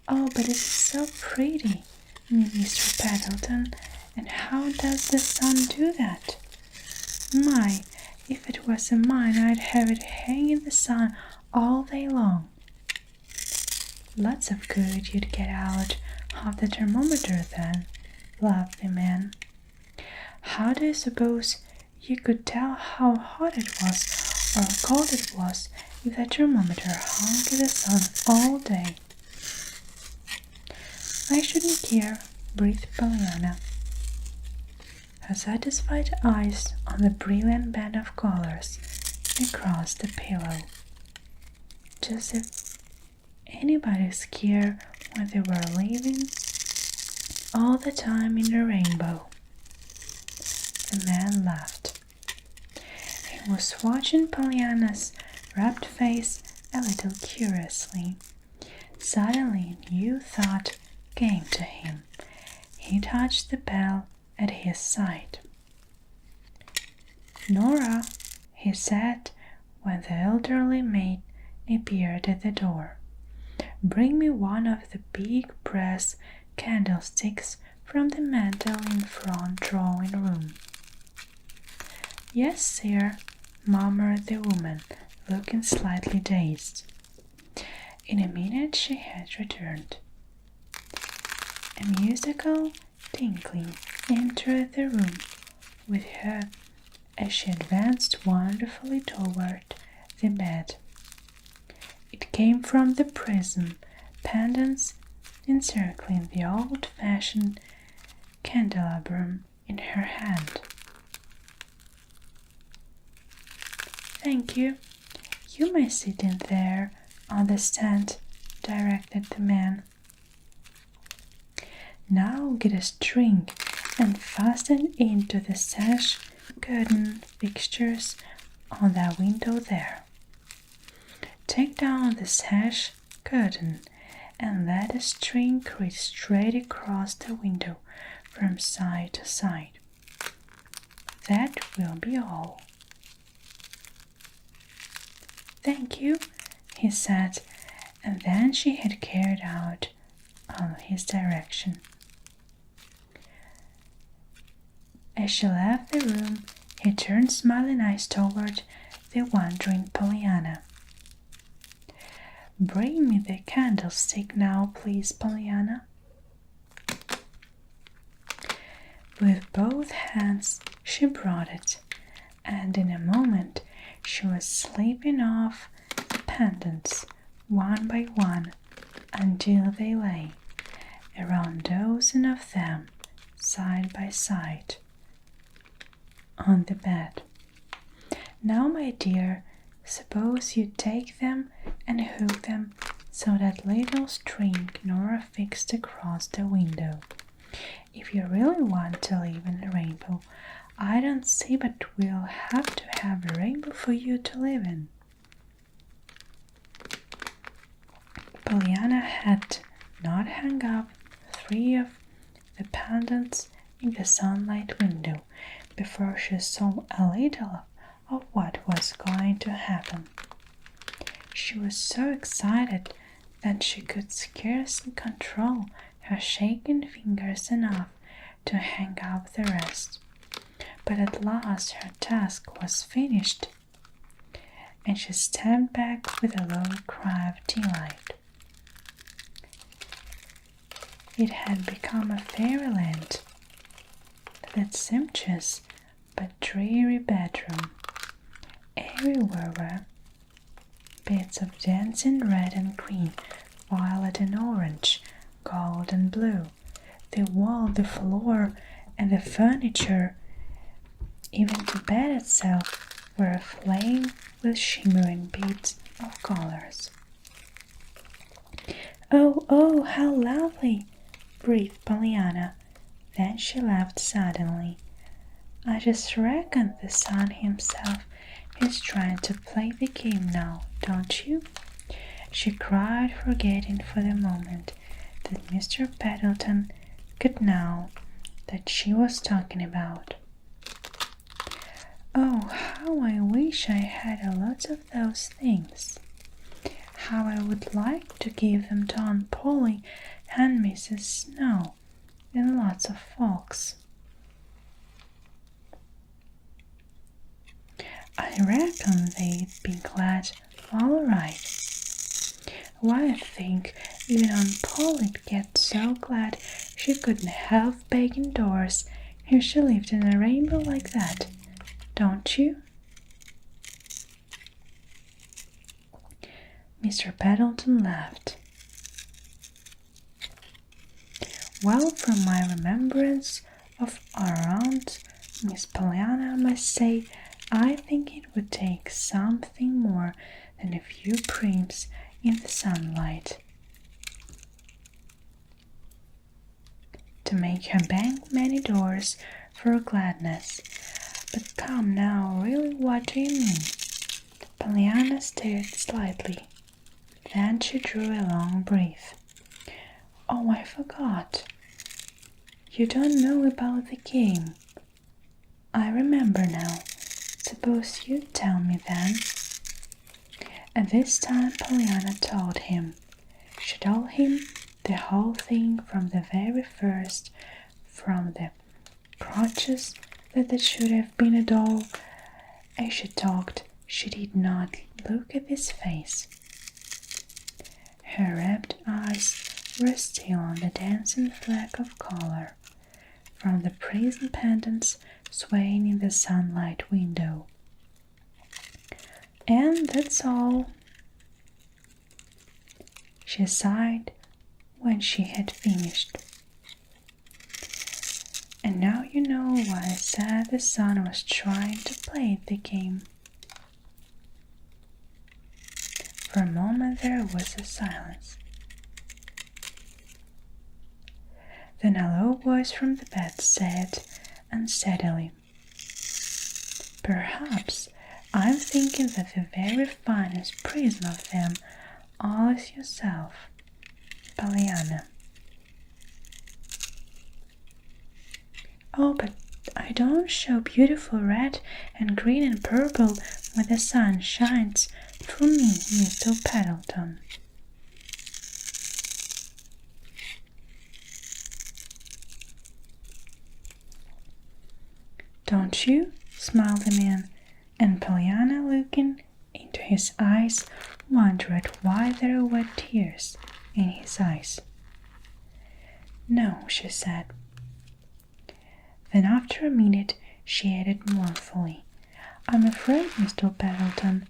Oh, but it's so pretty, Mr. Pendleton, and how does the sun do that? My, if it was a mine, I'd have it hang in the sun all day long. Lots of good you'd get out of the thermometer then, laughed the man. How do you suppose you could tell how hot it was or cold it was if the thermometer hung in the sun all day? I shouldn't care, breathed Pollyanna, her satisfied eyes on the brilliant band of colors across the pillow. Just if anybody's care when they were living all the time in the rainbow. The man laughed. He was watching Pollyanna's rapt face a little curiously. Suddenly a new thought came to him. He touched the bell at his side. Nora, he said when the elderly maid appeared at the door, bring me one of the big brass candlesticks from the mantel in front drawing room. Yes, sir, murmured the woman, looking slightly dazed. In a minute she had returned. A musical tinkling entered the room with her as she advanced wonderfully toward the bed. It came from the prism pendants encircling the old-fashioned candelabrum in her hand. Thank you. You may sit in there on the stand, directed the man. Now get a string and fasten it into the sash curtain fixtures on that window there. Take down the sash curtain and let the string creep straight across the window from side to side. That will be all. Thank you, he said, and then she had carried out on his direction. A As she left the room, he turned smiling eyes toward the wondering Pollyanna. "Bring me the candlestick now, please, Pollyanna." With both hands she brought it, and in a moment she was slipping off the pendants one by one until they lay, around dozen of them, side by side, on the bed. "Now, my dear, suppose you take them and hook them so that little string Nora fixed across the window. If you really want to live in a rainbow, I don't see but we'll have to have a rainbow for you to live in." Pollyanna had not hung up 3 of the pendants in the sunlight window before she saw a little of what was going to happen. She was so excited that she could scarcely control her shaking fingers enough to hang up the rest. But at last her task was finished, and she stepped back with a low cry of delight. It had become a fairyland, that sumptuous but dreary bedroom. Everywhere were bits of dancing red and green, violet and orange, gold and blue. The wall, the floor, and the furniture, even the bed itself, were aflame with shimmering beads of colors. "Oh, oh, how lovely!" breathed Pollyanna. Then she laughed suddenly. "I just reckon the sun himself is trying to play the game now, don't you?" she cried, forgetting for the moment that Mr. Pendleton could know that she was talking about. "Oh, how I wish I had a lot of those things. How I would like to give them to Aunt Polly and Mrs. Snow and lots of folks. I reckon they'd be glad, all right. Why, I think even Aunt Polly'd get so glad she couldn't help begging doors if she lived in a rainbow like that, don't you?" Mr. Pendleton laughed. "Well, from my remembrance of our aunt, Miss Pollyanna, I must say, I think it would take something more than a few prints in the sunlight to make her bang many doors for gladness. But come now, really, what do you mean?" Pollyanna stared slightly. Then she drew a long breath. "Oh, I forgot. You don't know about the game. I remember now. Suppose you tell me then." And this time Pollyanna told him. She told him the whole thing from the very first, from the crutches that should have been a doll. As she talked, she did not look at his face. Her rapt eyes were still on the dancing fleck of color from the prism pendants swaying in the sunlight window. "And that's all," she sighed when she had finished. "And now you know why I said the sun was trying to play the game." For a moment there was a silence. Then a low voice from the bed said unsteadily, "Perhaps I'm thinking that the very finest prism of them all is yourself, Pollyanna." "Oh, but I don't show beautiful red and green and purple when the sun shines through me, Mr. Pendleton." don't you?" smiled the man, and Pollyanna, looking into his eyes, wondered why there were tears in his eyes. "No," she said. Then after a minute she added mournfully, "I'm afraid, Mr. Pendleton,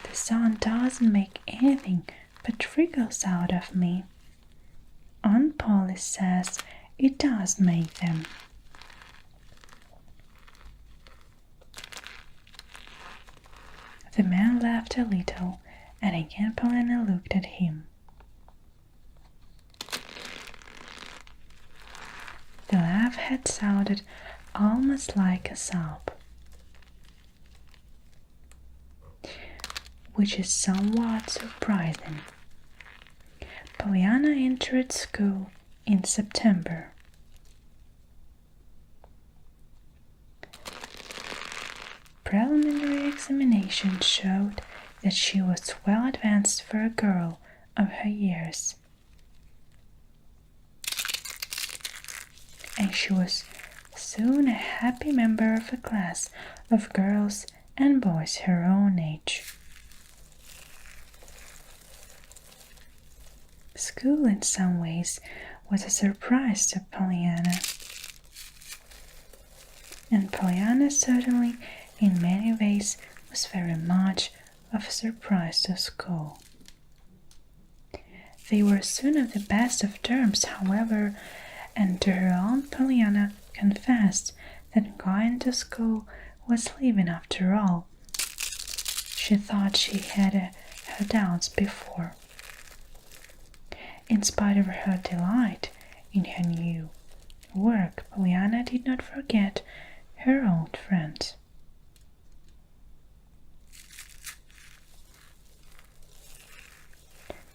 the sun doesn't make anything but trickles out of me. Aunt Polly says it does make them." The man laughed a little, and again Pollyanna looked at him. The laugh had sounded almost like a sob, which is somewhat surprising. Pollyanna entered school in September. Preliminary examination showed that she was well advanced for a girl of her years, and she was soon a happy member of a class of girls and boys her own age. School in some ways was a surprise to Pollyanna, and Pollyanna certainly in many ways was very much of a surprise to school. They were soon on the best of terms, however, and to her Aunt Pollyanna confessed that going to school was living after all. She thought she had her doubts before. In spite of her delight in her new work, Pollyanna did not forget her old friends.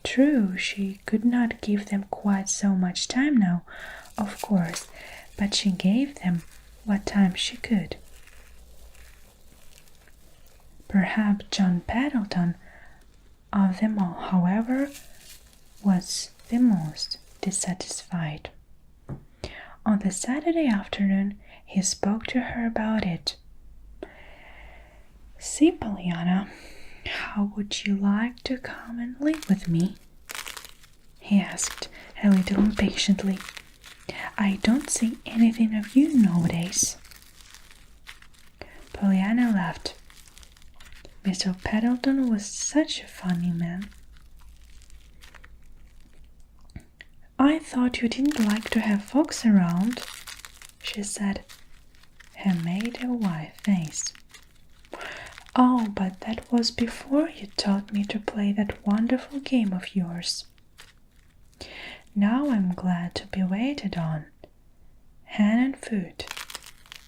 True, she could not give them quite so much time now, of course, but she gave them what time she could. Perhaps John Pendleton, of them all, however, was the most dissatisfied. On the Saturday afternoon, he spoke to her about it. "See, Pollyanna, how would you like to come and live with me?" he asked a little impatiently. "I don't see anything of you nowadays." Pollyanna laughed. Mr. Pendleton was such a funny man. "I thought you didn't like to have folks around," she said. He made a white face. "Oh, but that was before you taught me to play that wonderful game of yours. Now I'm glad to be waited on. Hand and foot.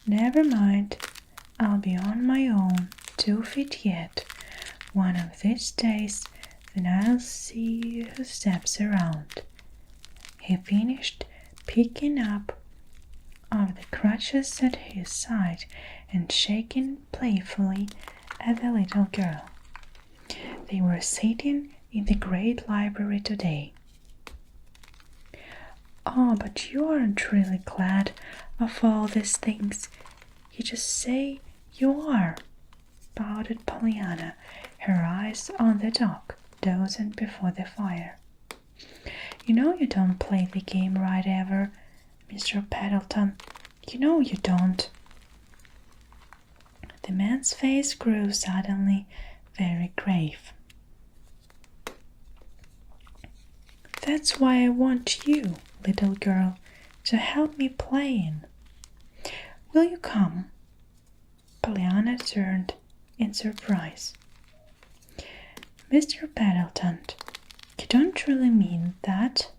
Never mind, I'll be on my own 2 feet yet. One of these days, then I'll see who steps around." He finished picking up of the crutches at his side and shaking playfully at the little girl. They were sitting in the great library today. "Oh, but you aren't really glad of all these things. You just say you are," pouted Pollyanna, her eyes on the dog dozing before the fire. "You know you don't play the game right ever, Mr. Pendleton. You know you don't." The man's face grew suddenly very grave. "That's why I want you, little girl, to help me playing. Will you come?" Pollyanna turned in surprise. "Mr. Pendleton, you don't really mean that?"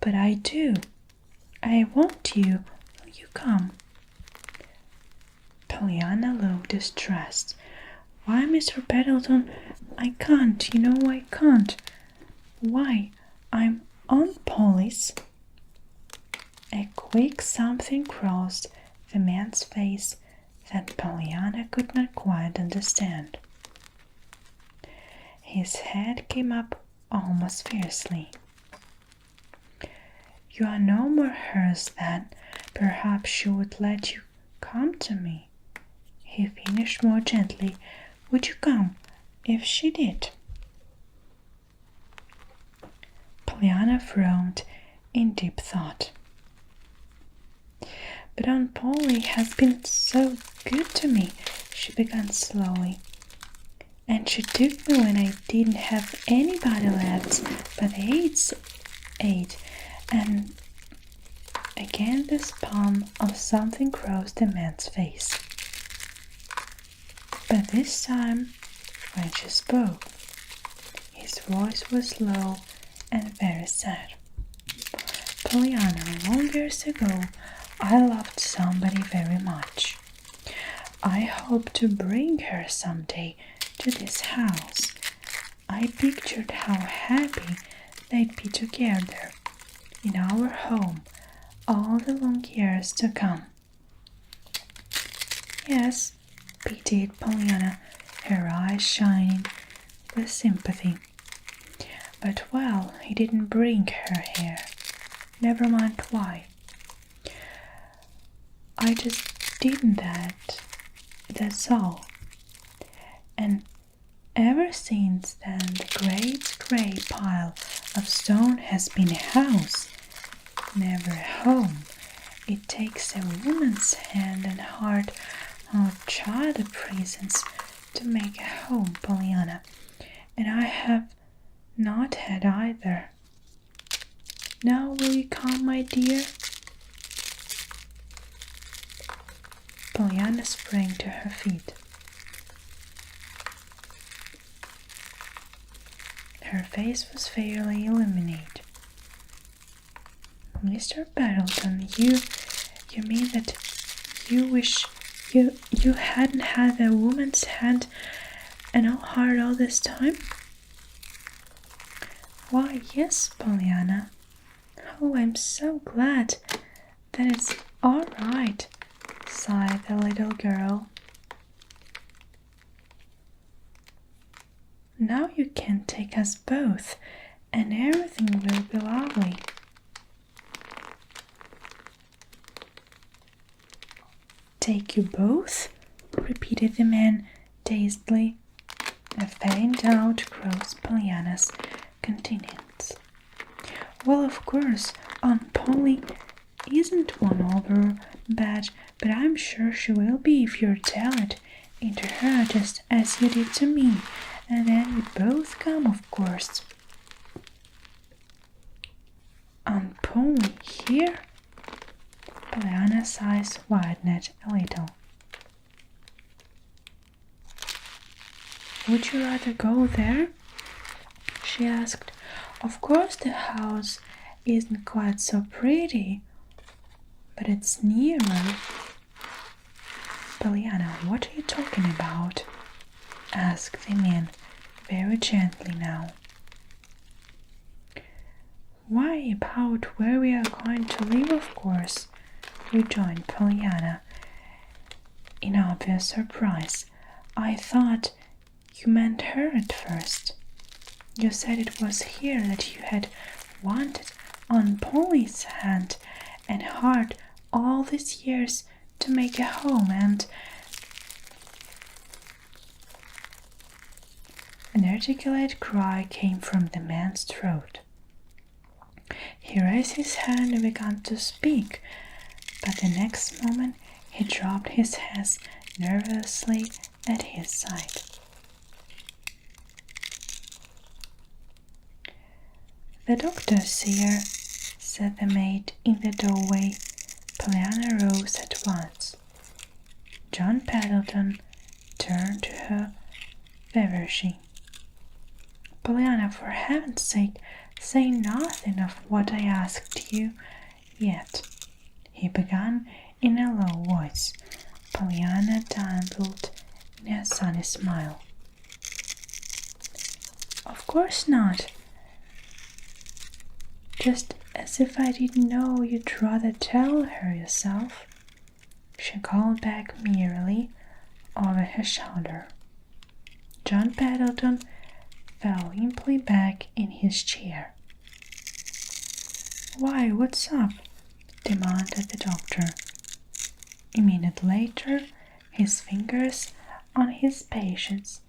"But I do. I want you. Will you come?" Pollyanna looked distressed. "Why, Mr. Pendleton, I can't. You know I can't. Why, I'm Aunt Polly's." A quick something crossed the man's face that Pollyanna could not quite understand. His head came up almost fiercely. You are no more hers then. Perhaps she would let you come to me," he finished more gently. "Would you come if she did?" Pollyanna frowned in deep thought. "But Aunt Polly has been so good to me," she began slowly. "And she took me when I didn't have anybody left but the aid. And again the spasm of something crossed the man's face. But this time, when she spoke, his voice was low and very sad. "Pollyanna, long years ago, I loved somebody very much. I hope to bring her someday to this house. I pictured how happy they'd be together in our home all the long years to come." "Yes," pitied Pollyanna, her eyes shining with sympathy. "But well, he didn't bring her here. Never mind why. I just didn't that's all. And ever since then the great grey pile of stone has been a house, never a home. It takes a woman's hand and heart or child presence to make a home, Pollyanna, and I have not had either. Now will you come, my dear?" Pollyanna sprang to her feet. Her face was fairly illuminated. "Mr. Pendleton, you mean that you wish you hadn't had a woman's hand and no heart all this time?" "Why, yes, Pollyanna. Oh, I'm so glad that it's all right," sighed the little girl. "Now you can take us both, and everything will be lovely." "Take you both?" repeated the man dazedly. A faint doubt crossed Pollyanna's countenance. "Well, of course, Aunt Polly isn't won over bad, but I'm sure she will be if you tell it into her just as you did to me, and then we both come, of course." "Aunt Polly here?" Pollyanna's eyes widened a little. "Would you rather go there?" she asked. "Of course the house isn't quite so pretty, but it's nearer." "Pollyanna, what are you talking about?" asked the man very gently now. "Why, about where we are going to live, of course," rejoined Pollyanna in obvious surprise. "I thought you meant her at first. You said it was here that you had wanted Aunt Polly's hand and heart all these years to make a home, and—" An articulate cry came from the man's throat. He raised his hand and began to speak, but the next moment he dropped his hands nervously at his side. "The doctor's here," said the maid in the doorway. Pollyanna rose at once. John Pendleton turned to her feverishly. "Pollyanna, for heaven's sake, say nothing of what I asked you yet," he began in a low voice. Pollyanna dimpled in a sunny smile. "Of course not. Just as if I didn't know you'd rather tell her yourself," she called back merely over her shoulder. John Pendleton fell limply back in his chair. "Why, what's up?" demanded the doctor. A minute later, his fingers on his patient's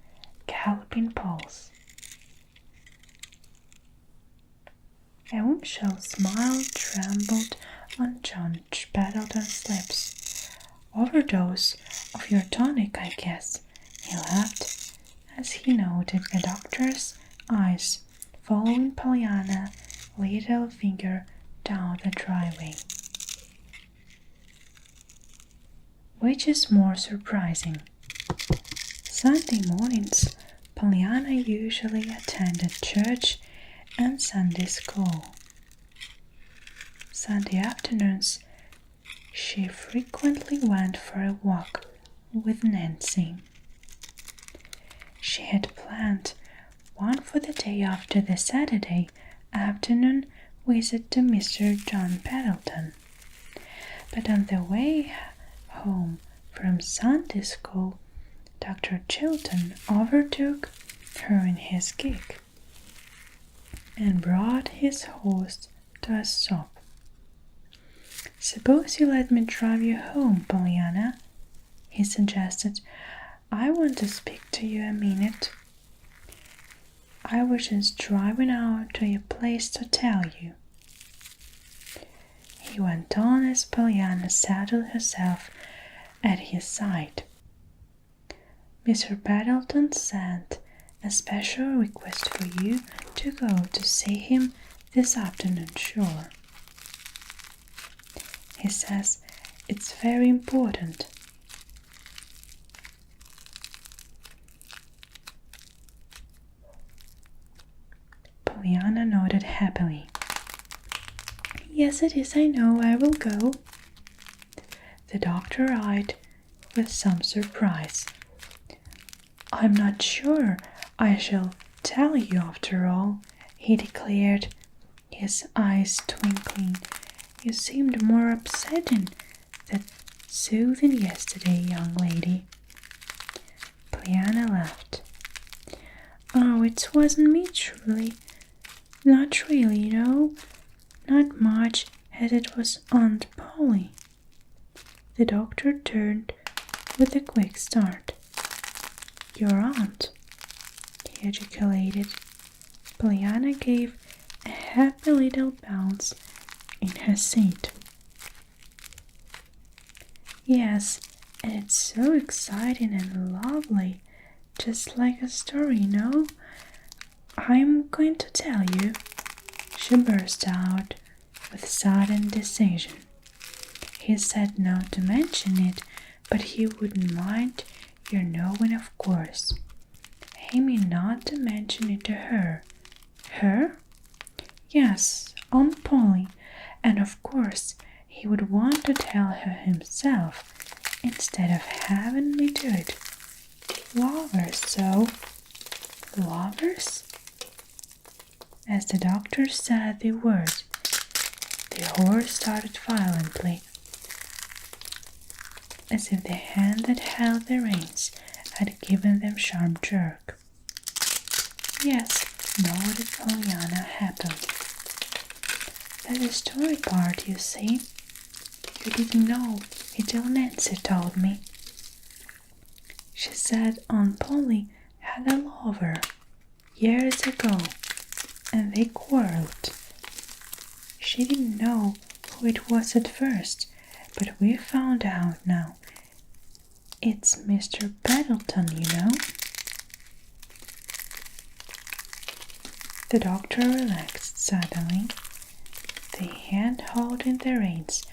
galloping pulse. A whimsical smile trembled on John Pendleton's lips. "Overdose of your tonic, I guess," he laughed, as he noted the doctor's eyes following Pollyanna's little finger down the driveway. Which is more surprising? Sunday mornings, Pollyanna usually attended church and Sunday school. Sunday afternoons, she frequently went for a walk with Nancy. She had planned one for the day after the Saturday afternoon visit to Mr. John Pendleton. But on the way home from Sunday school, Dr. Chilton overtook her in his gig and brought his host to a stop. "Suppose you let me drive you home, Pollyanna," he suggested. "I want to speak to you a minute. I was just driving out to a place to tell you," he went on as Pollyanna settled herself at his side. "Mr. Pendleton sent a special request for you to go to see him this afternoon, sure. He says it's very important." Pollyanna nodded happily. "Yes, it is, I know, I will go." The doctor eyed with some surprise. "I'm not sure I shall tell you after all," he declared, his eyes twinkling. "You seemed more upsetting than soothing yesterday, young lady." Pollyanna laughed. "Oh, it wasn't me, truly. Not really, you know. Not much, as it was Aunt Polly." The doctor turned with a quick start. "Your aunt," he ejaculated. Pollyanna gave a happy little bounce in her seat. "Yes, and it's so exciting and lovely, just like a story, you know. I'm going to tell you," she burst out with sudden decision. "He said not to mention it, but he wouldn't mind your knowing, of course. He meant not to mention it to her." "Her?" "Yes, Aunt Polly, and of course he would want to tell her himself instead of having me do it. Lovers, so." "Lovers?" As the doctor said the word, the horse started violently, as if the hand that held the reins had given them a sharp jerk. "Yes," nodded Pollyanna happily. "That's the story part, you see. You didn't know until Nancy told me. She said Aunt Polly had a lover years ago, and they quarreled. She didn't know who it was at first, but we found out now. It's Mr. Pendleton, you know." The doctor relaxed suddenly. The hand holding the reins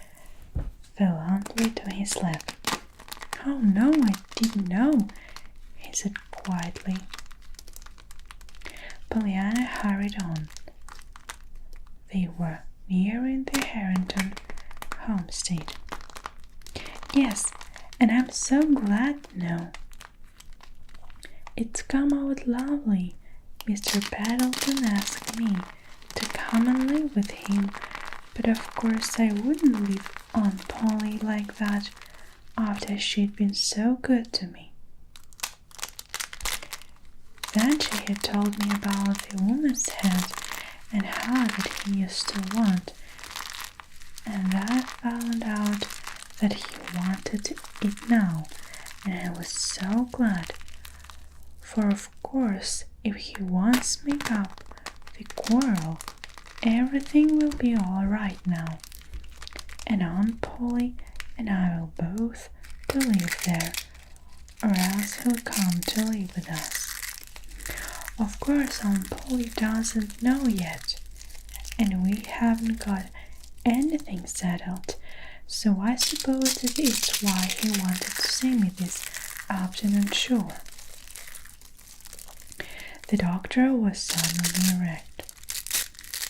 fell lumpily to his lap. "Oh no, I didn't know," he said quietly. Pollyanna hurried on. They were nearing the Harrington homestead. "Yes, and I'm so glad now. It's come out lovely. Mr. Pendleton asked me to come and live with him, but of course I wouldn't leave Aunt Polly like that after she'd been so good to me." Then she had told me about the woman's head and how that he used to want and I found out that he wanted it now, and I was so glad. For of course, if he wants make up the quarrel, everything will be all right now, and Aunt Polly and I will both to live there, or else he'll come to live with us. Of course, Aunt Polly doesn't know yet, and we haven't got anything settled, so I suppose that it's why he wanted to see me this afternoon, sure. The doctor was suddenly erect.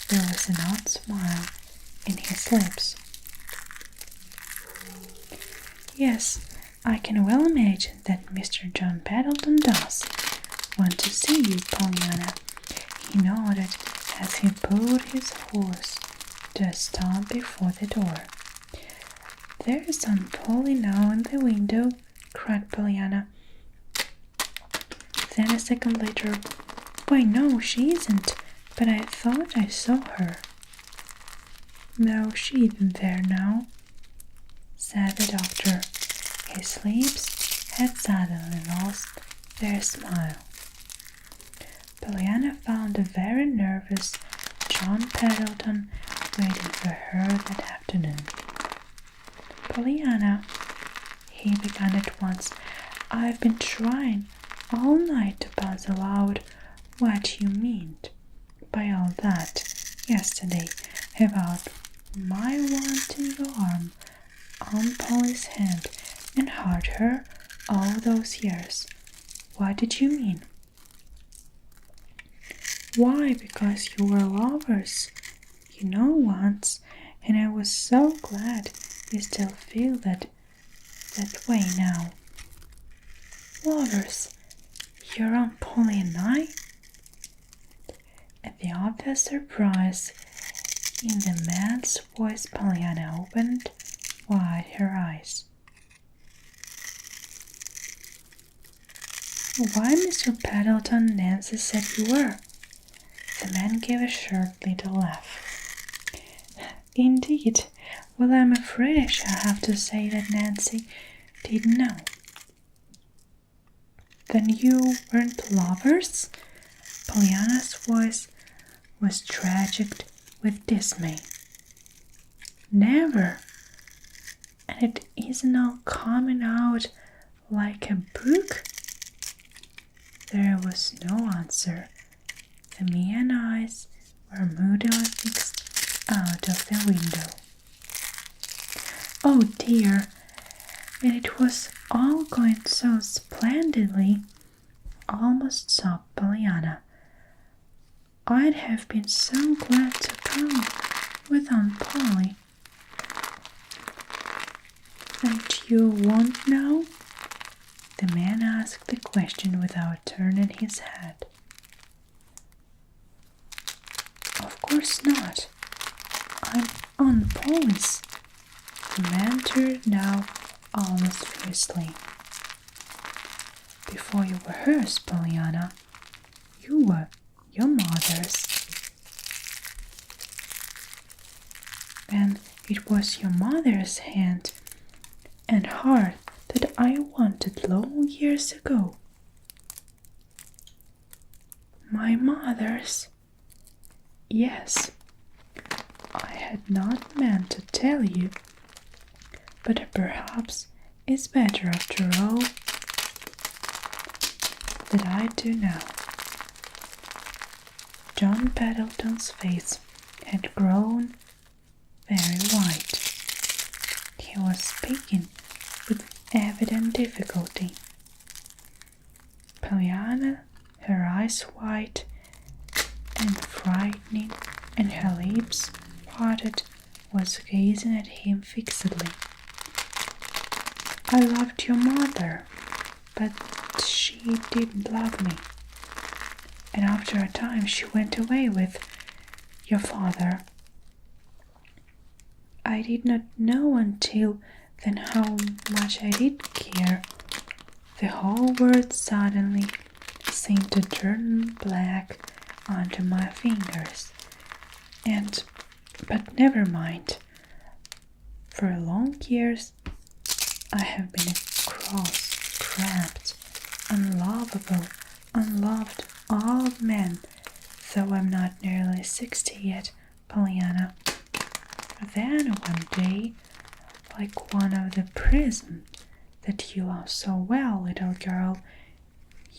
There was an odd smile in his lips. Yes, I can well imagine that Mr. John Pendleton does want to see you, Pollyanna, he nodded as he put his horse to a stop before the door. There's Aunt Polly now in the window, cried Pollyanna. Then a second later, why no, she isn't, but I thought I saw her. No, she isn't there now, said the doctor. His lips had suddenly lost their smile. Pollyanna found a very nervous John Pendleton waiting for her that afternoon. Pollyanna, he began at once, I've been trying all night to puzzle out what you meant by all that yesterday about my wanting your arm on Polly's hand and hurt her all those years. What did you mean? Why, because you were lovers, you know, once, and I was so glad you still feel that way now. Lovers, your Aunt Polly and I? At the obvious surprise in the man's voice, Pollyanna opened wide her eyes. Why, Mr. Pendleton, Nancy said you were. The man gave a short little laugh. Indeed. Well, I'm afraid I shall have to say that Nancy didn't know. Then you weren't lovers? Pollyanna's voice was tragic with dismay. Never. And it isn't all coming out like a brook? There was no answer. The neon eyes were moodily fixed out of the window. Oh dear, and it was all going so splendidly, almost sobbed Pollyanna. I'd have been so glad to come with Aunt Polly. And you won't now? The man asked the question without turning his head. Of course not. I'm Aunt Polly's. The man turned now almost fiercely. Before you were hers, Pollyanna, you were your mother's. And it was your mother's hand and heart that I wanted long years ago. My mother's. Yes, I had not meant to tell you, but perhaps it's better after all that I do now. John Pendleton's face had grown very white. He was speaking with evident difficulty. Pollyanna, her eyes wide and frightening and her lips parted, was gazing at him fixedly. I loved your mother, but she didn't love me. And after a time she went away with your father. I did not know until then how much I did care. The whole world suddenly seemed to turn black under my fingers. But never mind. For long years, I have been a cross, crabbed, unlovable, unloved old man, though I'm not nearly 60 yet, Pollyanna. Then one day, like one of the prism that you love so well, little girl,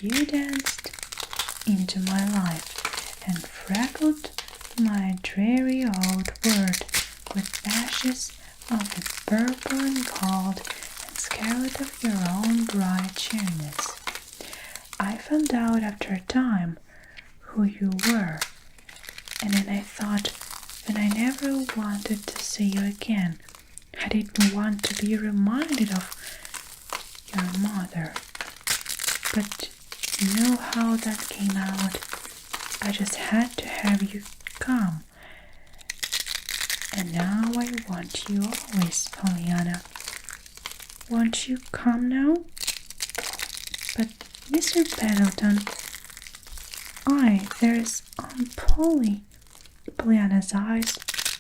you danced into my life and freckled my dreary old world with dashes of the purple and gold and scarlet of your own bright cheeriness. I found out after a time who you were, and then I thought that I never wanted to see you again. I didn't want to be reminded of your mother. But you know how that came out. I just had to have you come. And now I want you always, Pollyanna. Won't you come now? But Mr. Pendleton, there's Aunt Polly. Pollyanna's eyes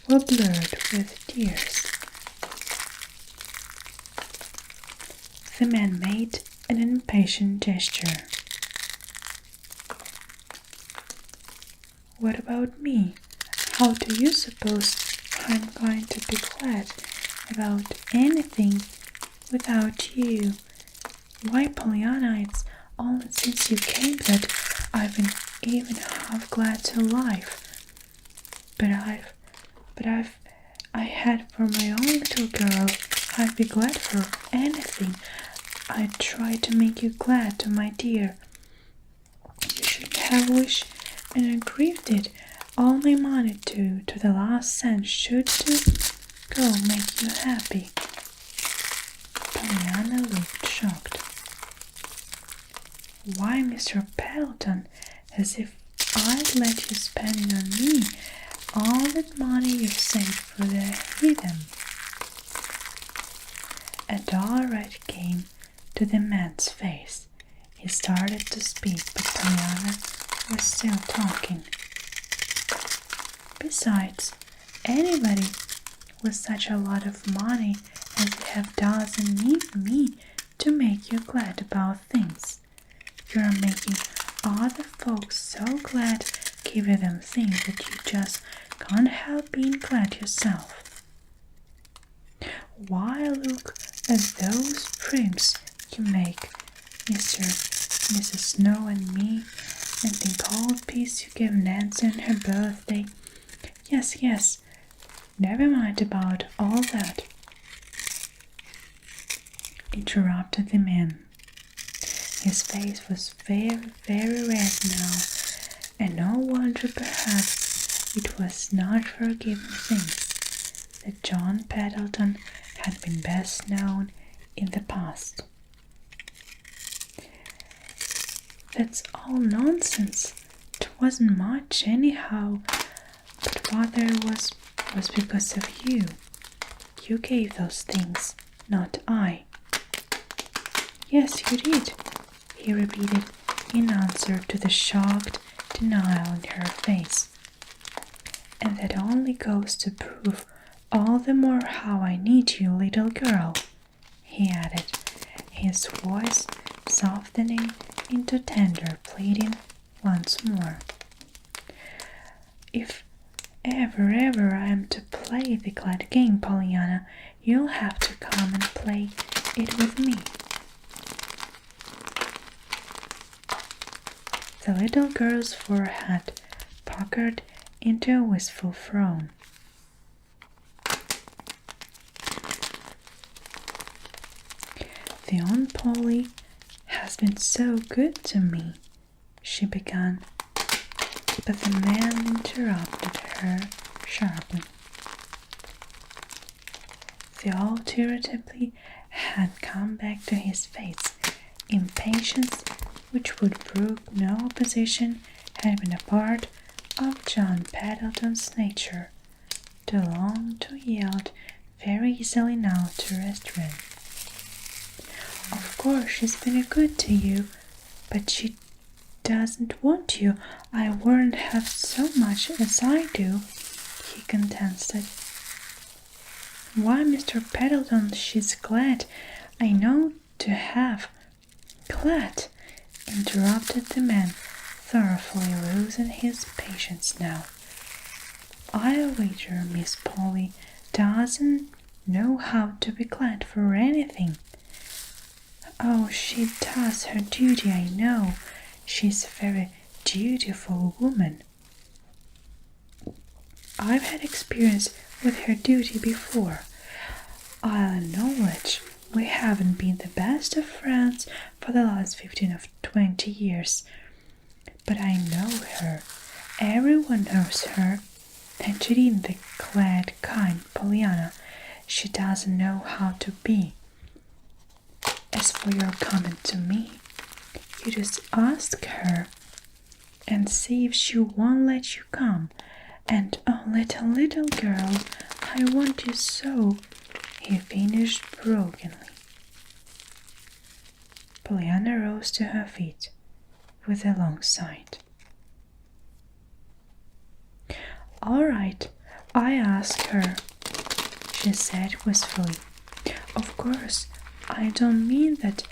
were blurred with tears. The man made an impatient gesture. What about me? How do you suppose I'm going to be glad about anything without you? Why, Pollyanna, it's only since you came that I've been even half glad to life. I had for my own little girl, I'd be glad for anything. I'd try to make you glad, my dear. You should have wished and aggrieved it. All my money to the last cent should go make you happy. Pollyanna looked shocked. Why, Mr. Pendleton, as if I'd let you spend it on me, all that money you've saved for the heathen. A dull red came to the man's face. He started to speak, but Pollyanna was still talking. Besides, anybody with such a lot of money as you have doesn't need me to make you glad about things. You're making other folks so glad, giving them things that you just can't help being glad yourself. Why, look at those trims you make, Mrs. Snow and me, and the gold piece you gave Nancy on her birthday. Yes, never mind about all that, interrupted the man. His face was very, very red now, and no wonder perhaps it was not forgiven things that John Pendleton had been best known in the past. That's all nonsense. It wasn't much anyhow, but what there was because of you. You gave those things, not I. Yes, you did, he repeated in answer to the shocked denial in her face. And that only goes to prove all the more how I need you, little girl, he added, his voice softening into tender pleading once more. If ever I am to play the glad game, Pollyanna, you'll have to come and play it with me. The little girl's forehead puckered into a wistful frown. The Aunt Polly has been so good to me, she began, but the man interrupted her sharply. The old irritability had come back to his face. Impatience, which would brook no opposition, had been a part of John Pendleton's nature, too long to yield very easily now to restraint. Of course she's been good to you, but she doesn't want you. I wouldn't have so much as I do, he contested. Why, Mr. Pendleton, she's glad. I know to have. Glad, interrupted the man, thoroughly losing his patience now. I'll wager Miss Polly doesn't know how to be glad for anything. Oh, she does her duty, I know. She's a very dutiful woman. I've had experience with her duty before. I'll acknowledge we haven't been the best of friends for the last 15 or 20 years. But I know her. Everyone knows her. And she isn't the glad, kind Pollyanna. She doesn't know how to be. As for your comment to me, you just ask her and see if she won't let you come. And oh, little girl, I want you so, he finished brokenly. Pollyanna rose to her feet with a long sigh. All right, I asked her, she said wistfully. Of course, I don't mean that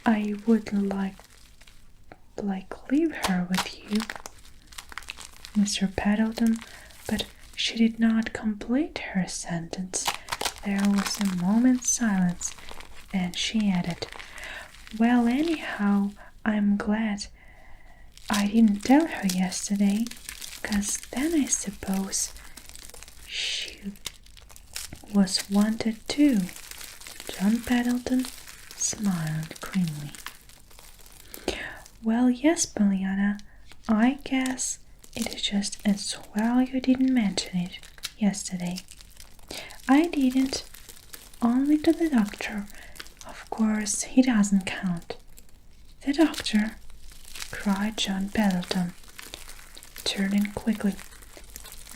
I would like leave her with you, Mr. Pendleton, but she did not complete her sentence. There was a moment's silence, and she added, well, anyhow, I'm glad I didn't tell her yesterday, 'cause then I suppose she was wanted too. John Pendleton smiled grimly. Well, yes, Pollyanna, I guess it is just as well you didn't mention it yesterday. I didn't, only to the doctor. Of course, he doesn't count. The doctor, cried John Pendleton, turning quickly.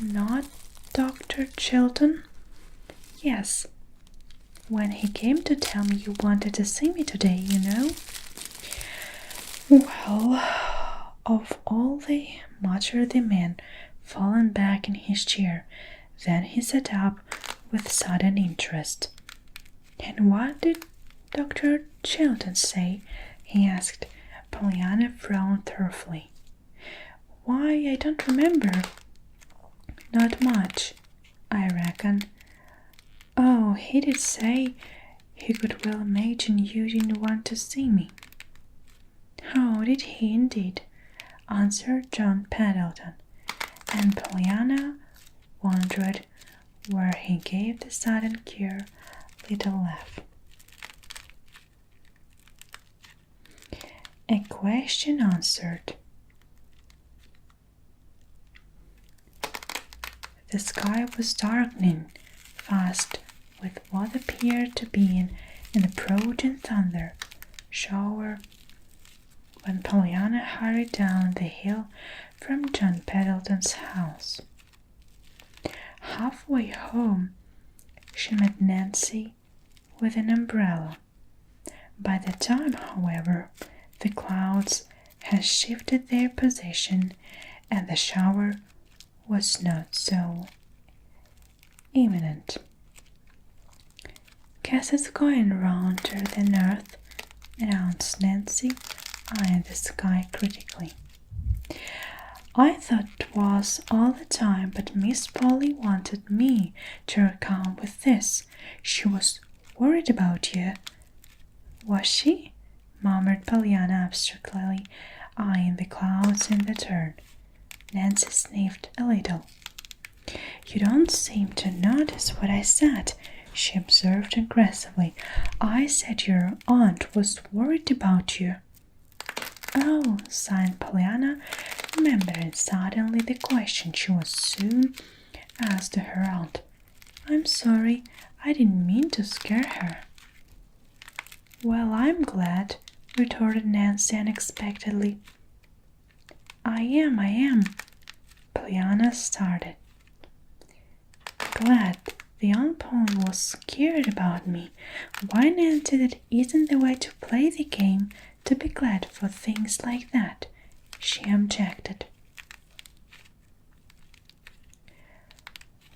Not Dr. Chilton? Yes, when he came to tell me you wanted to see me today, you know. Well, of all the, muttered the man, falling back in his chair. Then he sat up with sudden interest. And what did Dr. Chilton say? He asked. Pollyanna frowned thoughtfully. Why, I don't remember. Not much, I reckon. Oh, he did say he could well imagine you didn't want to see me. Oh, did he indeed? Answered John Pendleton, and Pollyanna wondered where he gave the sudden queer little laugh. A question answered. The sky was darkening fast with what appeared to be an approaching thunder shower when Pollyanna hurried down the hill from John Pendleton's house. Halfway home, she met Nancy with an umbrella. By the time, however, the clouds had shifted their position and the shower was not so imminent. Guess it's going round to the north, announced Nancy, eyeing the sky critically. I thought it was all the time, but Miss Polly wanted me to come with this. She was worried about you. Was she? Murmured Pollyanna abstractedly, eyeing the clouds in the turn. Nancy sniffed a little. You don't seem to notice what I said, she observed aggressively. I said your aunt was worried about you. Oh, sighed Pollyanna, remembering suddenly the question she was soon asked to her aunt. I'm sorry, I didn't mean to scare her. Well, I'm glad, retorted Nancy unexpectedly. I am. Pollyanna started. Glad the Aunt Polly was scared about me. Why, Nancy, that isn't the way to play the game, to be glad for things like that, she objected.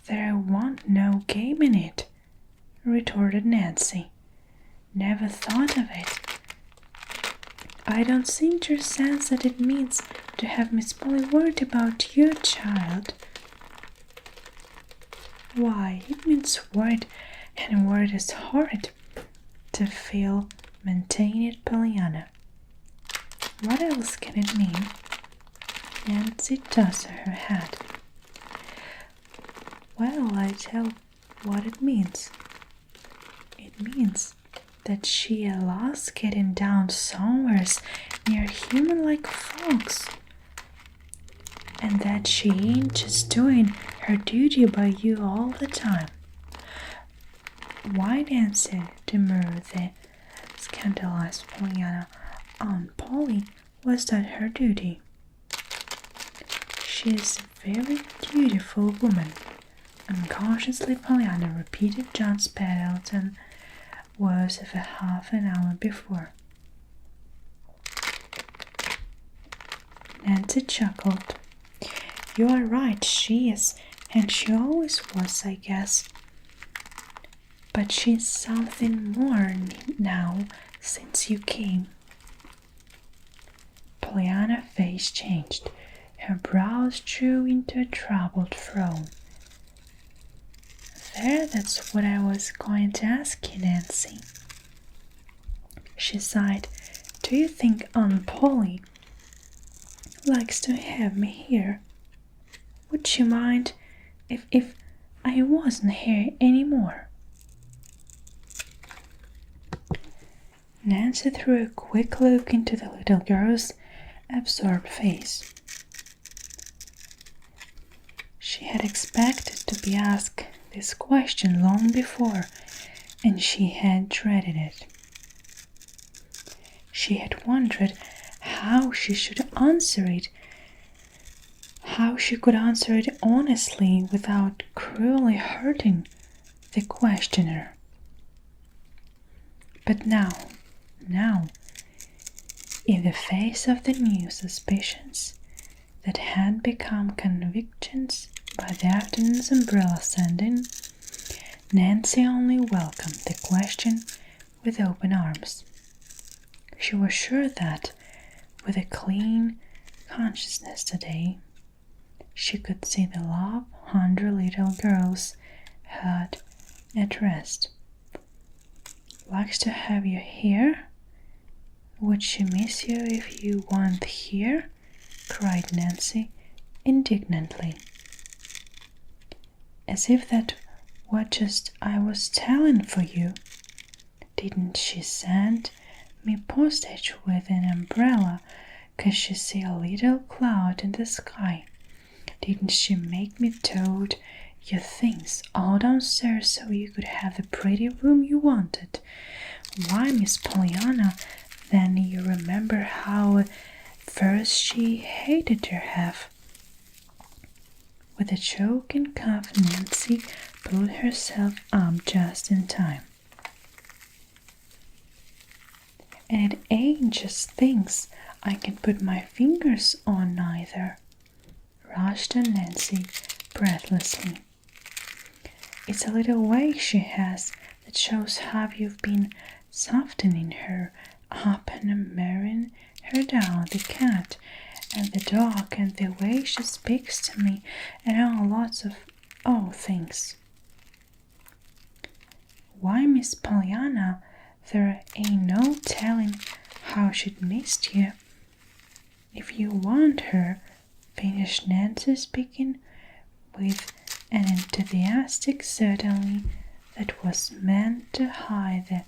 There wa'n't no game in it, retorted Nancy. Never thought of it. I don't seem to sense that it means to have Miss Polly worried about your child. Why, it means worried, and worried is horrid to feel, maintained Pollyanna. What else can it mean? Nancy tossed her head. Well, I tell what it means. It means that she lost getting down somewheres near human-like folks, and that she ain't just doing her duty by you all the time. Why, Nancy, demurred the scandalized Pollyanna. Aunt Polly, was that her duty? She is a very dutiful woman. Unconsciously, Pollyanna repeated John's Pendleton words of a half an hour before. Nancy chuckled. You are right, she is, and she always was, I guess. But she's something more now since you came. Pollyanna's face changed. Her brows drew into a troubled frown. That's what I was going to ask you, Nancy. She sighed. Do you think Aunt Polly likes to have me here? Would she mind if I wasn't here anymore? Nancy threw a quick look into the little girl's absorbed face. She had expected to be asked this question long before, and she had dreaded it. She had wondered how she should answer it, how she could answer it honestly without cruelly hurting the questioner. But now, in the face of the new suspicions that had become convictions by the afternoon's umbrella sending, Nancy only welcomed the question with open arms. She was sure that, with a clean consciousness today, she could see the love 100 little girls had at rest. Likes to have you here? Would she miss you if you weren't here? Cried Nancy indignantly. As if that what just I was telling for you. Didn't she send me postage with an umbrella 'cause she see a little cloud in the sky? Didn't she make me tote your things all downstairs so you could have the pretty room you wanted? Why, Miss Pollyanna, then you remember how first she hated to have. With a choking cough, Nancy pulled herself up just in time. And it ain't just things I can put my fingers on neither, rushed on Nancy breathlessly. It's a little way she has that shows how you've been softening her up and marrying her down, the cat and the dog and the way she speaks to me and all lots of things. Why, Miss Pollyanna, there ain't no telling how she'd missed you if you want her, finished Nancy, speaking with an enthusiastic certainty that was meant to hide the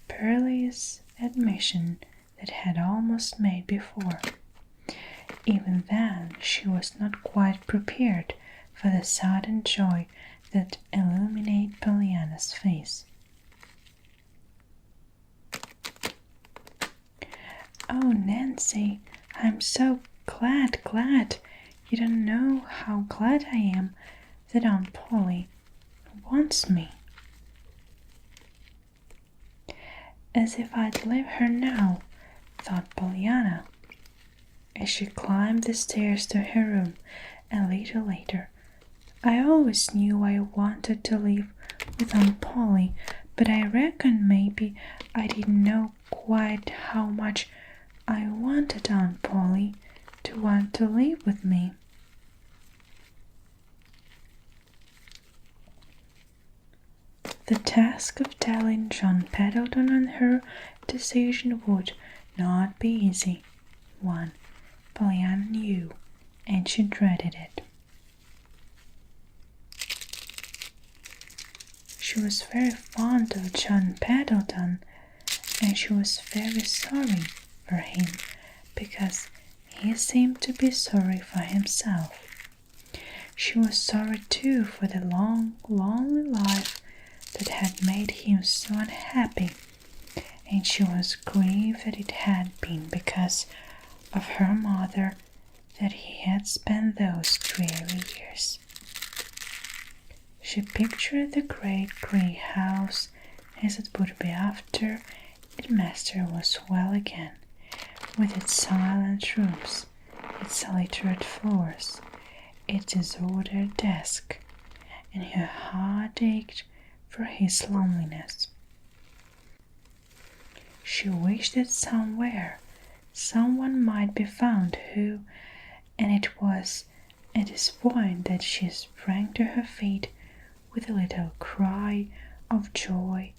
perilous admission that had almost made before. Even then, she was not quite prepared for the sudden joy that illuminated Pollyanna's face. Oh, Nancy, I'm so glad. You don't know how glad I am that Aunt Polly wants me. As if I'd leave her now, thought Pollyanna, as she climbed the stairs to her room a little later. I always knew I wanted to live with Aunt Polly, but I reckon maybe I didn't know quite how much I wanted Aunt Polly to want to live with me. The task of telling John Pendleton and her decision would not be easy one. Pollyanna knew, and she dreaded it. She was very fond of John Pendleton, and she was very sorry for him because he seemed to be sorry for himself. She was sorry too for the long, lonely life that had made him so unhappy, and she was grieved that it had been because of her mother that he had spent those dreary years. She pictured the great grey house as it would be after its master was well again, with its silent rooms, its littered floors, its disordered desk, and her heart ached for his loneliness. She wished that somewhere someone might be found who, and it was at this point that she sprang to her feet with a little cry of joy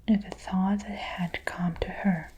at the thought that had come to her.